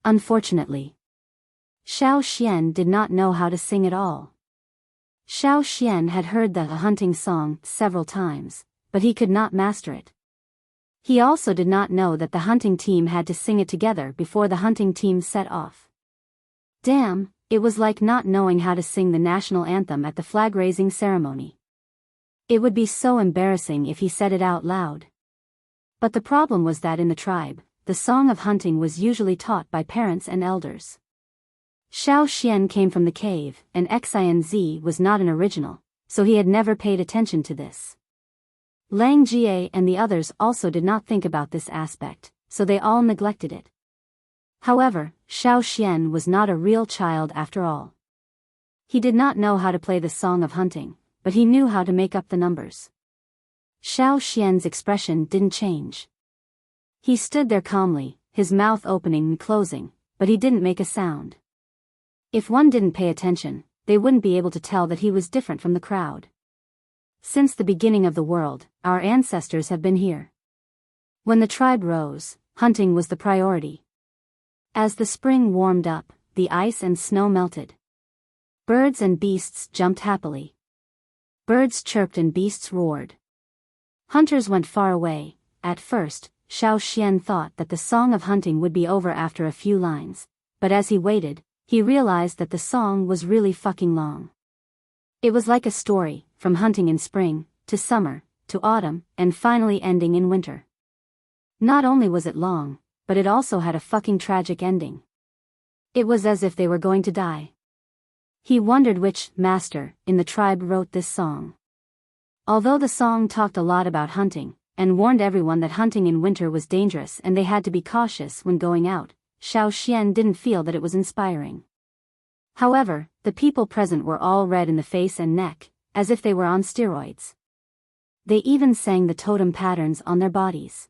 Unfortunately, Xiao Xian did not know how to sing at all. Xiao Xian had heard the hunting song several times, but he could not master it. He also did not know that the hunting team had to sing it together before the hunting team set off. Damn, it was like not knowing how to sing the national anthem at the flag-raising ceremony. It would be so embarrassing if he said it out loud. But the problem was that in the tribe, the song of hunting was usually taught by parents and elders. Xiao Xian came from the cave, and Xinz was not an original, so he had never paid attention to this. Lang Jie and the others also did not think about this aspect, so they all neglected it. However, Xiao Xian was not a real child after all. He did not know how to play the song of hunting, but he knew how to make up the numbers. Xiao Xian's expression didn't change. He stood there calmly, his mouth opening and closing, but he didn't make a sound. If one didn't pay attention, they wouldn't be able to tell that he was different from the crowd. Since the beginning of the world, our ancestors have been here. When the tribe rose, hunting was the priority. As the spring warmed up, the ice and snow melted. Birds and beasts jumped happily. Birds chirped and beasts roared. Hunters went far away. At first, Xiao Xian thought that the song of hunting would be over after a few lines, but as he waited, he realized that the song was really fucking long. It was like a story, from hunting in spring, to summer, to autumn, and finally ending in winter. Not only was it long, but it also had a fucking tragic ending. It was as if they were going to die. He wondered which master in the tribe wrote this song. Although the song talked a lot about hunting, and warned everyone that hunting in winter was dangerous and they had to be cautious when going out, Xiao Xian didn't feel that it was inspiring. However, the people present were all red in the face and neck, as if they were on steroids. They even sang the totem patterns on their bodies.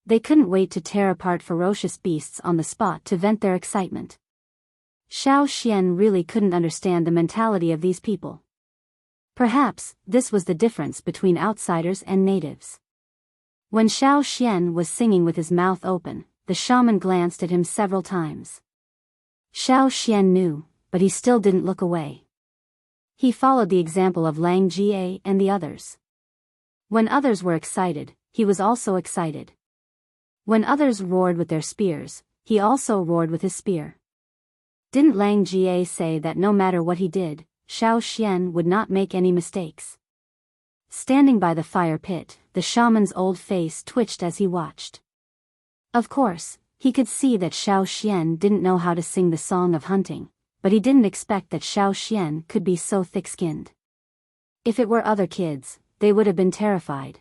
They couldn't wait to tear apart ferocious beasts on the spot to vent their excitement. Xiao Xian really couldn't understand the mentality of these people. Perhaps, this was the difference between outsiders and natives. When Xiao Xian was singing with his mouth open, the shaman glanced at him several times. Xiao Xian knew, but he still didn't look away. He followed the example of Lang Jie and the others. When others were excited, he was also excited. When others roared with their spears, he also roared with his spear. Didn't Lang Jie say that no matter what he did, Xiao Xian would not make any mistakes? Standing by the fire pit, the shaman's old face twitched as he watched. Of course, he could see that Xiao Xian didn't know how to sing the song of hunting, but he didn't expect that Xiao Xian could be so thick-skinned. If it were other kids, they would have been terrified.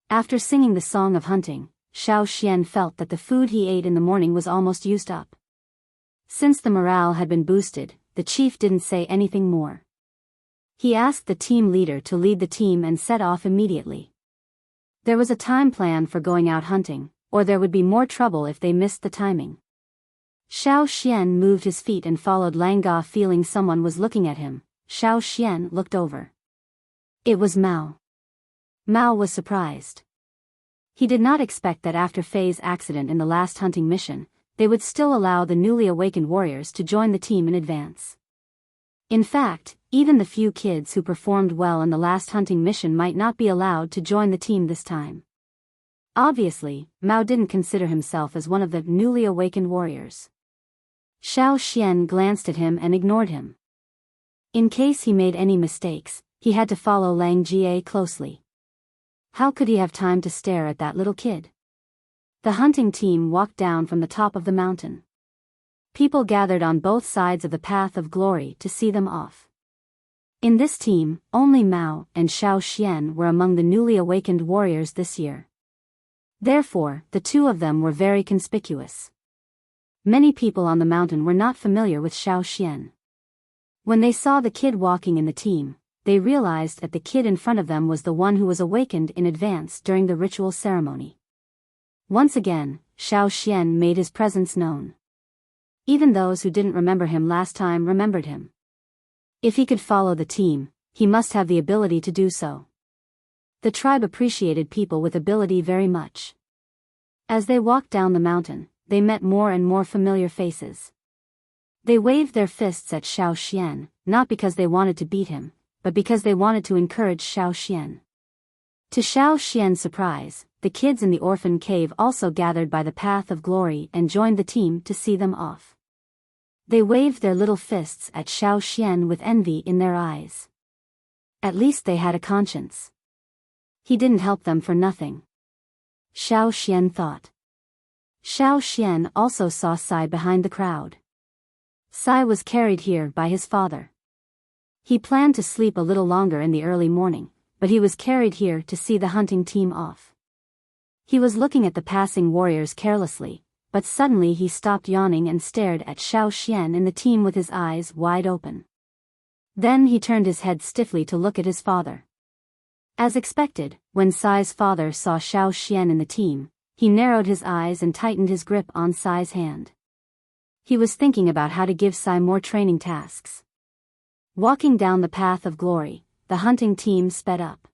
After singing the song of hunting, Xiao Xian felt that the food he ate in the morning was almost used up. Since the morale had been boosted, the chief didn't say anything more. He asked the team leader to lead the team and set off immediately. There was a time plan for going out hunting, or there would be more trouble if they missed the timing. Xiao Xian moved his feet and followed Lang Ga, feeling someone was looking at him. Xiao Xian looked over. It was Mao. Mao was surprised. He did not expect that after Fei's accident in the last hunting mission, they would still allow the newly awakened warriors to join the team in advance. In fact, even the few kids who performed well in the last hunting mission might not be allowed to join the team this time. Obviously, Mao didn't consider himself as one of the newly awakened warriors. Xiao Xian glanced at him and ignored him. In case he made any mistakes, he had to follow Lang Jie closely. How could he have time to stare at that little kid? The hunting team walked down from the top of the mountain. People gathered on both sides of the path of glory to see them off. In this team, only Mao and Xiao Xian were among the newly awakened warriors this year. Therefore, the two of them were very conspicuous. Many people on the mountain were not familiar with Xiao Xian. When they saw the kid walking in the team, they realized that the kid in front of them was the one who was awakened in advance during the ritual ceremony. Once again, Xiao Xian made his presence known. Even those who didn't remember him last time remembered him. If he could follow the team, he must have the ability to do so. The tribe appreciated people with ability very much. As they walked down the mountain, they met more and more familiar faces. They waved their fists at Xiao Xian, not because they wanted to beat him, but because they wanted to encourage Xiao Xian. To Xiao Xian's surprise, the kids in the orphan cave also gathered by the path of glory and joined the team to see them off. They waved their little fists at Xiao Xian with envy in their eyes. At least they had a conscience. He didn't help them for nothing. Xiao Xian thought. Xiao Xian also saw Sai behind the crowd. Sai was carried here by his father. He planned to sleep a little longer in the early morning, but he was carried here to see the hunting team off. He was looking at the passing warriors carelessly, but suddenly he stopped yawning and stared at Xiao Xian and the team with his eyes wide open. Then he turned his head stiffly to look at his father. As expected, when Sai's father saw Xiao Xian in the team, he narrowed his eyes and tightened his grip on Sai's hand. He was thinking about how to give Sai more training tasks. Walking down the path of glory, the hunting team sped up.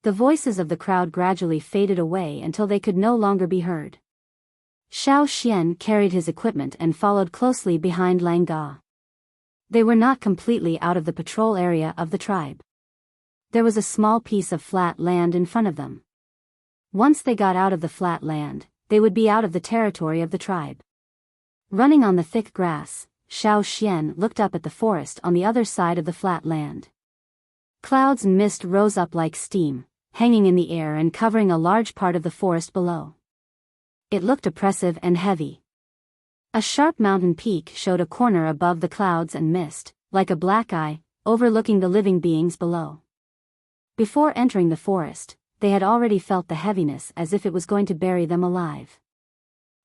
The voices of the crowd gradually faded away until they could no longer be heard. Xiao Xian carried his equipment and followed closely behind Lang Ga. They were not completely out of the patrol area of the tribe. There was a small piece of flat land in front of them. Once they got out of the flat land, they would be out of the territory of the tribe. Running on the thick grass, Xiao Xian looked up at the forest on the other side of the flat land. Clouds and mist rose up like steam, hanging in the air and covering a large part of the forest below. It looked oppressive and heavy. A sharp mountain peak showed a corner above the clouds and mist, like a black eye, overlooking the living beings below. Before entering the forest, they had already felt the heaviness as if it was going to bury them alive.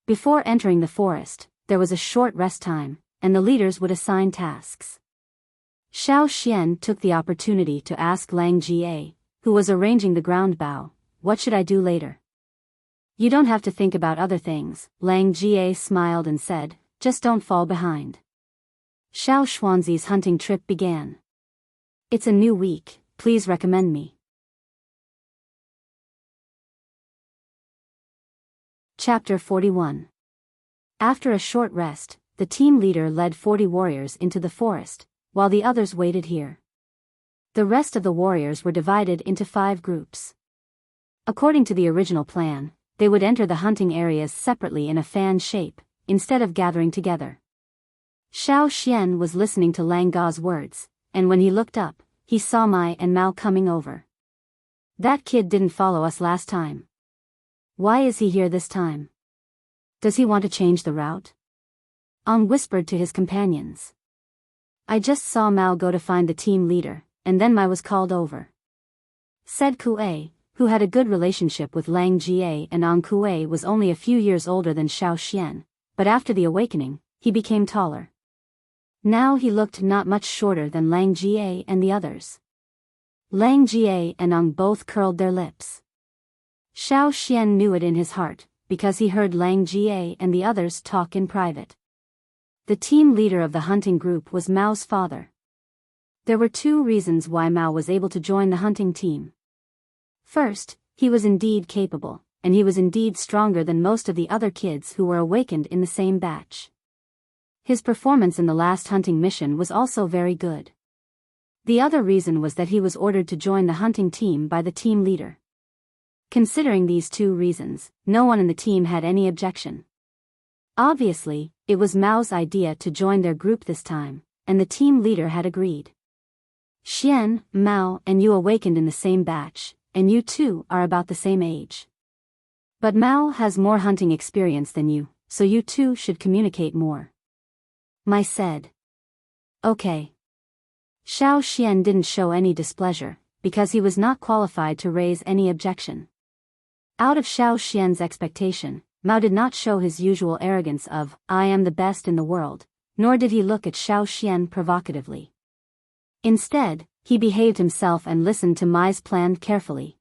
Before entering the forest, there was a short rest time, and the leaders would assign tasks. Xiao Xian took the opportunity to ask Lang Jie, who was arranging the ground bow, "What should I do later?" "You don't have to think about other things," Lang Jie smiled and said, "just don't fall behind. Xiao Xuanzi's hunting trip began. It's a new week, please recommend me. Chapter 41. After a short rest, the team leader led 40 warriors into the forest, while the others waited here. The rest of the warriors were divided into 5 groups. According to the original plan, they would enter the hunting areas separately in a fan shape, instead of gathering together. Xiao Xian was listening to Lang Ga's words, and when he looked up, he saw Mai and Mao coming over. That kid didn't follow us last time. Why is he here this time? Does he want to change the route? Ang whispered to his companions. I just saw Mao go to find the team leader, and then Mai was called over. Said Kuei, who had a good relationship with Lang Jie, and Ang Kuei was only a few years older than Xiao Xian, but after the awakening, he became taller. Now he looked not much shorter than Lang Jie and the others. Lang Jie and Ang both curled their lips. Xiao Xian knew it in his heart, because he heard Lang Jie and the others talk in private. The team leader of the hunting group was Mao's father. There were 2 reasons why Mao was able to join the hunting team. First, he was indeed capable, and he was indeed stronger than most of the other kids who were awakened in the same batch. His performance in the last hunting mission was also very good. The other reason was that he was ordered to join the hunting team by the team leader. Considering these 2 reasons, no one in the team had any objection. Obviously, it was Mao's idea to join their group this time, and the team leader had agreed. Xian, Mao, and you awakened in the same batch, and you two are about the same age. But Mao has more hunting experience than you, so you two should communicate more. Mai said. Okay. Xiao Xian didn't show any displeasure, because he was not qualified to raise any objection. Out of Xiao Xian's expectation, Mao did not show his usual arrogance of, I am the best in the world, nor did he look at Xiao Xian provocatively. Instead, he behaved himself and listened to Mai's plan carefully.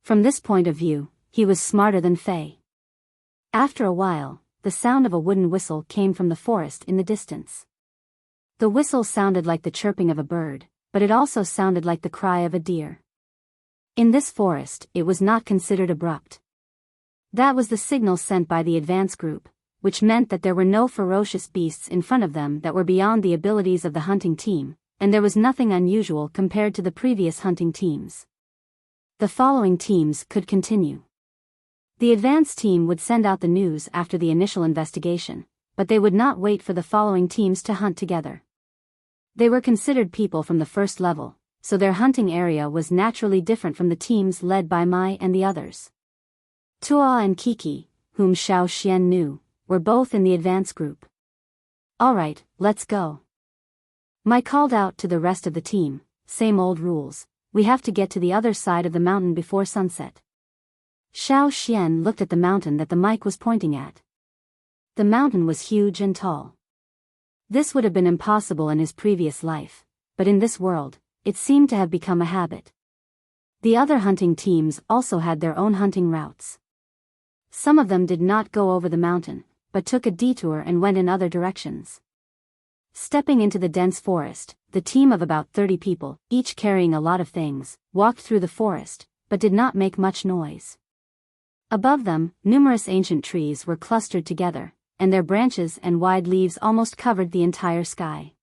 From this point of view, he was smarter than Fei. After a while, the sound of a wooden whistle came from the forest in the distance. The whistle sounded like the chirping of a bird, but it also sounded like the cry of a deer. In this forest, it was not considered abrupt. That was the signal sent by the advance group, which meant that there were no ferocious beasts in front of them that were beyond the abilities of the hunting team, and there was nothing unusual compared to the previous hunting teams. The following teams could continue. The advance team would send out the news after the initial investigation, but they would not wait for the following teams to hunt together. They were considered people from the first level, so their hunting area was naturally different from the teams led by Mai and the others. Tua and Kiki, whom Xiao Xian knew, were both in the advance group. Alright, let's go. Mai called out to the rest of the team, same old rules, we have to get to the other side of the mountain before sunset. Xiao Xian looked at the mountain that the mic was pointing at. The mountain was huge and tall. This would have been impossible in his previous life, but in this world, it seemed to have become a habit. The other hunting teams also had their own hunting routes. Some of them did not go over the mountain, but took a detour and went in other directions. Stepping into the dense forest, the team of about 30 people, each carrying a lot of things, walked through the forest, but did not make much noise. Above them, numerous ancient trees were clustered together, and their branches and wide leaves almost covered the entire sky.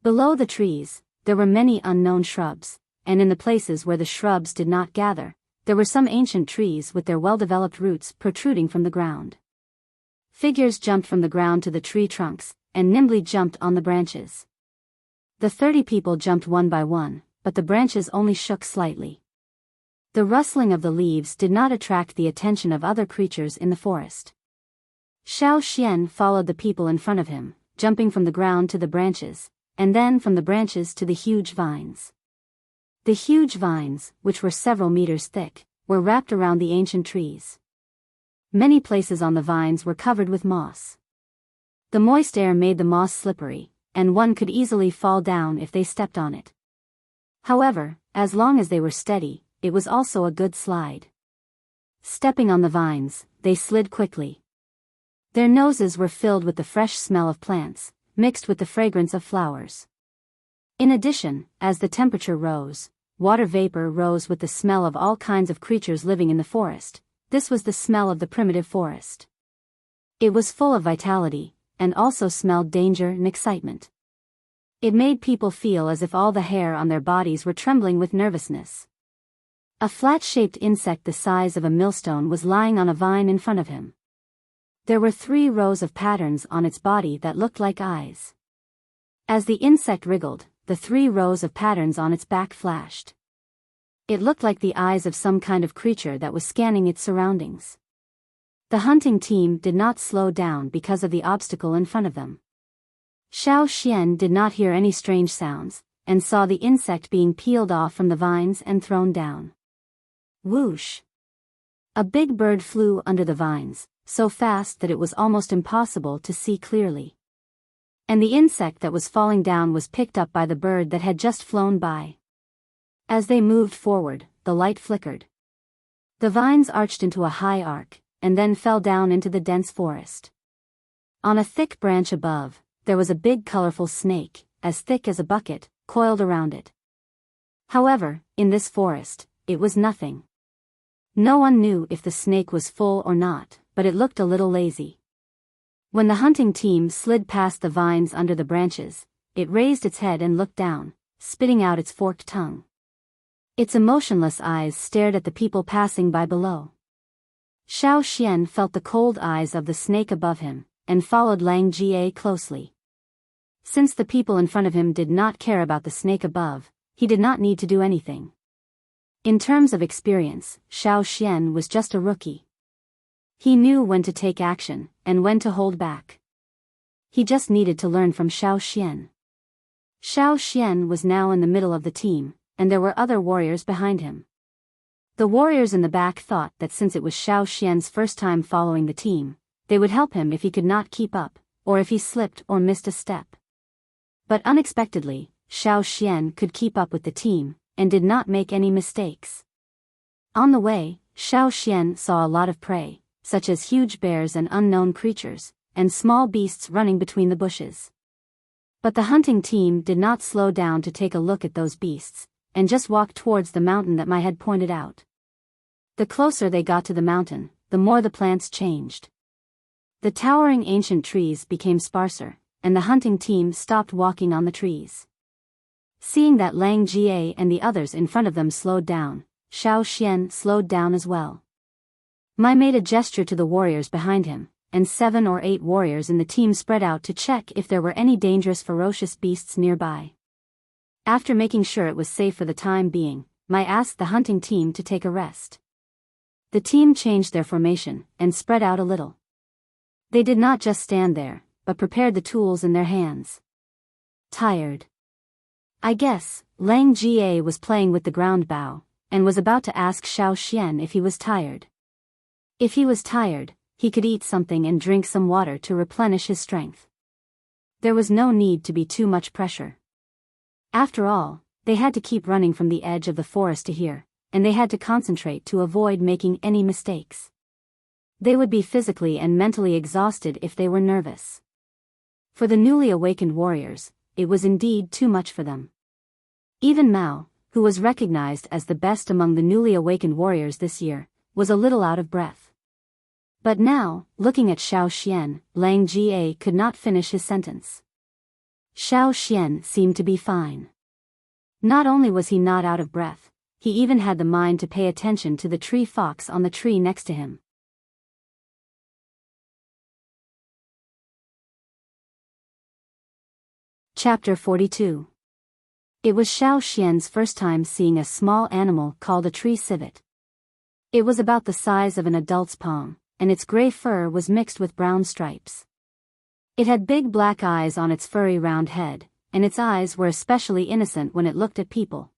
Below the trees, there were many unknown shrubs, and in the places where the shrubs did not gather, there were some ancient trees with their well-developed roots protruding from the ground. Figures jumped from the ground to the tree trunks, and nimbly jumped on the branches. The 30 people jumped one by one, but the branches only shook slightly. The rustling of the leaves did not attract the attention of other creatures in the forest. Xiao Xian followed the people in front of him, jumping from the ground to the branches, and then from the branches to the huge vines. The huge vines, which were several meters thick, were wrapped around the ancient trees. Many places on the vines were covered with moss. The moist air made the moss slippery, and one could easily fall down if they stepped on it. However, as long as they were steady, it was also a good slide. Stepping on the vines, they slid quickly. Their noses were filled with the fresh smell of plants, mixed with the fragrance of flowers. In addition, as the temperature rose, water vapor rose with the smell of all kinds of creatures living in the forest. This was the smell of the primitive forest. It was full of vitality, and also smelled danger and excitement. It made people feel as if all the hair on their bodies were trembling with nervousness. A flat-shaped insect the size of a millstone was lying on a vine in front of him. There were 3 rows of patterns on its body that looked like eyes. As the insect wriggled, the 3 rows of patterns on its back flashed. It looked like the eyes of some kind of creature that was scanning its surroundings. The hunting team did not slow down because of the obstacle in front of them. Xiao Xian did not hear any strange sounds, and saw the insect being peeled off from the vines and thrown down. Whoosh! A big bird flew under the vines, so fast that it was almost impossible to see clearly. And the insect that was falling down was picked up by the bird that had just flown by. As they moved forward, the light flickered. The vines arched into a high arc, and then fell down into the dense forest. On a thick branch above, there was a big colorful snake, as thick as a bucket, coiled around it. However, in this forest, it was nothing. No one knew if the snake was full or not, but it looked a little lazy. When the hunting team slid past the vines under the branches, it raised its head and looked down, spitting out its forked tongue. Its emotionless eyes stared at the people passing by below. Xiao Xian felt the cold eyes of the snake above him, and followed Lang Jie closely. Since the people in front of him did not care about the snake above, he did not need to do anything. In terms of experience, Xiao Xian was just a rookie. He knew when to take action, and when to hold back. He just needed to learn from Xiao Xian. Xiao Xian was now in the middle of the team, and there were other warriors behind him. The warriors in the back thought that since it was Xiao Xian's first time following the team, they would help him if he could not keep up, or if he slipped or missed a step. But unexpectedly, Xiao Xian could keep up with the team, and did not make any mistakes. On the way, Xiao Xian saw a lot of prey, such as huge bears and unknown creatures, and small beasts running between the bushes. But the hunting team did not slow down to take a look at those beasts, and just walked towards the mountain that Mai had pointed out. The closer they got to the mountain, the more the plants changed. The towering ancient trees became sparser, and the hunting team stopped walking on the trees. Seeing that Lang Jie and the others in front of them slowed down, Xiao Xian slowed down as well. Mai made a gesture to the warriors behind him, and 7 or 8 warriors in the team spread out to check if there were any dangerous ferocious beasts nearby. After making sure it was safe for the time being, Mai asked the hunting team to take a rest. The team changed their formation, and spread out a little. They did not just stand there, but prepared the tools in their hands. Tired. I guess, Lang Jie was playing with the ground bow, and was about to ask Xiao Xian if he was tired. If he was tired, he could eat something and drink some water to replenish his strength. There was no need to be too much pressure. After all, they had to keep running from the edge of the forest to here, and they had to concentrate to avoid making any mistakes. They would be physically and mentally exhausted if they were nervous. For the newly awakened warriors, it was indeed too much for them. Even Mao, who was recognized as the best among the newly awakened warriors this year, was a little out of breath. But now, looking at Xiao Xian, Lang Jie could not finish his sentence. Xiao Xian seemed to be fine. Not only was he not out of breath, he even had the mind to pay attention to the tree fox on the tree next to him. Chapter 42. It was Xiao Xian's first time seeing a small animal called a tree civet. It was about the size of an adult's palm, and its gray fur was mixed with brown stripes. It had big black eyes on its furry round head, and its eyes were especially innocent when it looked at people.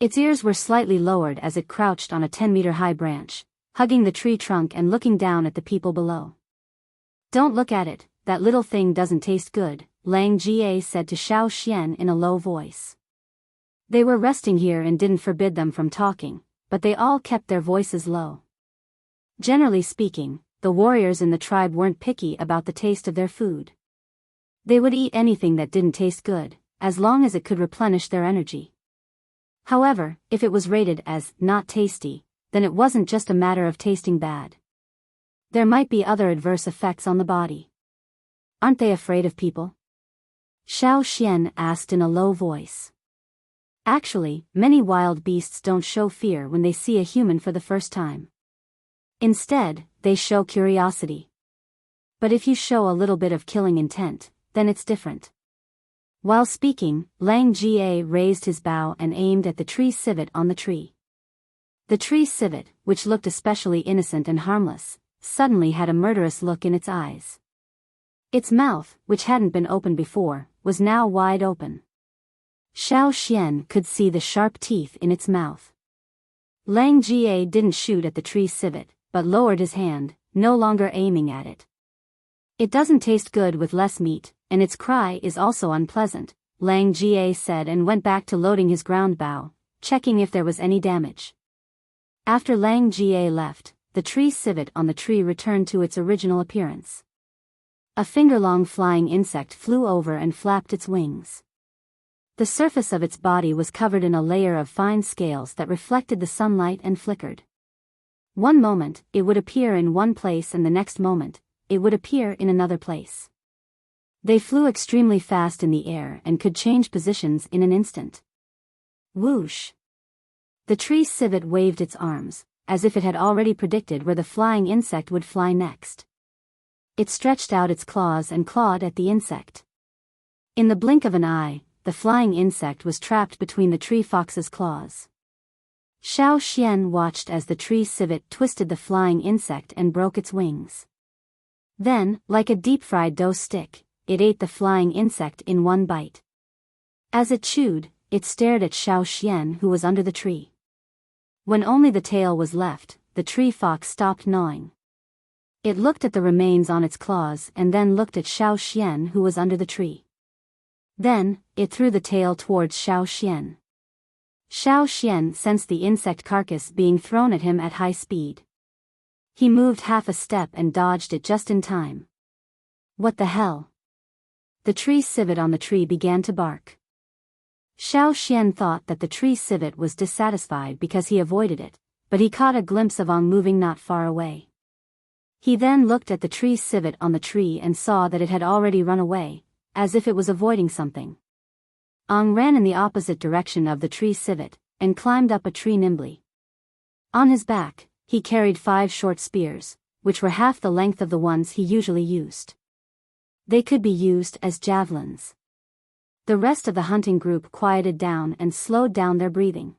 Its ears were slightly lowered as it crouched on a 10-meter-high branch, hugging the tree trunk and looking down at the people below. "Don't look at it, that little thing doesn't taste good," Lang Jie said to Xiao Xian in a low voice. They were resting here and didn't forbid them from talking, but they all kept their voices low. Generally speaking, the warriors in the tribe weren't picky about the taste of their food. They would eat anything that didn't taste good, as long as it could replenish their energy. However, if it was rated as not tasty, then it wasn't just a matter of tasting bad. There might be other adverse effects on the body. Aren't they afraid of people? Xiao Xian asked in a low voice. Actually, many wild beasts don't show fear when they see a human for the first time. Instead, they show curiosity. But if you show a little bit of killing intent, then it's different. While speaking, Lang Jie raised his bow and aimed at the tree civet on the tree. The tree civet, which looked especially innocent and harmless, suddenly had a murderous look in its eyes. Its mouth, which hadn't been open before, was now wide open. Xiao Xian could see the sharp teeth in its mouth. Lang Jie didn't shoot at the tree civet, but lowered his hand, no longer aiming at it. It doesn't taste good with less meat, and its cry is also unpleasant, Lang Jie said, and went back to loading his ground bow, checking if there was any damage. After Lang Jie left, the tree civet on the tree returned to its original appearance. A finger-long flying insect flew over and flapped its wings. The surface of its body was covered in a layer of fine scales that reflected the sunlight and flickered. One moment, it would appear in one place, and the next moment, it would appear in another place. They flew extremely fast in the air and could change positions in an instant. Whoosh! The tree civet waved its arms, as if it had already predicted where the flying insect would fly next. It stretched out its claws and clawed at the insect. In the blink of an eye, the flying insect was trapped between the tree fox's claws. Xiao Xian watched as the tree civet twisted the flying insect and broke its wings. Then, like a deep-fried dough stick, it ate the flying insect in one bite. As it chewed, it stared at Xiao Xian, who was under the tree. When only the tail was left, the tree fox stopped gnawing. It looked at the remains on its claws and then looked at Xiao Xian, who was under the tree. Then, it threw the tail towards Xiao Xian. Xiao Xian sensed the insect carcass being thrown at him at high speed. He moved half a step and dodged it just in time. What the hell? The tree civet on the tree began to bark. Xiao Xian thought that the tree civet was dissatisfied because he avoided it, but he caught a glimpse of Ong moving not far away. He then looked at the tree civet on the tree and saw that it had already run away, as if it was avoiding something. Ong ran in the opposite direction of the tree civet, and climbed up a tree nimbly. On his back, he carried 5 short spears, which were half the length of the ones he usually used. They could be used as javelins. The rest of the hunting group quieted down and slowed down their breathing.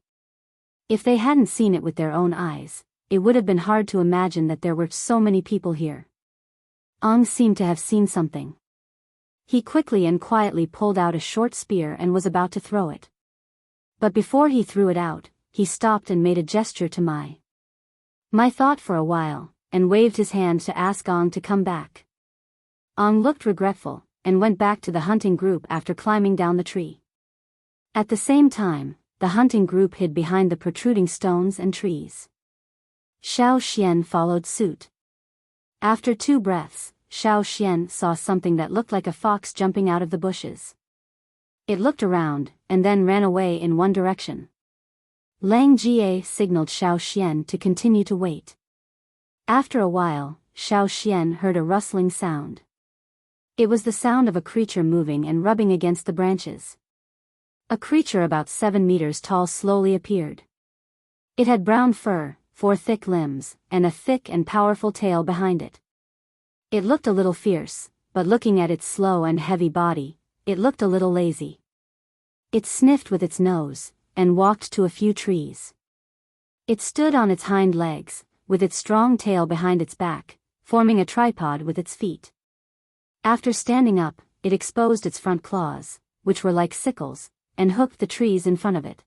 If they hadn't seen it with their own eyes, it would have been hard to imagine that there were so many people here. Ong seemed to have seen something. He quickly and quietly pulled out a short spear and was about to throw it. But before he threw it out, he stopped and made a gesture to Mai thought for a while, and waved his hand to ask Ong to come back. Ong looked regretful, and went back to the hunting group after climbing down the tree. At the same time, the hunting group hid behind the protruding stones and trees. Xiao Xian followed suit. After 2 breaths, Xiao Xian saw something that looked like a fox jumping out of the bushes. It looked around, and then ran away in one direction. Lang Jie signaled Xiao Xian to continue to wait. After a while, Xiao Xian heard a rustling sound. It was the sound of a creature moving and rubbing against the branches. A creature about 7 meters tall slowly appeared. It had brown fur, 4 thick limbs, and a thick and powerful tail behind it. It looked a little fierce, but looking at its slow and heavy body, it looked a little lazy. It sniffed with its nose, and walked to a few trees. It stood on its hind legs, with its strong tail behind its back, forming a tripod with its feet. After standing up, it exposed its front claws, which were like sickles, and hooked the trees in front of it.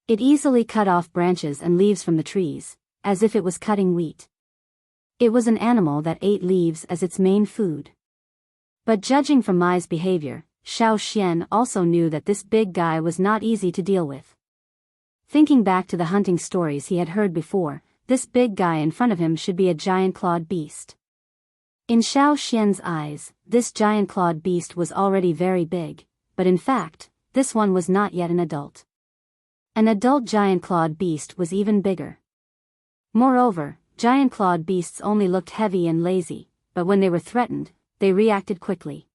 It easily cut off branches and leaves from the trees, as if it was cutting wheat. It was an animal that ate leaves as its main food. But judging from Mai's behavior, Xiao Xian also knew that this big guy was not easy to deal with. Thinking back to the hunting stories he had heard before, this big guy in front of him should be a giant clawed beast. In Xiao Xian's eyes, this giant-clawed beast was already very big, but in fact, this one was not yet an adult. An adult giant-clawed beast was even bigger. Moreover, giant-clawed beasts only looked heavy and lazy, but when they were threatened, they reacted quickly.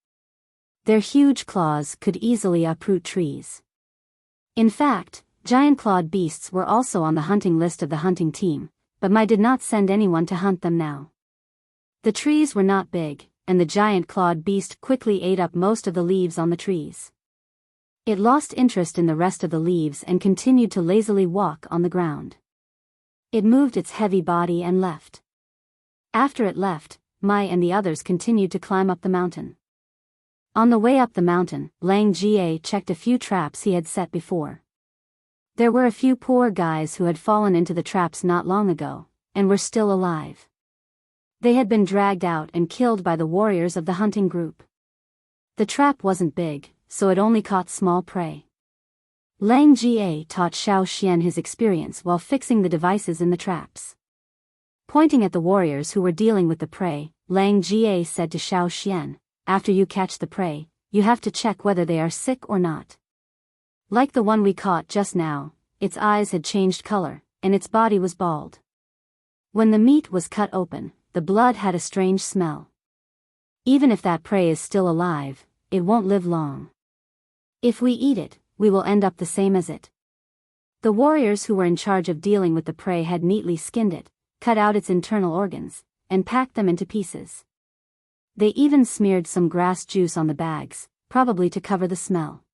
Their huge claws could easily uproot trees. In fact, giant-clawed beasts were also on the hunting list of the hunting team, but Mai did not send anyone to hunt them now. The trees were not big, and the giant-clawed beast quickly ate up most of the leaves on the trees. It lost interest in the rest of the leaves and continued to lazily walk on the ground. It moved its heavy body and left. After it left, Mai and the others continued to climb up the mountain. On the way up the mountain, Lang Jie checked a few traps he had set before. There were a few poor guys who had fallen into the traps not long ago, and were still alive. They had been dragged out and killed by the warriors of the hunting group. The trap wasn't big, so it only caught small prey. Lang Jie taught Xiao Xian his experience while fixing the devices in the traps. Pointing at the warriors who were dealing with the prey, Lang Jie said to Xiao Xian, "After you catch the prey, you have to check whether they are sick or not. Like the one we caught just now, its eyes had changed color, and its body was bald. When the meat was cut open, the blood had a strange smell. Even if that prey is still alive, it won't live long. If we eat it, we will end up the same as it." The warriors who were in charge of dealing with the prey had neatly skinned it, cut out its internal organs, and packed them into pieces. They even smeared some grass juice on the bags, probably to cover the smell.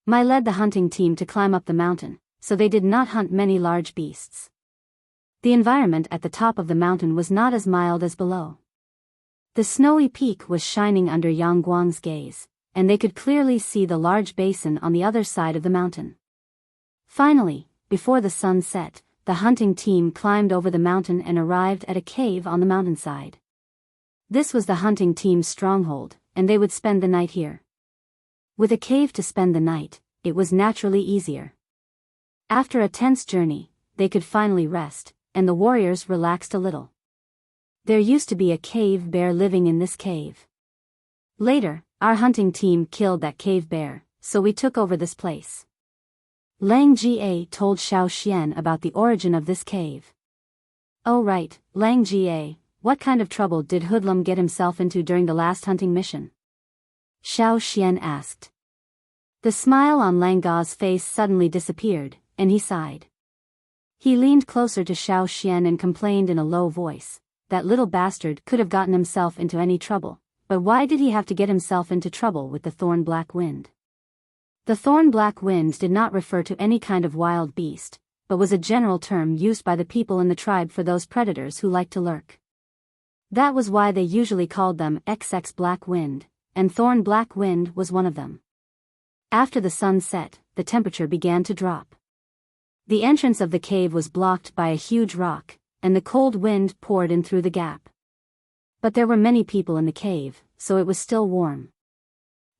Mai led the hunting team to climb up the mountain, so they did not hunt many large beasts. The environment at the top of the mountain was not as mild as below. The snowy peak was shining under Yang Guang's gaze, and they could clearly see the large basin on the other side of the mountain. Finally, before the sun set, the hunting team climbed over the mountain and arrived at a cave on the mountainside. This was the hunting team's stronghold, and they would spend the night here. With a cave to spend the night, it was naturally easier. After a tense journey, they could finally rest, and the warriors relaxed a little. There used to be a cave bear living in this cave. Later, our hunting team killed that cave bear, so we took over this place. Lang Jie told Xiao Xian about the origin of this cave. "Oh right, Lang Jie, what kind of trouble did Hoodlum get himself into during the last hunting mission?" Xiao Xian asked. The smile on Lang Ga's face suddenly disappeared, and he sighed. He leaned closer to Xiao Xian and complained in a low voice, "That little bastard could have gotten himself into any trouble, but why did he have to get himself into trouble with the thorn-black wind?" The thorn-black wind did not refer to any kind of wild beast, but was a general term used by the people in the tribe for those predators who liked to lurk. That was why they usually called them XX Black Wind, and thorn-black wind was one of them. After the sun set, the temperature began to drop. The entrance of the cave was blocked by a huge rock, and the cold wind poured in through the gap. But there were many people in the cave, so it was still warm.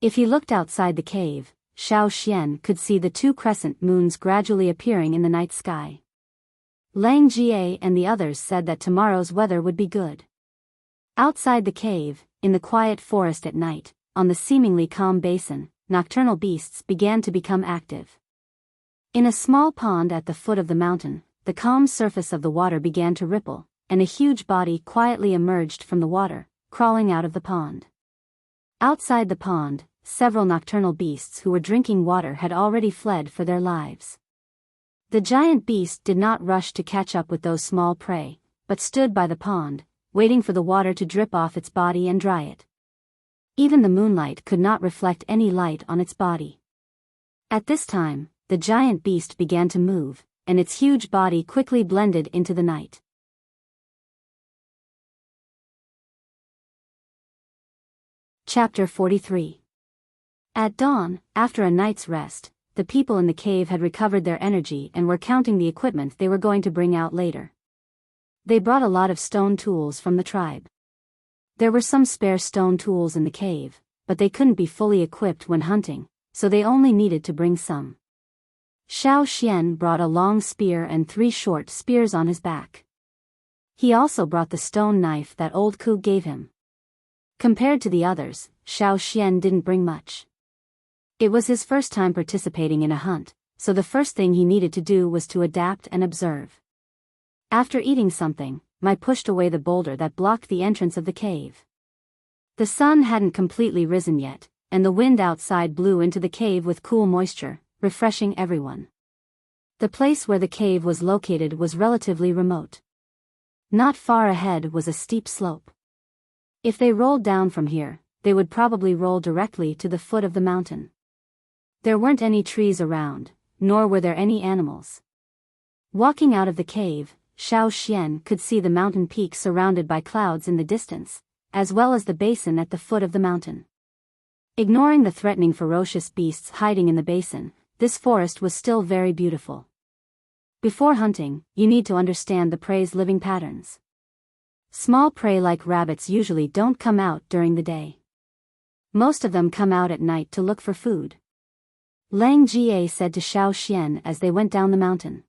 If he looked outside the cave, Xiao Xian could see the two crescent moons gradually appearing in the night sky. Lang Jie and the others said that tomorrow's weather would be good. Outside the cave, in the quiet forest at night, on the seemingly calm basin, nocturnal beasts began to become active. In a small pond at the foot of the mountain, the calm surface of the water began to ripple, and a huge body quietly emerged from the water, crawling out of the pond. Outside the pond, several nocturnal beasts who were drinking water had already fled for their lives. The giant beast did not rush to catch up with those small prey, but stood by the pond, waiting for the water to drip off its body and dry it. Even the moonlight could not reflect any light on its body. At this time, the giant beast began to move, and its huge body quickly blended into the night. Chapter 43. At dawn, after a night's rest, the people in the cave had recovered their energy and were counting the equipment they were going to bring out later. They brought a lot of stone tools from the tribe. There were some spare stone tools in the cave, but they couldn't be fully equipped when hunting, so they only needed to bring some. Xiao Xian brought a long spear and 3 short spears on his back. He also brought the stone knife that old Ku gave him. Compared to the others, Xiao Xian didn't bring much. It was his first time participating in a hunt, so the first thing he needed to do was to adapt and observe. After eating something, Mai pushed away the boulder that blocked the entrance of the cave. The sun hadn't completely risen yet, and the wind outside blew into the cave with cool moisture, refreshing everyone. The place where the cave was located was relatively remote. Not far ahead was a steep slope. If they rolled down from here, they would probably roll directly to the foot of the mountain. There weren't any trees around, nor were there any animals. Walking out of the cave, Xiao Xian could see the mountain peak surrounded by clouds in the distance, as well as the basin at the foot of the mountain. Ignoring the threatening ferocious beasts hiding in the basin, this forest was still very beautiful. Before hunting, you need to understand the prey's living patterns. Small prey like rabbits usually don't come out during the day. Most of them come out at night to look for food. Lang Jie said to Xiao Xian as they went down the mountain.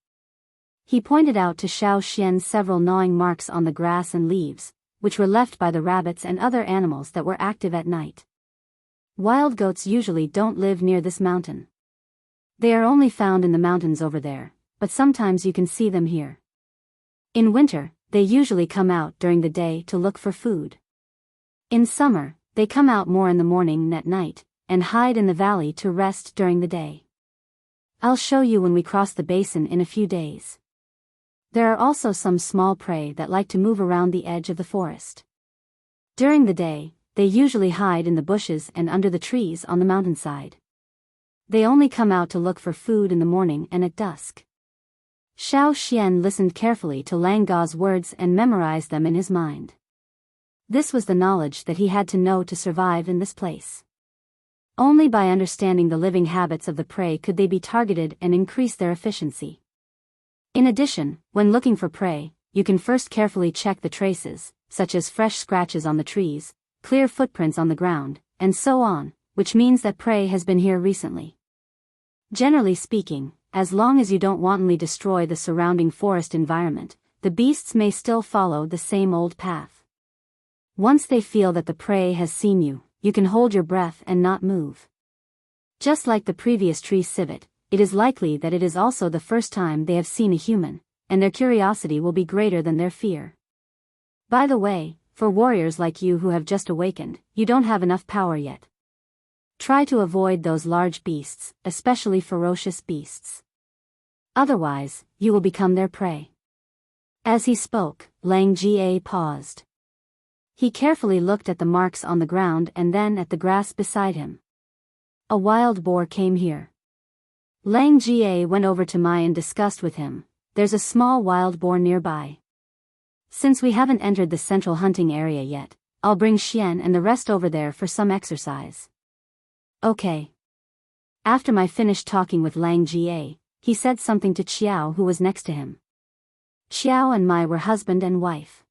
He pointed out to Xiao Xian several gnawing marks on the grass and leaves, which were left by the rabbits and other animals that were active at night. Wild goats usually don't live near this mountain. They are only found in the mountains over there, but sometimes you can see them here. In winter, they usually come out during the day to look for food. In summer, they come out more in the morning and at night, and hide in the valley to rest during the day. I'll show you when we cross the basin in a few days. There are also some small prey that like to move around the edge of the forest. During the day, they usually hide in the bushes and under the trees on the mountainside. They only come out to look for food in the morning and at dusk. Xiao Xian listened carefully to Lang Ga's words and memorized them in his mind. This was the knowledge that he had to know to survive in this place. Only by understanding the living habits of the prey could they be targeted and increase their efficiency. In addition, when looking for prey, you can first carefully check the traces, such as fresh scratches on the trees, clear footprints on the ground, and so on, which means that prey has been here recently. Generally speaking, as long as you don't wantonly destroy the surrounding forest environment, the beasts may still follow the same old path. Once they feel that the prey has seen you, you can hold your breath and not move. Just like the previous tree civet, it is likely that it is also the first time they have seen a human, and their curiosity will be greater than their fear. By the way, for warriors like you who have just awakened, you don't have enough power yet. Try to avoid those large beasts, especially ferocious beasts. Otherwise, you will become their prey. As he spoke, Lang Jie paused. He carefully looked at the marks on the ground and then at the grass beside him. A wild boar came here. Lang Jie went over to Mai and discussed with him. There's a small wild boar nearby. Since we haven't entered the central hunting area yet, I'll bring Xian and the rest over there for some exercise. Okay. After Mai finished talking with Lang Jie, he said something to Xiao who was next to him. Xiao and Mai were husband and wife.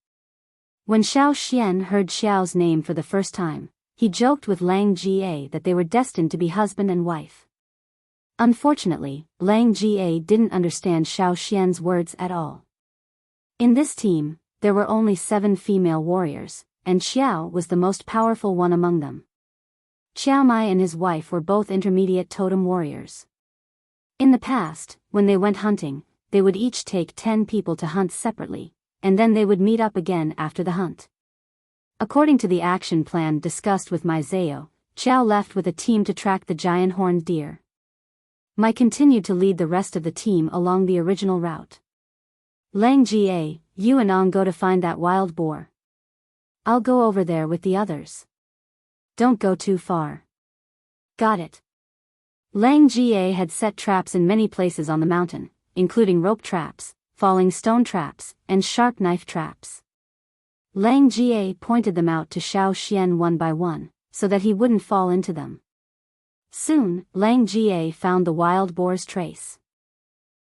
When Xiao Xian heard Xiao's name for the first time, he joked with Lang Jie that they were destined to be husband and wife. Unfortunately, Lang Jie didn't understand Xiao Xian's words at all. In this team, there were only 7 female warriors, and Xiao was the most powerful one among them. Xiao Mai and his wife were both intermediate totem warriors. In the past, when they went hunting, they would each take 10 people to hunt separately, and then they would meet up again after the hunt. According to the action plan discussed with Mai Zhao, Xiao left with a team to track the giant horned deer. Mai continued to lead the rest of the team along the original route. Lang Jie, you and Ong go to find that wild boar. I'll go over there with the others. Don't go too far. Got it. Lang Jie had set traps in many places on the mountain, including rope traps, falling stone traps, and sharp knife traps. Lang Jie pointed them out to Xiao Xian one by one, so that he wouldn't fall into them. Soon, Lang Jie found the wild boar's trace.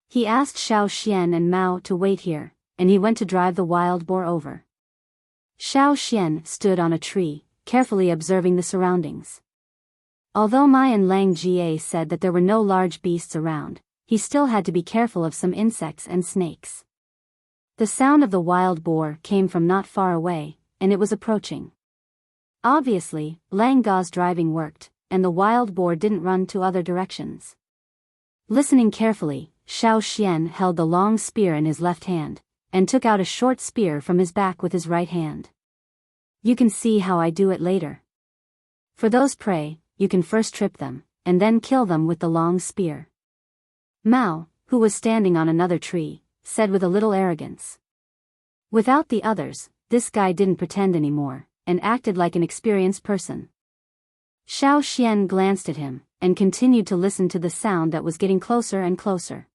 He asked Xiao Xian and Mao to wait here, and he went to drive the wild boar over. Xiao Xian stood on a tree, carefully observing the surroundings. Although Mai and Lang Jie said that there were no large beasts around, he still had to be careful of some insects and snakes. The sound of the wild boar came from not far away, and it was approaching. Obviously, Lang Ga's driving worked, and the wild boar didn't run to other directions. Listening carefully, Xiao Xian held the long spear in his left hand, and took out a short spear from his back with his right hand. You can see how I do it later. For those prey, you can first trip them, and then kill them with the long spear. Mao, who was standing on another tree, said with a little arrogance. Without the others, this guy didn't pretend anymore, and acted like an experienced person. Xiao Xian glanced at him, and continued to listen to the sound that was getting closer and closer.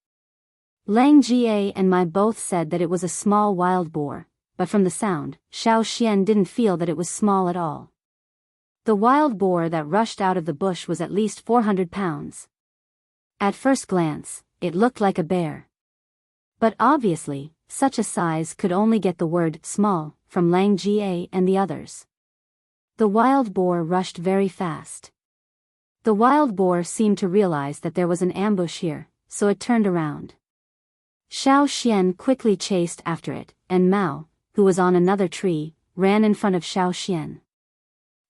Lang Jie and Mai both said that it was a small wild boar, but from the sound, Xiao Xian didn't feel that it was small at all. The wild boar that rushed out of the bush was at least 400 pounds. At first glance, it looked like a bear. But obviously, such a size could only get the word small from Lang Jie and the others. The wild boar rushed very fast. The wild boar seemed to realize that there was an ambush here, so it turned around. Xiao Xian quickly chased after it, and Mao, who was on another tree, ran in front of Xiao Xian.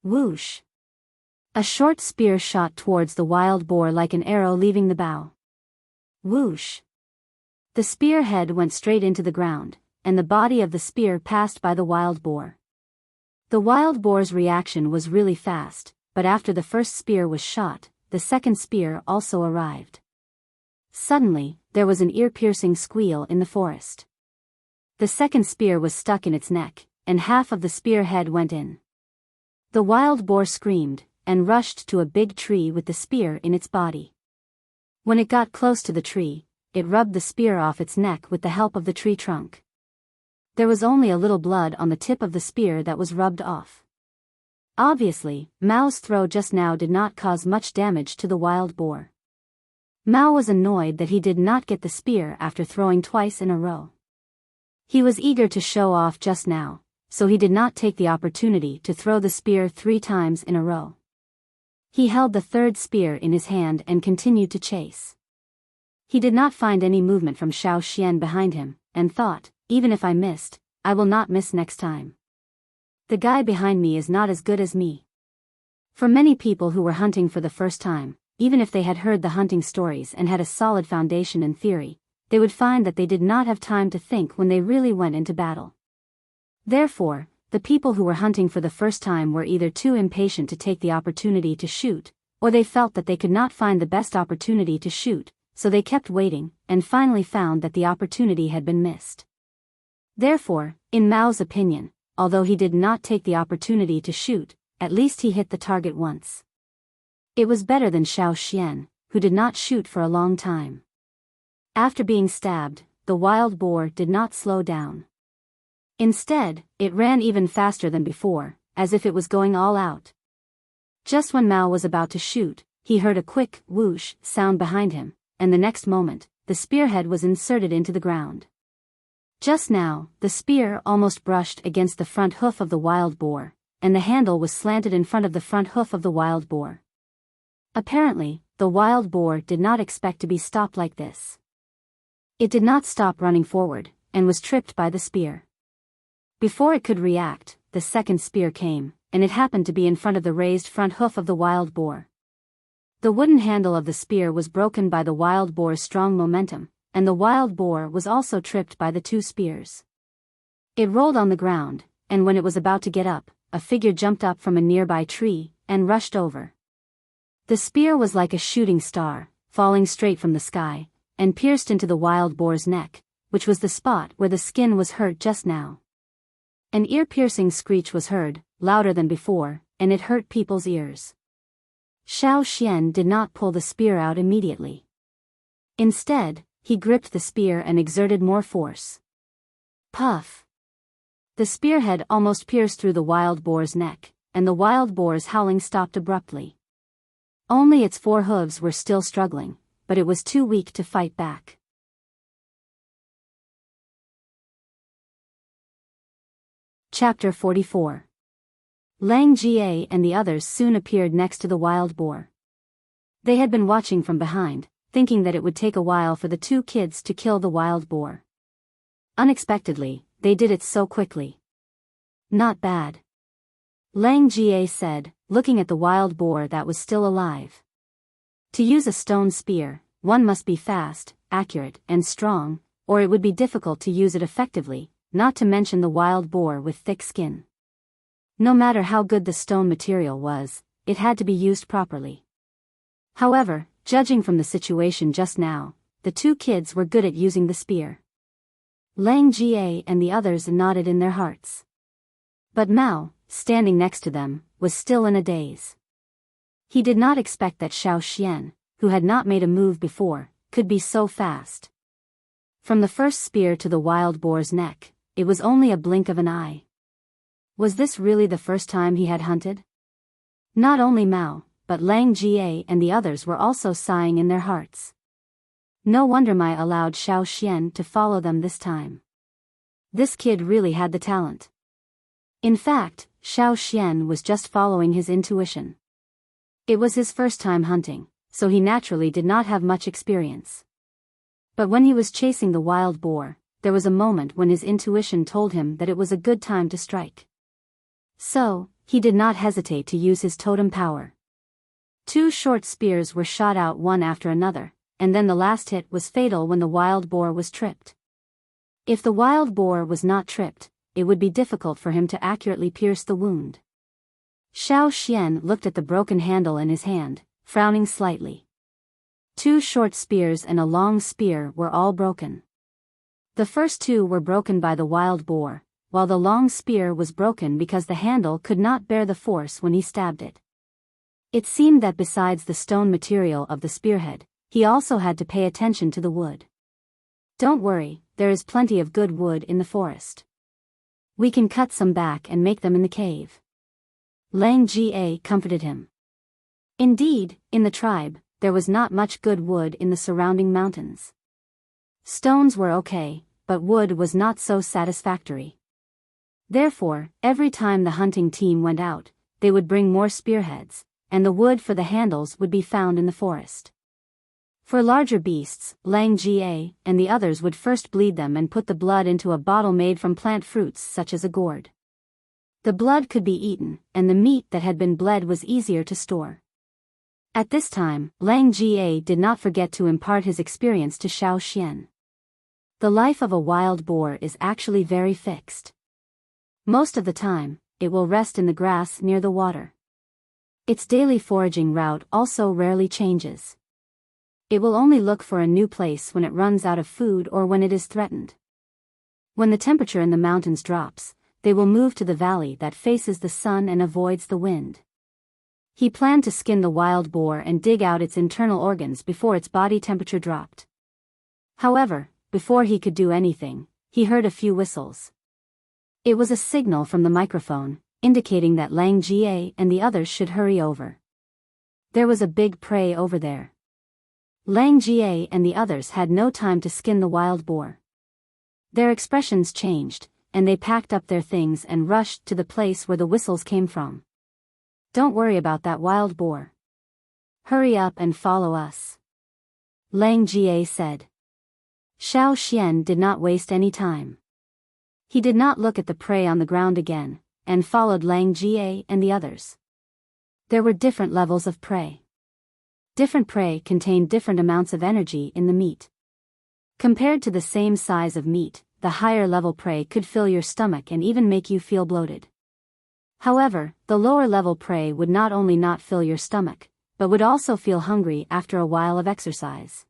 Whoosh! A short spear shot towards the wild boar like an arrow leaving the bow. Whoosh! The spear head went straight into the ground, and the body of the spear passed by the wild boar. The wild boar's reaction was really fast, but after the first spear was shot, the second spear also arrived. Suddenly, there was an ear-piercing squeal in the forest. The second spear was stuck in its neck, and half of the spear head went in. The wild boar screamed, and rushed to a big tree with the spear in its body. When it got close to the tree, it rubbed the spear off its neck with the help of the tree trunk. There was only a little blood on the tip of the spear that was rubbed off. Obviously, Mao's throw just now did not cause much damage to the wild boar. Mao was annoyed that he did not get the spear after throwing twice in a row. He was eager to show off just now, so he did not take the opportunity to throw the spear 3 times in a row. He held the third spear in his hand and continued to chase. He did not find any movement from Xiao Xian behind him, and thought, even if I missed, I will not miss next time. The guy behind me is not as good as me. For many people who were hunting for the first time, even if they had heard the hunting stories and had a solid foundation in theory, they would find that they did not have time to think when they really went into battle. Therefore, the people who were hunting for the first time were either too impatient to take the opportunity to shoot, or they felt that they could not find the best opportunity to shoot, so they kept waiting, and finally found that the opportunity had been missed. Therefore, in Mao's opinion, although he did not take the opportunity to shoot, at least he hit the target once. It was better than Xiao Xian, who did not shoot for a long time. After being stabbed, the wild boar did not slow down. Instead, it ran even faster than before, as if it was going all out. Just when Mao was about to shoot, he heard a quick whoosh sound behind him, and the next moment, the spearhead was inserted into the ground. Just now, the spear almost brushed against the front hoof of the wild boar, and the handle was slanted in front of the front hoof of the wild boar. Apparently, the wild boar did not expect to be stopped like this. It did not stop running forward, and was tripped by the spear. Before it could react, the second spear came, and it happened to be in front of the raised front hoof of the wild boar. The wooden handle of the spear was broken by the wild boar's strong momentum, and the wild boar was also tripped by the 2 spears. It rolled on the ground, and when it was about to get up, a figure jumped up from a nearby tree, and rushed over. The spear was like a shooting star, falling straight from the sky, and pierced into the wild boar's neck, which was the spot where the skin was hurt just now. An ear-piercing screech was heard, louder than before, and it hurt people's ears. Xiao Xian did not pull the spear out immediately. Instead, he gripped the spear and exerted more force. Puff! The spearhead almost pierced through the wild boar's neck, and the wild boar's howling stopped abruptly. Only its 4 hooves were still struggling, but it was too weak to fight back. Chapter 44. Lang Jie and the others soon appeared next to the wild boar. They had been watching from behind, thinking that it would take a while for the 2 kids to kill the wild boar. Unexpectedly, they did it so quickly. Not bad. Lang Jie said, looking at the wild boar that was still alive. To use a stone spear, one must be fast, accurate, and strong, or it would be difficult to use it effectively, not to mention the wild boar with thick skin. No matter how good the stone material was, it had to be used properly. However, judging from the situation just now, the two kids were good at using the spear. Lang Jie and the others nodded in their hearts. But Mao, standing next to them, was still in a daze. He did not expect that Xiao Xian, who had not made a move before, could be so fast. From the first spear to the wild boar's neck, it was only a blink of an eye. Was this really the first time he had hunted? Not only Mao, but Lang Jie and the others were also sighing in their hearts. No wonder Mai allowed Xiao Xian to follow them this time. This kid really had the talent. In fact, Xiao Xian was just following his intuition. It was his first time hunting, so he naturally did not have much experience. But when he was chasing the wild boar, there was a moment when his intuition told him that it was a good time to strike. So, he did not hesitate to use his totem power. Two short spears were shot out one after another, and then the last hit was fatal when the wild boar was tripped. If the wild boar was not tripped, it would be difficult for him to accurately pierce the wound. Xiao Xian looked at the broken handle in his hand, frowning slightly. Two short spears and a long spear were all broken. The first two were broken by the wild boar, while the long spear was broken because the handle could not bear the force when he stabbed it. It seemed that besides the stone material of the spearhead, he also had to pay attention to the wood. Don't worry, there is plenty of good wood in the forest. We can cut some back and make them in the cave. Lang Jie comforted him. Indeed, in the tribe, there was not much good wood in the surrounding mountains. Stones were okay, but wood was not so satisfactory. Therefore, every time the hunting team went out, they would bring more spearheads, and the wood for the handles would be found in the forest. For larger beasts, Lang Jie and the others would first bleed them and put the blood into a bottle made from plant fruits such as a gourd. The blood could be eaten, and the meat that had been bled was easier to store. At this time, Lang Jie did not forget to impart his experience to Xiao Xian. The life of a wild boar is actually very fixed. Most of the time, it will rest in the grass near the water. Its daily foraging route also rarely changes. It will only look for a new place when it runs out of food or when it is threatened. When the temperature in the mountains drops, they will move to the valley that faces the sun and avoids the wind. He planned to skin the wild boar and dig out its internal organs before its body temperature dropped. However, before he could do anything, he heard a few whistles. It was a signal from the microphone, indicating that Lang Jie and the others should hurry over. There was a big prey over there. Lang Jie and the others had no time to skin the wild boar. Their expressions changed, and they packed up their things and rushed to the place where the whistles came from. Don't worry about that wild boar. Hurry up and follow us. Lang Jie said. Xiao Xian did not waste any time. He did not look at the prey on the ground again, and followed Lang Jie and the others. There were different levels of prey. Different prey contained different amounts of energy in the meat. Compared to the same size of meat, the higher level prey could fill your stomach and even make you feel bloated. However, the lower level prey would not only not fill your stomach, but would also feel hungry after a while of exercise.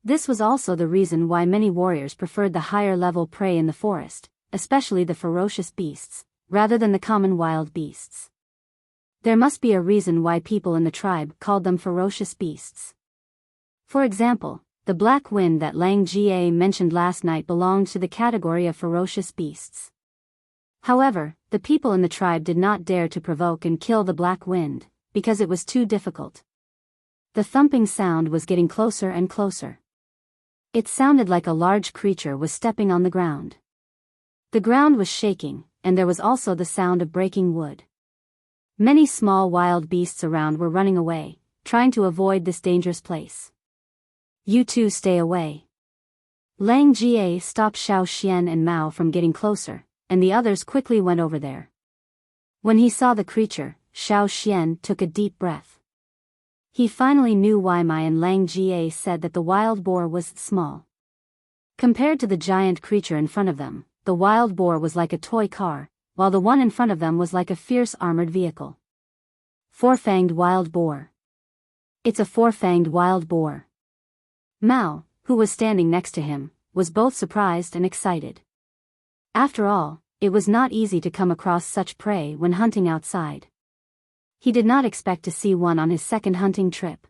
This was also the reason why many warriors preferred the higher level prey in the forest, especially the ferocious beasts, rather than the common wild beasts. There must be a reason why people in the tribe called them ferocious beasts. For example, the black wind that Lang Jie mentioned last night belonged to the category of ferocious beasts. However, the people in the tribe did not dare to provoke and kill the black wind, because it was too difficult. The thumping sound was getting closer and closer. It sounded like a large creature was stepping on the ground. The ground was shaking, and there was also the sound of breaking wood. Many small wild beasts around were running away, trying to avoid this dangerous place. You two stay away. Lang Jie stopped Xiao Xian and Mao from getting closer, and the others quickly went over there. When he saw the creature, Xiao Xian took a deep breath. He finally knew why Mai and Lang Jie said that the wild boar was small. Compared to the giant creature in front of them, the wild boar was like a toy car, while the one in front of them was like a fierce armored vehicle. Four-fanged wild boar. It's a four-fanged wild boar. Mao, who was standing next to him, was both surprised and excited. After all, it was not easy to come across such prey when hunting outside. He did not expect to see one on his second hunting trip.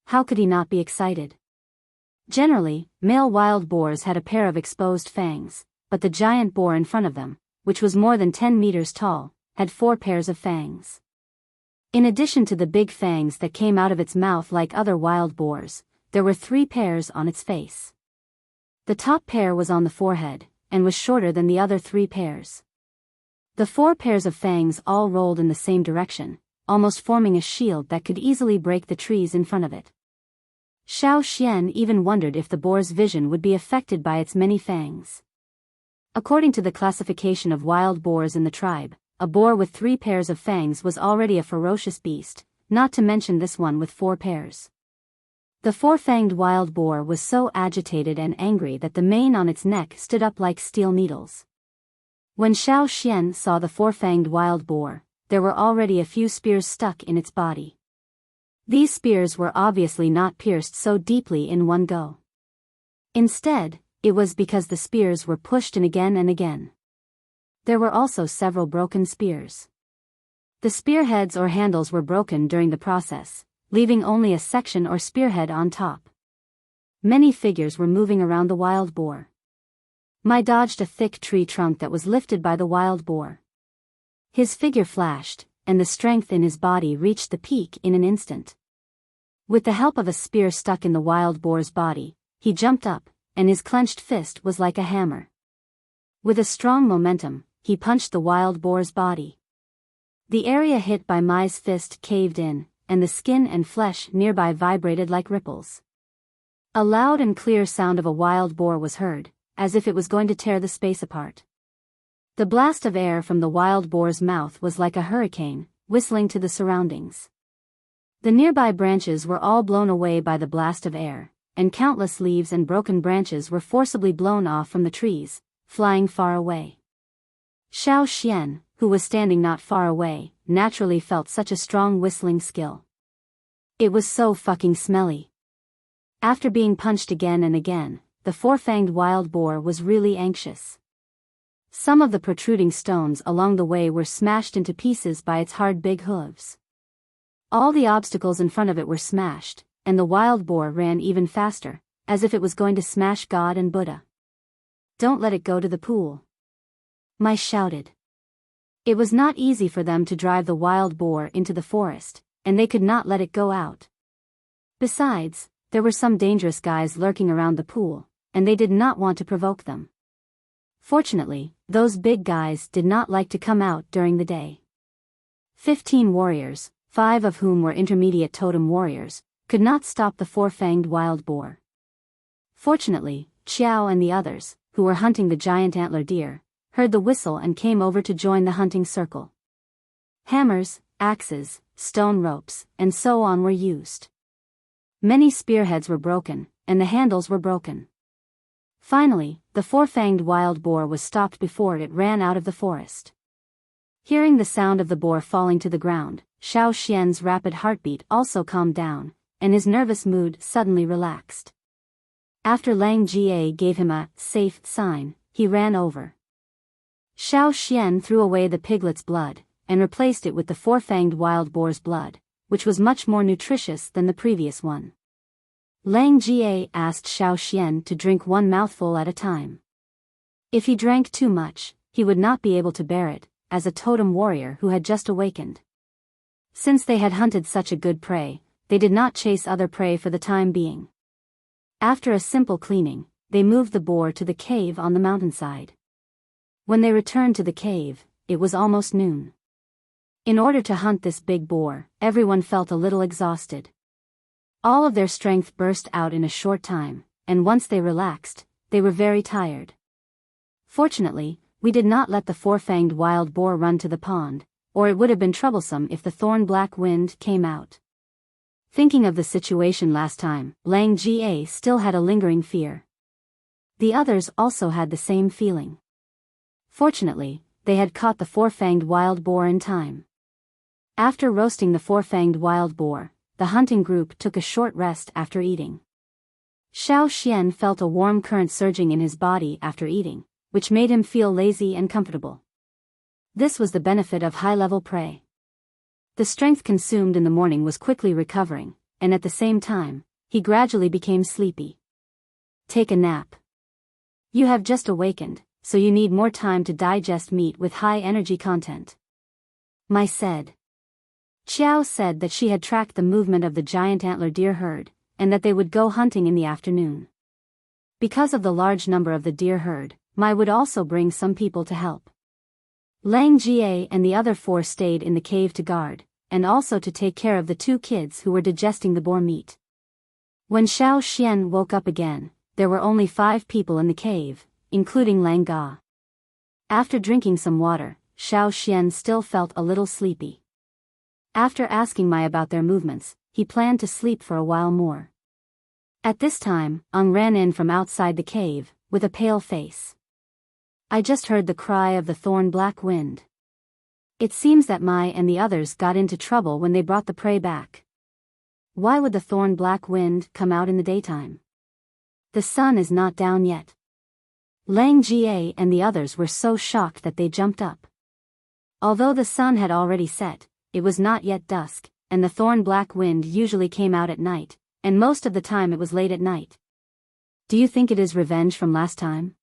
How could he not be excited? Generally, male wild boars had a pair of exposed fangs, but the giant boar in front of them, which was more than 10 meters tall, had 4 pairs of fangs. In addition to the big fangs that came out of its mouth like other wild boars, there were 3 pairs on its face. The top pair was on the forehead, and was shorter than the other 3 pairs. The 4 pairs of fangs all rolled in the same direction, almost forming a shield that could easily break the trees in front of it. Xiao Xian even wondered if the boar's vision would be affected by its many fangs. According to the classification of wild boars in the tribe, a boar with 3 pairs of fangs was already a ferocious beast, not to mention this one with 4 pairs. The 4-fanged wild boar was so agitated and angry that the mane on its neck stood up like steel needles. When Xiao Xian saw the 4-fanged wild boar, there were already a few spears stuck in its body. These spears were obviously not pierced so deeply in one go. Instead, it was because the spears were pushed in again and again. There were also several broken spears. The spearheads or handles were broken during the process, leaving only a section or spearhead on top. Many figures were moving around the wild boar. Mai dodged a thick tree trunk that was lifted by the wild boar. His figure flashed, and the strength in his body reached the peak in an instant. With the help of a spear stuck in the wild boar's body, he jumped up, and his clenched fist was like a hammer. With a strong momentum, he punched the wild boar's body. The area hit by Mai's fist caved in, and the skin and flesh nearby vibrated like ripples. A loud and clear sound of a wild boar was heard, as if it was going to tear the space apart. The blast of air from the wild boar's mouth was like a hurricane, whistling to the surroundings. The nearby branches were all blown away by the blast of air, and countless leaves and broken branches were forcibly blown off from the trees, flying far away. Xiao Xian, who was standing not far away, naturally felt such a strong whistling skill. It was so fucking smelly. After being punched again and again, the 4-fanged wild boar was really anxious. Some of the protruding stones along the way were smashed into pieces by its hard big hooves. All the obstacles in front of it were smashed, and the wild boar ran even faster, as if it was going to smash God and Buddha. "Don't let it go to the pool," Mai shouted. It was not easy for them to drive the wild boar into the forest, and they could not let it go out. Besides, there were some dangerous guys lurking around the pool, and they did not want to provoke them. Fortunately, those big guys did not like to come out during the day. 15 warriors, 5 of whom were intermediate totem warriors, could not stop the 4-fanged wild boar. Fortunately, Qiao and the others, who were hunting the giant antler deer, heard the whistle and came over to join the hunting circle. Hammers, axes, stone ropes, and so on were used. Many spearheads were broken, and the handles were broken. Finally, the 4-fanged wild boar was stopped before it ran out of the forest. Hearing the sound of the boar falling to the ground, Xiao Xian's rapid heartbeat also calmed down, and his nervous mood suddenly relaxed. After Lang Jie gave him a safe sign, he ran over. Xiao Xian threw away the piglet's blood, and replaced it with the 4-fanged wild boar's blood, which was much more nutritious than the previous one. Lang Jie asked Xiao Xian to drink one mouthful at a time. If he drank too much, he would not be able to bear it, as a totem warrior who had just awakened. Since they had hunted such a good prey, they did not chase other prey for the time being. After a simple cleaning, they moved the boar to the cave on the mountainside. When they returned to the cave, it was almost noon. In order to hunt this big boar, everyone felt a little exhausted. All of their strength burst out in a short time, and once they relaxed, they were very tired. Fortunately, we did not let the 4-fanged wild boar run to the pond, or it would have been troublesome if the thorn black wind came out. Thinking of the situation last time, Lang Jie still had a lingering fear. The others also had the same feeling. Fortunately, they had caught the four-fanged wild boar in time. After roasting the four-fanged wild boar, the hunting group took a short rest after eating. Xiao Xian felt a warm current surging in his body after eating, which made him feel lazy and comfortable. This was the benefit of high-level prey. The strength consumed in the morning was quickly recovering, and at the same time, he gradually became sleepy. Take a nap. You have just awakened, so you need more time to digest meat with high energy content. Mai said. Qiao said that she had tracked the movement of the giant antler deer herd, and that they would go hunting in the afternoon. Because of the large number of the deer herd, Mai would also bring some people to help. Lang Jie and the other four stayed in the cave to guard, and also to take care of the two kids who were digesting the boar meat. When Xiao Xian woke up again, there were only 5 people in the cave, including Lang Ga. After drinking some water, Xiao Xian still felt a little sleepy. After asking Mai about their movements, he planned to sleep for a while more. At this time, Ang ran in from outside the cave, with a pale face. I just heard the cry of the thorn black wind. It seems that Mai and the others got into trouble when they brought the prey back. Why would the thorn black wind come out in the daytime? The sun is not down yet. Lang Jie and the others were so shocked that they jumped up. Although the sun had already set, it was not yet dusk, and the thorn black wind usually came out at night, and most of the time it was late at night. Do you think it is revenge from last time?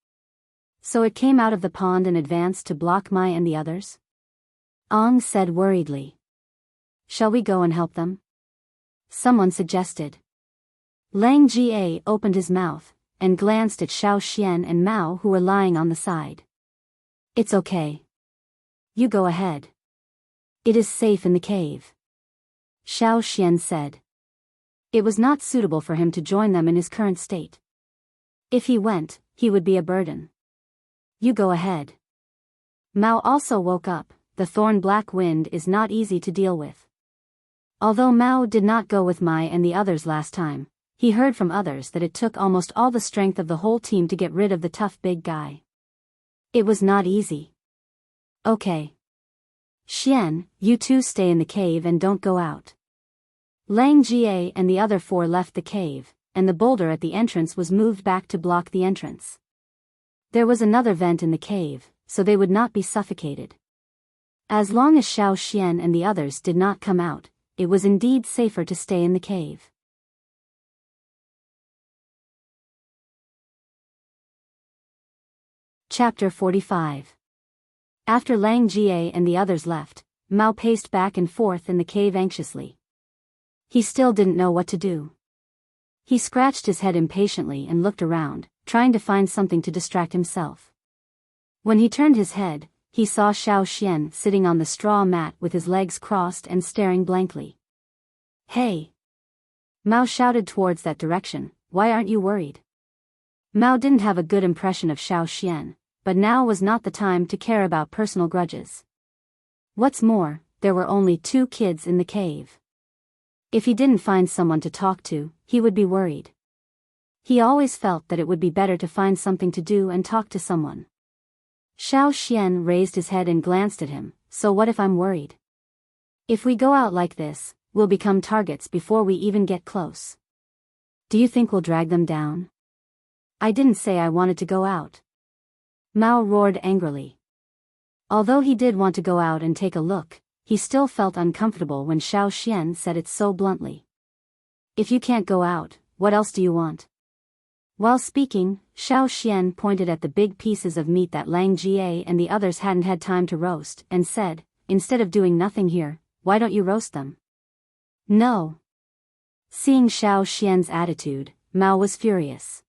So it came out of the pond and advanced to block Mai and the others? Ang said worriedly. Shall we go and help them? Someone suggested. Lang Jie opened his mouth, and glanced at Xiao Xian and Mao who were lying on the side. It's okay. You go ahead. It is safe in the cave. Xiao Xian said. It was not suitable for him to join them in his current state. If he went, he would be a burden. You go ahead. Mao also woke up. The thorn black wind is not easy to deal with. Although Mao did not go with Mai and the others last time, he heard from others that it took almost all the strength of the whole team to get rid of the tough big guy. It was not easy. Okay. Xian, you two stay in the cave and don't go out. Lang Jie and the other 4 left the cave, and the boulder at the entrance was moved back to block the entrance. There was another vent in the cave, so they would not be suffocated. As long as Xiao Xian and the others did not come out, it was indeed safer to stay in the cave. Chapter 45. After Lang Jie and the others left, Mao paced back and forth in the cave anxiously. He still didn't know what to do. He scratched his head impatiently and looked around, trying to find something to distract himself. When he turned his head, he saw Xiao Xian sitting on the straw mat with his legs crossed and staring blankly. Hey! Mao shouted towards that direction, why aren't you worried? Mao didn't have a good impression of Xiao Xian, but now was not the time to care about personal grudges. What's more, there were only 2 kids in the cave. If he didn't find someone to talk to, he would be worried. He always felt that it would be better to find something to do and talk to someone. Xiao Xian raised his head and glanced at him, so what if I'm worried? If we go out like this, we'll become targets before we even get close. Do you think we'll drag them down? I didn't say I wanted to go out. Mao roared angrily. Although he did want to go out and take a look, he still felt uncomfortable when Xiao Xian said it so bluntly. If you can't go out, what else do you want? While speaking, Xiao Xian pointed at the big pieces of meat that Lang Jie and the others hadn't had time to roast, and said, instead of doing nothing here, why don't you roast them? No. Seeing Xiao Xian's attitude, Mao was furious.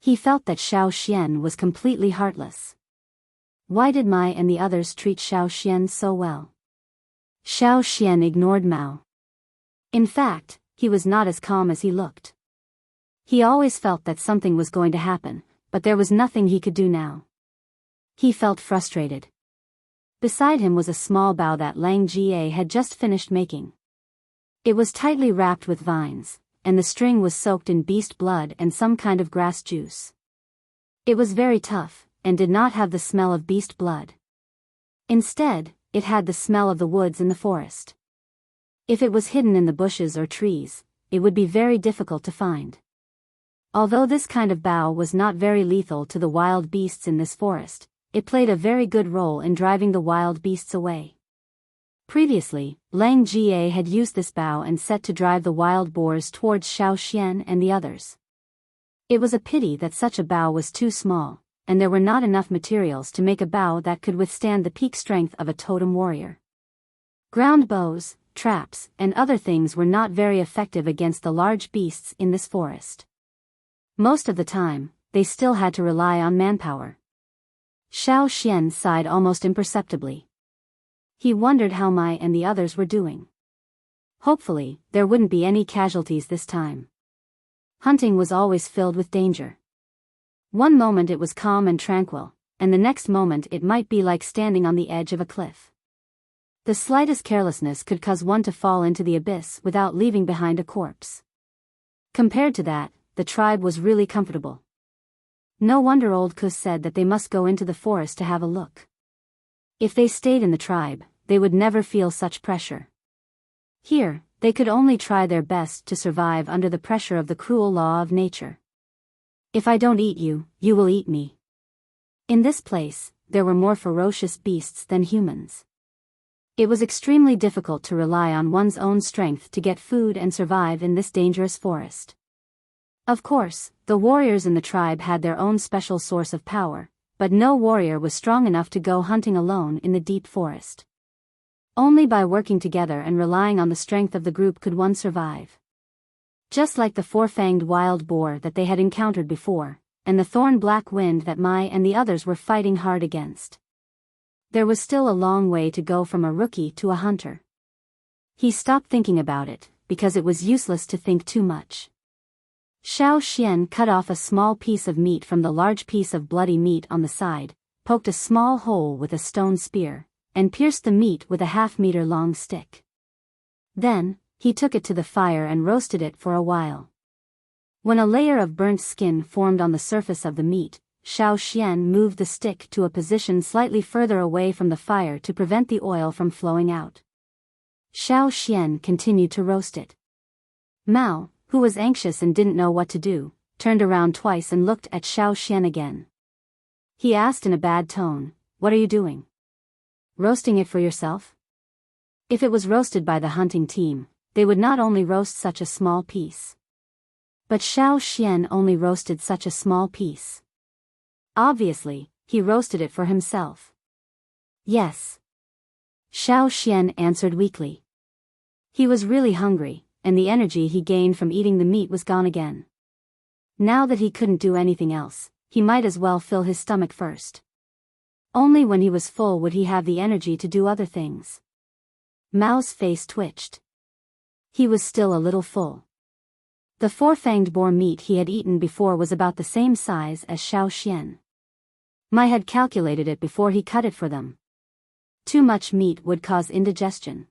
He felt that Xiao Xian was completely heartless. Why did Mai and the others treat Xiao Xian so well? Xiao Xian ignored Mao. In fact, he was not as calm as he looked. He always felt that something was going to happen, but there was nothing he could do now. He felt frustrated. Beside him was a small bough that Lang Jie had just finished making. It was tightly wrapped with vines, and the string was soaked in beast blood and some kind of grass juice. It was very tough, and did not have the smell of beast blood. Instead, it had the smell of the woods in the forest. If it was hidden in the bushes or trees, it would be very difficult to find. Although this kind of bough was not very lethal to the wild beasts in this forest, it played a very good role in driving the wild beasts away. Previously, Lang Jie had used this bough and set to drive the wild boars towards Xiao Xian and the others. It was a pity that such a bough was too small, and there were not enough materials to make a bough that could withstand the peak strength of a totem warrior. Ground bows, traps, and other things were not very effective against the large beasts in this forest. Most of the time, they still had to rely on manpower. Xiao Xian sighed almost imperceptibly. He wondered how Mai and the others were doing. Hopefully, there wouldn't be any casualties this time. Hunting was always filled with danger. One moment it was calm and tranquil, and the next moment it might be like standing on the edge of a cliff. The slightest carelessness could cause one to fall into the abyss without leaving behind a corpse. Compared to that, the tribe was really comfortable. No wonder old Kus said that they must go into the forest to have a look. If they stayed in the tribe, they would never feel such pressure. Here, they could only try their best to survive under the pressure of the cruel law of nature. If I don't eat you, you will eat me. In this place, there were more ferocious beasts than humans. It was extremely difficult to rely on one's own strength to get food and survive in this dangerous forest. Of course, the warriors in the tribe had their own special source of power, but no warrior was strong enough to go hunting alone in the deep forest. Only by working together and relying on the strength of the group could one survive. Just like the four-fanged wild boar that they had encountered before, and the thorn-black wind that Mai and the others were fighting hard against. There was still a long way to go from a rookie to a hunter. He stopped thinking about it, because it was useless to think too much. Xiao Xian cut off a small piece of meat from the large piece of bloody meat on the side, poked a small hole with a stone spear, and pierced the meat with a half-meter-long stick. Then, he took it to the fire and roasted it for a while. When a layer of burnt skin formed on the surface of the meat, Xiao Xian moved the stick to a position slightly further away from the fire to prevent the oil from flowing out. Xiao Xian continued to roast it. Mao, who was anxious and didn't know what to do, turned around twice and looked at Xiao Xian again. He asked in a bad tone, "What are you doing? Roasting it for yourself?" If it was roasted by the hunting team, they would not only roast such a small piece. But Xiao Xian only roasted such a small piece. Obviously, he roasted it for himself. Yes. Xiao Xian answered weakly. He was really hungry, and the energy he gained from eating the meat was gone again. Now that he couldn't do anything else, he might as well fill his stomach first. Only when he was full would he have the energy to do other things. Mao's face twitched. He was still a little full. The four-fanged boar meat he had eaten before was about the same size as Xiao Xian. Mai had calculated it before he cut it for them. Too much meat would cause indigestion.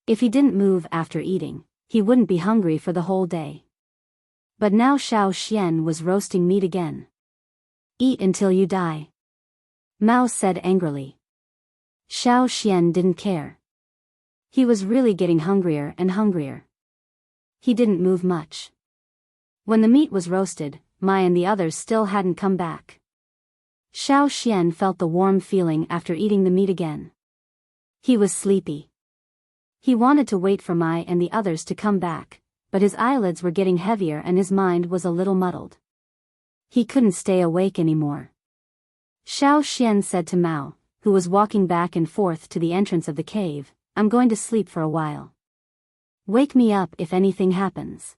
If he didn't move after eating, he wouldn't be hungry for the whole day. But now Xiao Xian was roasting meat again. "Eat until you die," Mao said angrily. Xiao Xian didn't care. He was really getting hungrier and hungrier. He didn't move much. When the meat was roasted, Mai and the others still hadn't come back. Xiao Xian felt the warm feeling after eating the meat again. He was sleepy. He wanted to wait for Mai and the others to come back, but his eyelids were getting heavier and his mind was a little muddled. He couldn't stay awake anymore. Xiao Xian said to Mao, who was walking back and forth to the entrance of the cave, "I'm going to sleep for a while. Wake me up if anything happens.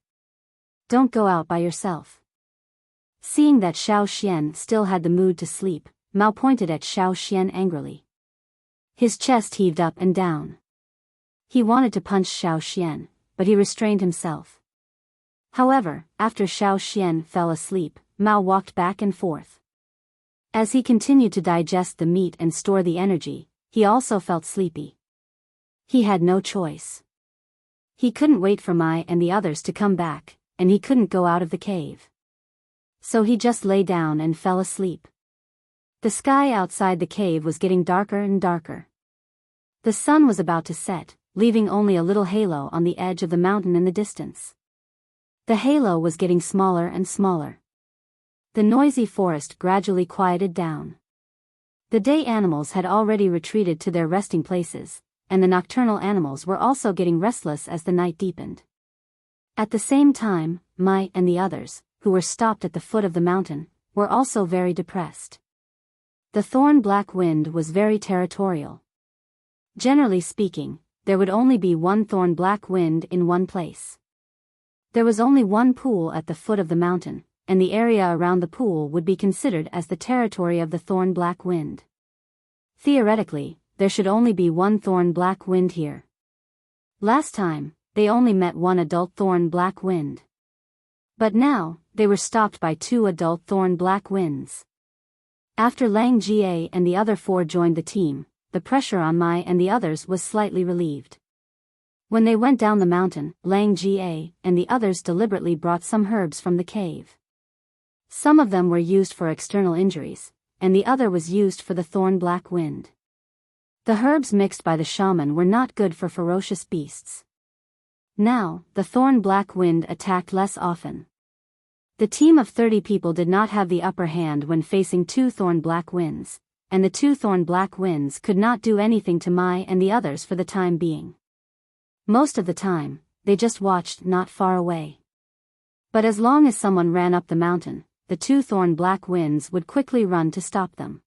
Don't go out by yourself." Seeing that Xiao Xian still had the mood to sleep, Mao pointed at Xiao Xian angrily. His chest heaved up and down. He wanted to punch Xiao Xian, but he restrained himself. However, after Xiao Xian fell asleep, Mao walked back and forth. As he continued to digest the meat and store the energy, he also felt sleepy. He had no choice. He couldn't wait for Mai and the others to come back, and he couldn't go out of the cave. So he just lay down and fell asleep. The sky outside the cave was getting darker and darker. The sun was about to set, leaving only a little halo on the edge of the mountain in the distance. The halo was getting smaller and smaller. The noisy forest gradually quieted down. The day animals had already retreated to their resting places, and the nocturnal animals were also getting restless as the night deepened. At the same time, Mai and the others, who were stopped at the foot of the mountain, were also very depressed. The thorn black wind was very territorial. Generally speaking, there would only be one thorn black wind in one place. There was only one pool at the foot of the mountain, and the area around the pool would be considered as the territory of the thorn black wind. Theoretically, there should only be one thorn black wind here. Last time, they only met one adult thorn black wind. But now, they were stopped by two adult thorn black winds. After Lang Jie and the other four joined the team, the pressure on Mai and the others was slightly relieved. When they went down the mountain, Lang Jie and the others deliberately brought some herbs from the cave. Some of them were used for external injuries, and the other was used for the thorn black wind. The herbs mixed by the shaman were not good for ferocious beasts. Now, the thorn black wind attacked less often. The team of 30 people did not have the upper hand when facing two thorn black winds, and the two thorn black winds could not do anything to Mai and the others for the time being. Most of the time, they just watched not far away. But as long as someone ran up the mountain, the two thorn black winds would quickly run to stop them.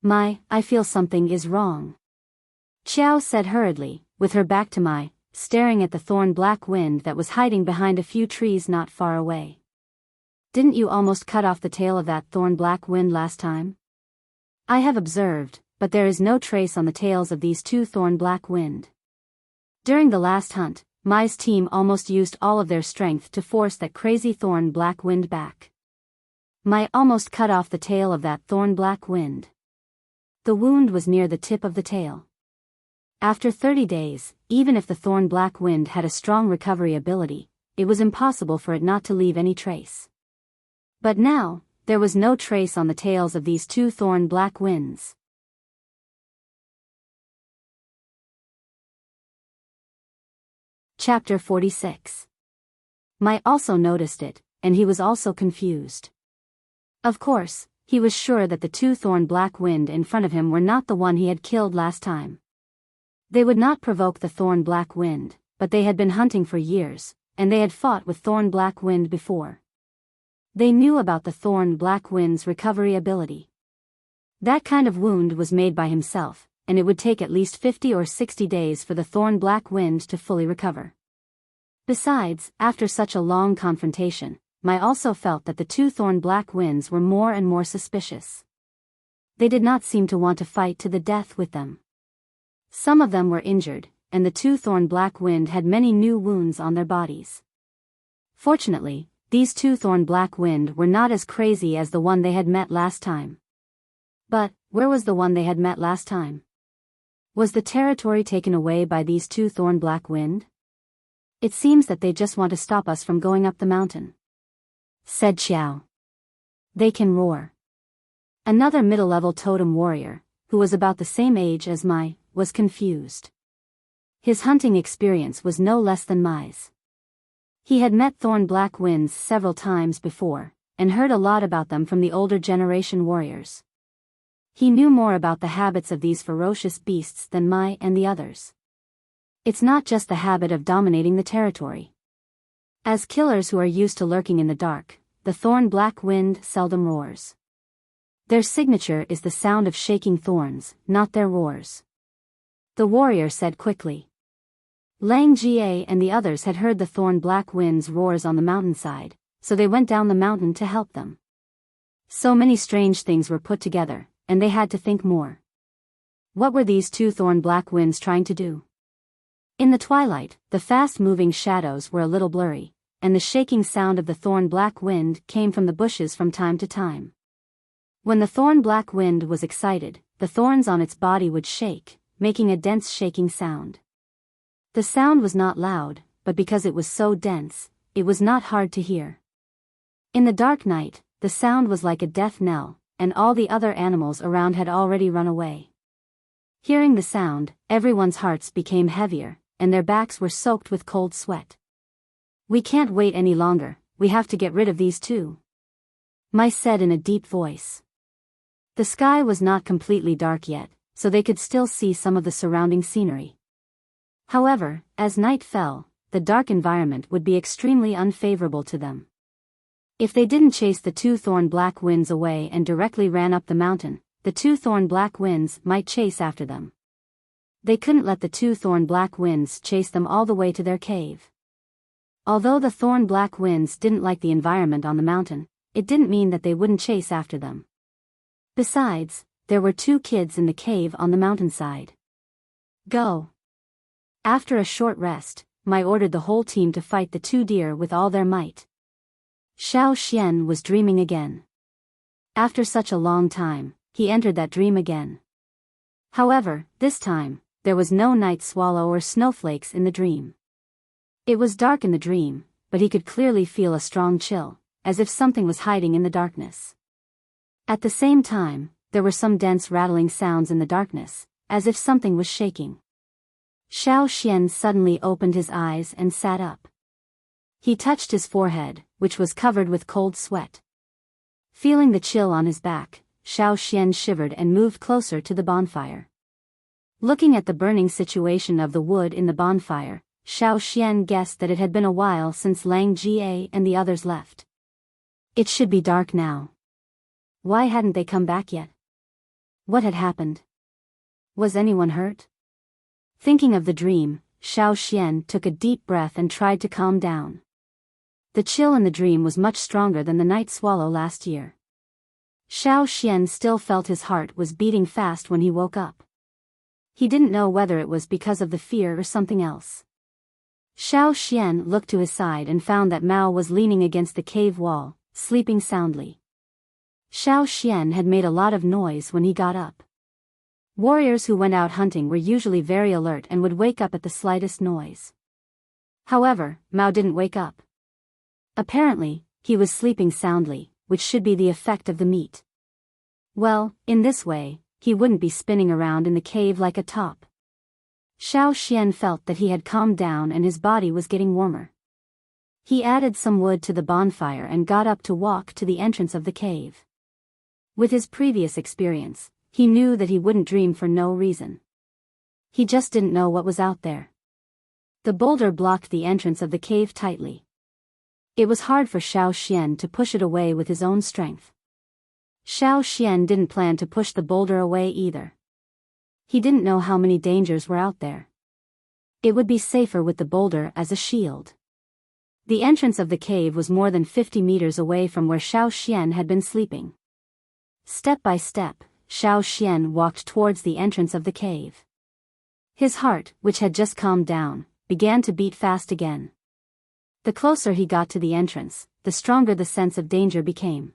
Mai, I feel something is wrong. Qiao said hurriedly, with her back to Mai, staring at the thorn black wind that was hiding behind a few trees not far away. Didn't you almost cut off the tail of that thorn black wind last time? I have observed, but there is no trace on the tails of these two thorn black wind. During the last hunt, Mai's team almost used all of their strength to force that crazy thorn black wind back. Mai almost cut off the tail of that thorn black wind. The wound was near the tip of the tail. After 30 days, even if the thorn black wind had a strong recovery ability, it was impossible for it not to leave any trace. But now, there was no trace on the tails of these two thorn black winds. Chapter 46. Mai also noticed it, and he was also confused. Of course, he was sure that the two thorn black wind in front of him were not the one he had killed last time. They would not provoke the thorn black wind, but they had been hunting for years, and they had fought with thorn black wind before. They knew about the thorn black wind's recovery ability. That kind of wound was made by himself, and it would take at least 50 or 60 days for the thorn black wind to fully recover. Besides, after such a long confrontation, Mai also felt that the two thorn black winds were more and more suspicious. They did not seem to want to fight to the death with them. Some of them were injured, and the two thorn black wind had many new wounds on their bodies. Fortunately, these two thorn black wind were not as crazy as the one they had met last time. But, where was the one they had met last time? Was the territory taken away by these two thorn black wind? It seems that they just want to stop us from going up the mountain, said Qiao. They can roar. Another middle-level totem warrior, who was about the same age as Mai, was confused. His hunting experience was no less than Mai's. He had met thorn black winds several times before, and heard a lot about them from the older generation warriors. He knew more about the habits of these ferocious beasts than Mai and the others. It's not just the habit of dominating the territory. As killers who are used to lurking in the dark, the thorn black wind seldom roars. Their signature is the sound of shaking thorns, not their roars. The warrior said quickly. Lang Jie and the others had heard the thorn black wind's roars on the mountainside, so they went down the mountain to help them. So many strange things were put together, and they had to think more. What were these two thorn black winds trying to do? In the twilight, the fast-moving shadows were a little blurry, and the shaking sound of the thorn black wind came from the bushes from time to time. When the thorn black wind was excited, the thorns on its body would shake, making a dense shaking sound. The sound was not loud, but because it was so dense, it was not hard to hear. In the dark night, the sound was like a death knell, and all the other animals around had already run away. Hearing the sound, everyone's hearts became heavier, and their backs were soaked with cold sweat. "We can't wait any longer, we have to get rid of these too," Mai said in a deep voice. The sky was not completely dark yet, so they could still see some of the surrounding scenery. However, as night fell, the dark environment would be extremely unfavorable to them. If they didn't chase the two thorn black winds away and directly ran up the mountain, the two thorn black winds might chase after them. They couldn't let the two thorn black winds chase them all the way to their cave. Although the thorn black winds didn't like the environment on the mountain, it didn't mean that they wouldn't chase after them. Besides, there were two kids in the cave on the mountainside. "Go." After a short rest, Mai ordered the whole team to fight the two deer with all their might. Xiao Xian was dreaming again. After such a long time, he entered that dream again. However, this time, there was no night swallow or snowflakes in the dream. It was dark in the dream, but he could clearly feel a strong chill, as if something was hiding in the darkness. At the same time, there were some dense rattling sounds in the darkness, as if something was shaking. Xiao Xian suddenly opened his eyes and sat up. He touched his forehead, which was covered with cold sweat. Feeling the chill on his back, Xiao Xian shivered and moved closer to the bonfire. Looking at the burning situation of the wood in the bonfire, Xiao Xian guessed that it had been a while since Lang Jie and the others left. It should be dark now. Why hadn't they come back yet? What had happened? Was anyone hurt? Thinking of the dream, Xiao Xian took a deep breath and tried to calm down. The chill in the dream was much stronger than the night swallow last year. Xiao Xian still felt his heart was beating fast when he woke up. He didn't know whether it was because of the fear or something else. Xiao Xian looked to his side and found that Mao was leaning against the cave wall, sleeping soundly. Xiao Xian had made a lot of noise when he got up. Warriors who went out hunting were usually very alert and would wake up at the slightest noise. However, Mao didn't wake up. Apparently, he was sleeping soundly, which should be the effect of the meat. Well, in this way, he wouldn't be spinning around in the cave like a top. Xiao Xian felt that he had calmed down and his body was getting warmer. He added some wood to the bonfire and got up to walk to the entrance of the cave. With his previous experience, he knew that he wouldn't dream for no reason. He just didn't know what was out there. The boulder blocked the entrance of the cave tightly. It was hard for Xiao Xian to push it away with his own strength. Xiao Xian didn't plan to push the boulder away either. He didn't know how many dangers were out there. It would be safer with the boulder as a shield. The entrance of the cave was more than 50 meters away from where Xiao Xian had been sleeping. Step by step, Xiao Xian walked towards the entrance of the cave. His heart, which had just calmed down, began to beat fast again. The closer he got to the entrance, the stronger the sense of danger became.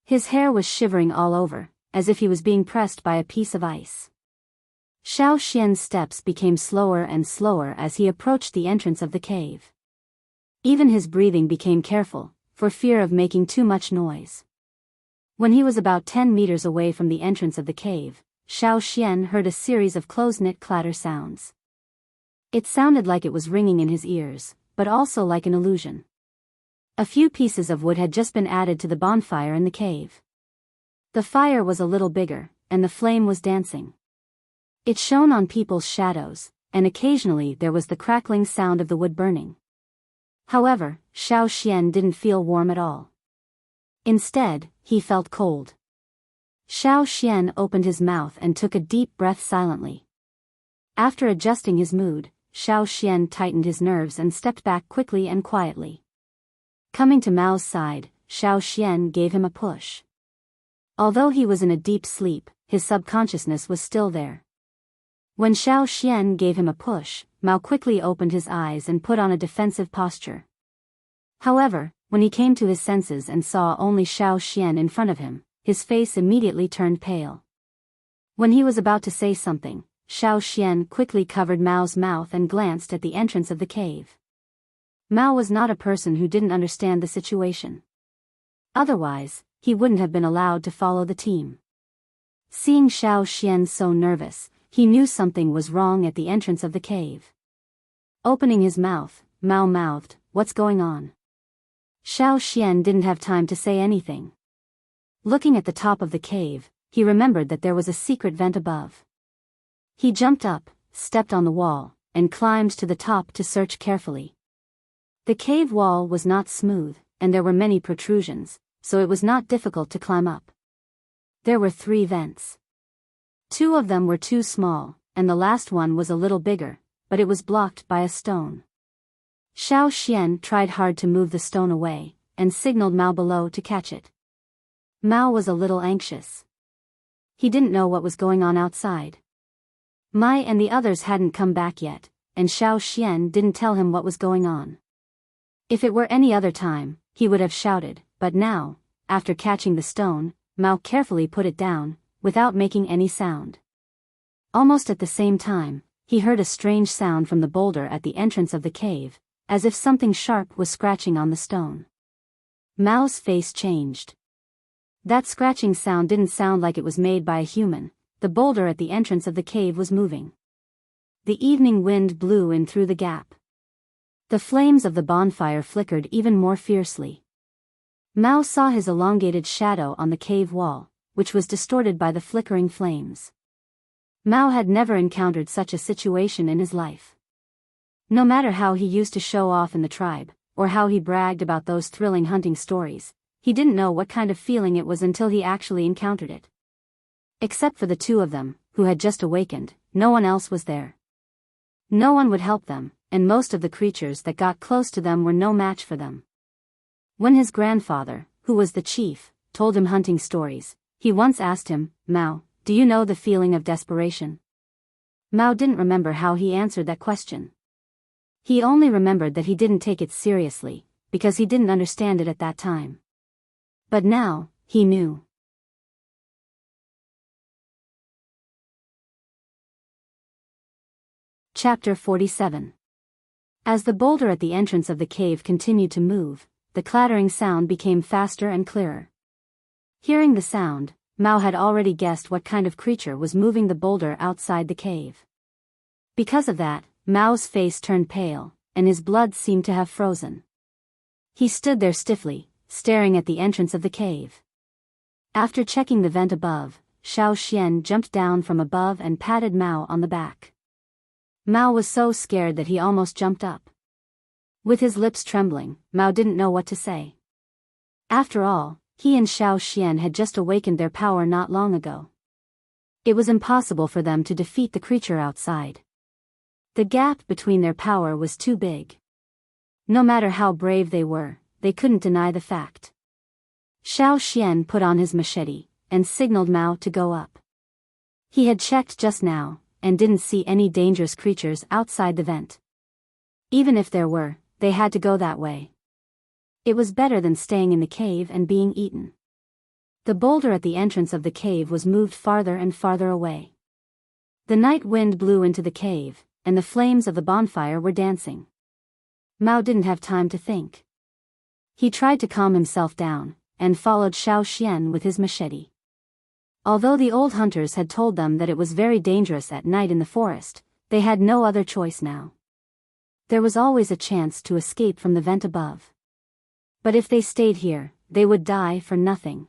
His hair was shivering all over, as if he was being pressed by a piece of ice. Xiao Xian's steps became slower and slower as he approached the entrance of the cave. Even his breathing became careful, for fear of making too much noise. When he was about 10 meters away from the entrance of the cave, Xiao Xian heard a series of close-knit clatter sounds. It sounded like it was ringing in his ears, but also like an illusion. A few pieces of wood had just been added to the bonfire in the cave. The fire was a little bigger, and the flame was dancing. It shone on people's shadows, and occasionally there was the crackling sound of the wood burning. However, Xiao Xian didn't feel warm at all. Instead, he felt cold. Xiao Xian opened his mouth and took a deep breath silently. After adjusting his mood, Xiao Xian tightened his nerves and stepped back quickly and quietly. Coming to Mao's side, Xiao Xian gave him a push. Although he was in a deep sleep, his subconsciousness was still there. When Xiao Xian gave him a push, Mao quickly opened his eyes and put on a defensive posture. However, when he came to his senses and saw only Xiao Xian in front of him, his face immediately turned pale. When he was about to say something, Xiao Xian quickly covered Mao's mouth and glanced at the entrance of the cave. Mao was not a person who didn't understand the situation. Otherwise, he wouldn't have been allowed to follow the team. Seeing Xiao Xian so nervous, he knew something was wrong at the entrance of the cave. Opening his mouth, Mao mouthed, "What's going on?" Xiao Xian didn't have time to say anything. Looking at the top of the cave, he remembered that there was a secret vent above. He jumped up, stepped on the wall, and climbed to the top to search carefully. The cave wall was not smooth, and there were many protrusions, so it was not difficult to climb up. There were 3 vents. 2 of them were too small, and the last one was a little bigger, but it was blocked by a stone. Xiao Xian tried hard to move the stone away, and signaled Mao below to catch it. Mao was a little anxious. He didn't know what was going on outside. Mai and the others hadn't come back yet, and Xiao Xian didn't tell him what was going on. If it were any other time, he would have shouted, but now, after catching the stone, Mao carefully put it down, without making any sound. Almost at the same time, he heard a strange sound from the boulder at the entrance of the cave, as if something sharp was scratching on the stone. Mao's face changed. That scratching sound didn't sound like it was made by a human. The boulder at the entrance of the cave was moving. The evening wind blew in through the gap. The flames of the bonfire flickered even more fiercely. Mao saw his elongated shadow on the cave wall, which was distorted by the flickering flames. Mao had never encountered such a situation in his life. No matter how he used to show off in the tribe, or how he bragged about those thrilling hunting stories, he didn't know what kind of feeling it was until he actually encountered it. Except for the 2 of them, who had just awakened, no one else was there. No one would help them, and most of the creatures that got close to them were no match for them. When his grandfather, who was the chief, told him hunting stories, he once asked him, "Mao, do you know the feeling of desperation?" Mao didn't remember how he answered that question. He only remembered that he didn't take it seriously, because he didn't understand it at that time. But now, he knew. Chapter 47. As the boulder at the entrance of the cave continued to move, the clattering sound became faster and clearer. Hearing the sound, Mao had already guessed what kind of creature was moving the boulder outside the cave. Because of that, Mao's face turned pale, and his blood seemed to have frozen. He stood there stiffly, staring at the entrance of the cave. After checking the vent above, Xiao Xian jumped down from above and patted Mao on the back. Mao was so scared that he almost jumped up. With his lips trembling, Mao didn't know what to say. After all, he and Xiao Xian had just awakened their power not long ago. It was impossible for them to defeat the creature outside. The gap between their power was too big. No matter how brave they were, they couldn't deny the fact. Xiao Xian put on his machete, and signaled Mao to go up. He had checked just now, and didn't see any dangerous creatures outside the vent. Even if there were, they had to go that way. It was better than staying in the cave and being eaten. The boulder at the entrance of the cave was moved farther and farther away. The night wind blew into the cave, and the flames of the bonfire were dancing. Mao didn't have time to think. He tried to calm himself down, and followed Xiao Xian with his machete. Although the old hunters had told them that it was very dangerous at night in the forest, they had no other choice now. There was always a chance to escape from the vent above. But if they stayed here, they would die for nothing.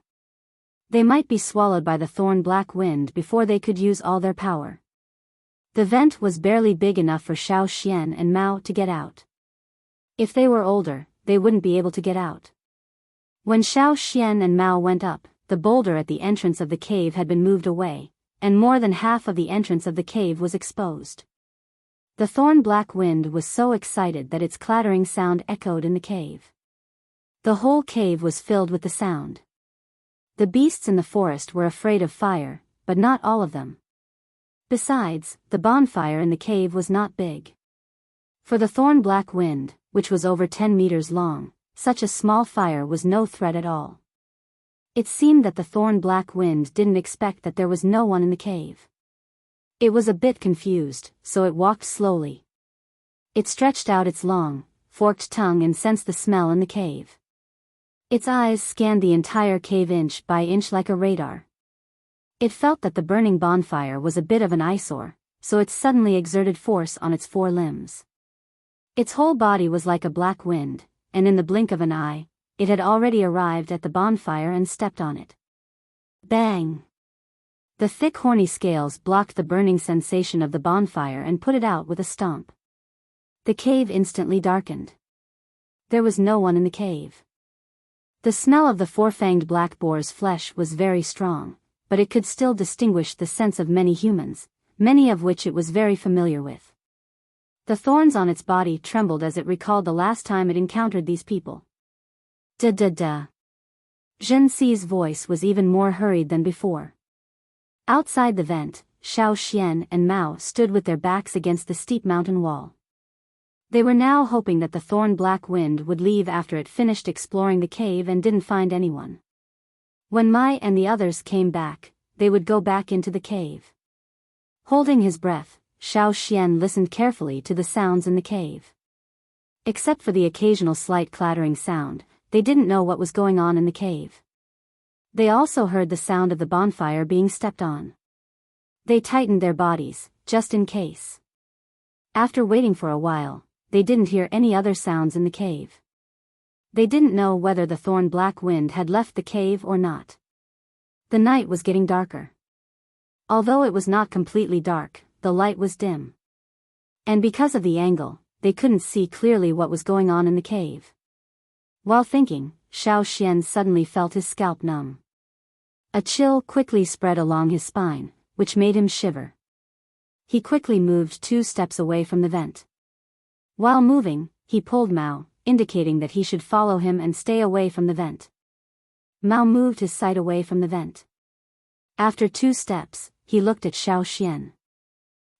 They might be swallowed by the thorn black wind before they could use all their power. The vent was barely big enough for Xiao Xian and Mao to get out. If they were older, they wouldn't be able to get out. When Xiao Xian and Mao went up, the boulder at the entrance of the cave had been moved away, and more than half of the entrance of the cave was exposed. The thorn black wind was so excited that its clattering sound echoed in the cave. The whole cave was filled with the sound. The beasts in the forest were afraid of fire, but not all of them. Besides, the bonfire in the cave was not big. For the thorn black wind, which was over 10 meters long, such a small fire was no threat at all. It seemed that the thorn-black wind didn't expect that there was no one in the cave. It was a bit confused, so it walked slowly. It stretched out its long, forked tongue and sensed the smell in the cave. Its eyes scanned the entire cave inch by inch like a radar. It felt that the burning bonfire was a bit of an eyesore, so it suddenly exerted force on its four limbs. Its whole body was like a black wind, and in the blink of an eye, it had already arrived at the bonfire and stepped on it. Bang! The thick horny scales blocked the burning sensation of the bonfire and put it out with a stomp. The cave instantly darkened. There was no one in the cave. The smell of the four-fanged black boar's flesh was very strong, but it could still distinguish the scents of many humans, many of which it was very familiar with. The thorns on its body trembled as it recalled the last time it encountered these people. Da-da-da. Zhenxi's voice was even more hurried than before. Outside the vent, Xiao Xian and Mao stood with their backs against the steep mountain wall. They were now hoping that the thorn-black wind would leave after it finished exploring the cave and didn't find anyone. When Mai and the others came back, they would go back into the cave. Holding his breath, Xiao Xian listened carefully to the sounds in the cave. Except for the occasional slight clattering sound, they didn't know what was going on in the cave. They also heard the sound of the bonfire being stepped on. They tightened their bodies, just in case. After waiting for a while, they didn't hear any other sounds in the cave. They didn't know whether the thorn-black wind had left the cave or not. The night was getting darker. Although it was not completely dark, the light was dim. And because of the angle, they couldn't see clearly what was going on in the cave. While thinking, Xiao Xian suddenly felt his scalp numb. A chill quickly spread along his spine, which made him shiver. He quickly moved 2 steps away from the vent. While moving, he pulled Mao, indicating that he should follow him and stay away from the vent. Mao moved his sight away from the vent. After 2 steps, he looked at Xiao Xian.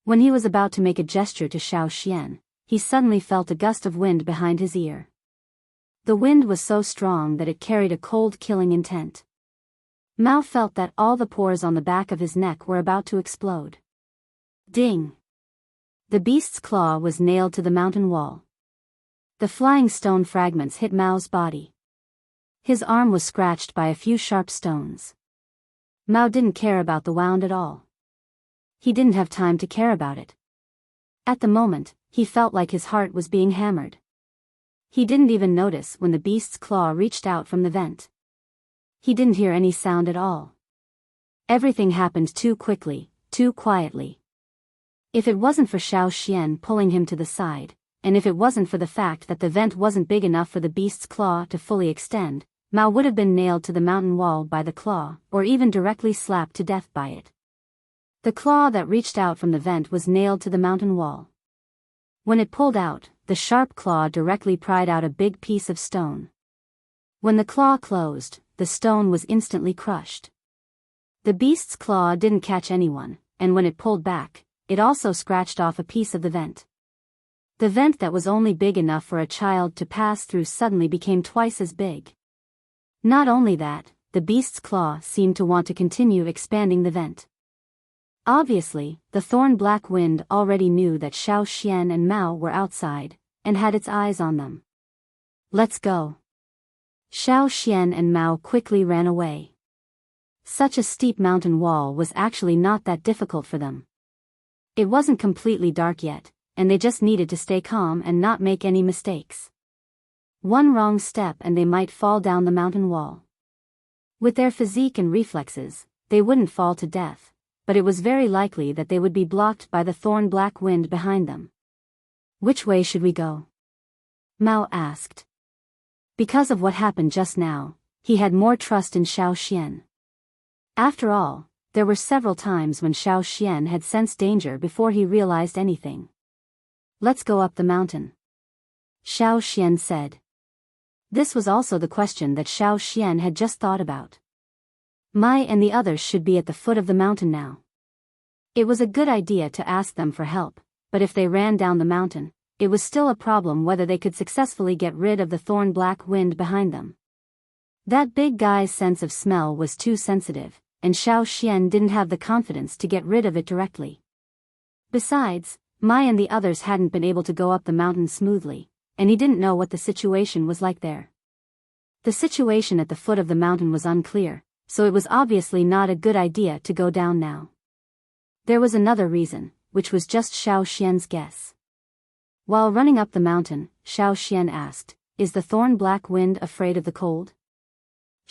When he was about to make a gesture to Xiao Xian, he suddenly felt a gust of wind behind his ear. The wind was so strong that it carried a cold killing intent. Mao felt that all the pores on the back of his neck were about to explode. Ding! The beast's claw was nailed to the mountain wall. The flying stone fragments hit Mao's body. His arm was scratched by a few sharp stones. Mao didn't care about the wound at all. He didn't have time to care about it. At the moment, he felt like his heart was being hammered. He didn't even notice when the beast's claw reached out from the vent. He didn't hear any sound at all. Everything happened too quickly, too quietly. If it wasn't for Xiao Xian pulling him to the side, and if it wasn't for the fact that the vent wasn't big enough for the beast's claw to fully extend, Mao would have been nailed to the mountain wall by the claw, or even directly slapped to death by it. The claw that reached out from the vent was nailed to the mountain wall. When it pulled out, the sharp claw directly pried out a big piece of stone. When the claw closed, the stone was instantly crushed. The beast's claw didn't catch anyone, and when it pulled back, it also scratched off a piece of the vent. The vent that was only big enough for a child to pass through suddenly became twice as big. Not only that, the beast's claw seemed to want to continue expanding the vent. Obviously, the thorn-black wind already knew that Xiao Xian and Mao were outside, and had its eyes on them. Let's go. Xiao Xian and Mao quickly ran away. Such a steep mountain wall was actually not that difficult for them. It wasn't completely dark yet, and they just needed to stay calm and not make any mistakes. One wrong step and they might fall down the mountain wall. With their physique and reflexes, they wouldn't fall to death, but it was very likely that they would be blocked by the thorn-black wind behind them. Which way should we go? Mao asked. Because of what happened just now, he had more trust in Xiao Xian. After all, there were several times when Xiao Xian had sensed danger before he realized anything. Let's go up the mountain, Xiao Xian said. This was also the question that Xiao Xian had just thought about. Mai and the others should be at the foot of the mountain now. It was a good idea to ask them for help, but if they ran down the mountain, it was still a problem whether they could successfully get rid of the thorn-black wind behind them. That big guy's sense of smell was too sensitive, and Xiao Xian didn't have the confidence to get rid of it directly. Besides, Mai and the others hadn't been able to go up the mountain smoothly, and he didn't know what the situation was like there. The situation at the foot of the mountain was unclear, so it was obviously not a good idea to go down now. There was another reason, which was just Xiao Xian's guess. While running up the mountain, Xiao Xian asked, "Is the thorn black wind afraid of the cold?"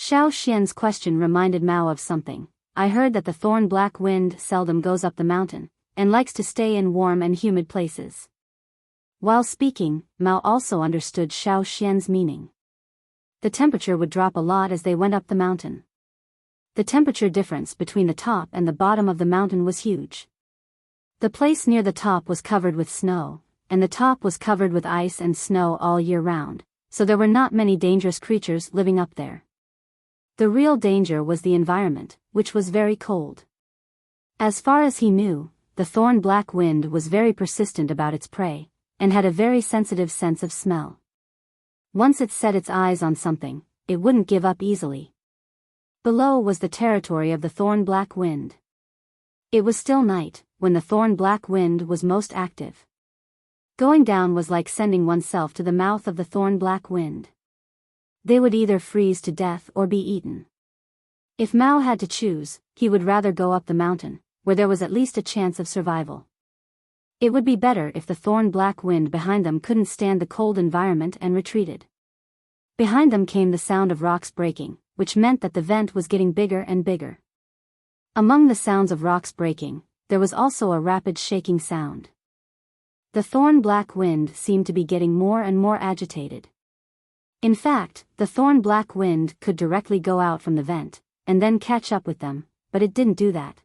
Xiao Xian's question reminded Mao of something. I heard that the thorn black wind seldom goes up the mountain, and likes to stay in warm and humid places. While speaking, Mao also understood Xiao Xian's meaning. The temperature would drop a lot as they went up the mountain. The temperature difference between the top and the bottom of the mountain was huge. The place near the top was covered with snow, and the top was covered with ice and snow all year round, so there were not many dangerous creatures living up there. The real danger was the environment, which was very cold. As far as he knew, the thorn black wind was very persistent about its prey, and had a very sensitive sense of smell. Once it set its eyes on something, it wouldn't give up easily. Below was the territory of the thorn black wind. It was still night, when the thorn black wind was most active. Going down was like sending oneself to the mouth of the thorn black wind. They would either freeze to death or be eaten. If Mao had to choose, he would rather go up the mountain, where there was at least a chance of survival. It would be better if the thorn black wind behind them couldn't stand the cold environment and retreated. Behind them came the sound of rocks breaking, which meant that the vent was getting bigger and bigger. Among the sounds of rocks breaking, there was also a rapid shaking sound. The thorn black wind seemed to be getting more and more agitated. In fact, the thorn black wind could directly go out from the vent, and then catch up with them, but it didn't do that.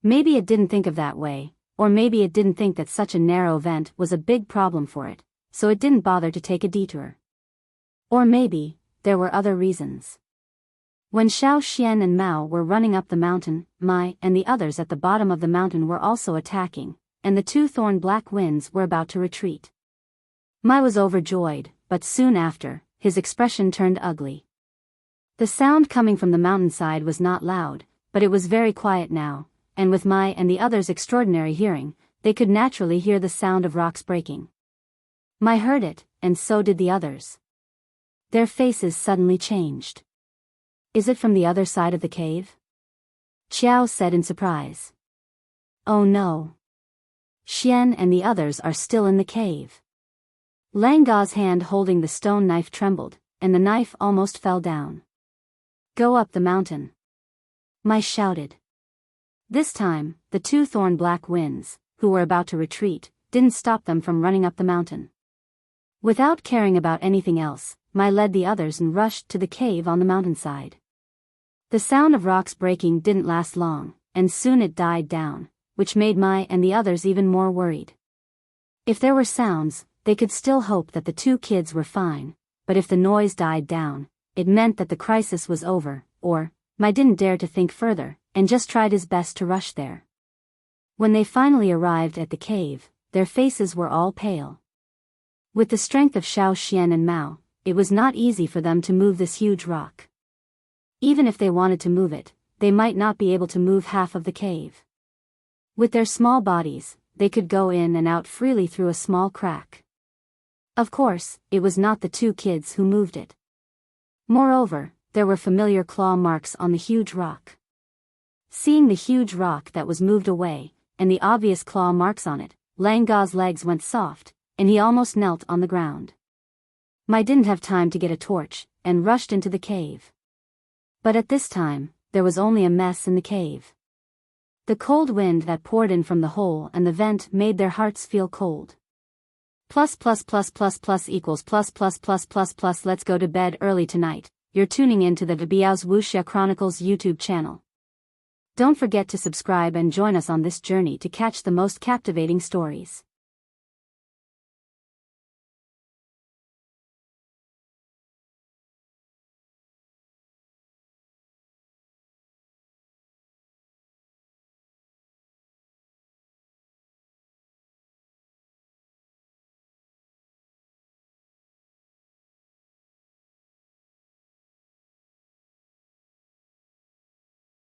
Maybe it didn't think of that way, or maybe it didn't think that such a narrow vent was a big problem for it, so it didn't bother to take a detour. Or maybe, there were other reasons. When Xiao Xian and Mao were running up the mountain, Mai and the others at the bottom of the mountain were also attacking, and the two thorn black winds were about to retreat. Mai was overjoyed, but soon after, his expression turned ugly. The sound coming from the mountainside was not loud, but it was very quiet now, and with Mai and the others' extraordinary hearing, they could naturally hear the sound of rocks breaking. Mai heard it, and so did the others. Their faces suddenly changed. "Is it from the other side of the cave?" Qiao said in surprise. "Oh no. Xian and the others are still in the cave." Langga's hand holding the stone knife trembled, and the knife almost fell down. "Go up the mountain," Mai shouted. This time, the two thorn black winds, who were about to retreat, didn't stop them from running up the mountain. Without caring about anything else, Mai led the others and rushed to the cave on the mountainside. The sound of rocks breaking didn't last long, and soon it died down, which made Mai and the others even more worried. If there were sounds, they could still hope that the two kids were fine, but if the noise died down, it meant that the crisis was over, or, Mai didn't dare to think further, and just tried his best to rush there. When they finally arrived at the cave, their faces were all pale. With the strength of Xiao Xian and Mao, it was not easy for them to move this huge rock. Even if they wanted to move it, they might not be able to move half of the cave. With their small bodies, they could go in and out freely through a small crack. Of course, it was not the two kids who moved it. Moreover, there were familiar claw marks on the huge rock. Seeing the huge rock that was moved away, and the obvious claw marks on it, Langga's legs went soft, and he almost knelt on the ground. Mai didn't have time to get a torch, and rushed into the cave. But at this time, there was only a mess in the cave. The cold wind that poured in from the hole and the vent made their hearts feel cold. Plus equals plus. Let's go to bed early tonight. You're tuning in to the Biyao's Wuxia Chronicles YouTube channel. Don't forget to subscribe and join us on this journey to catch the most captivating stories.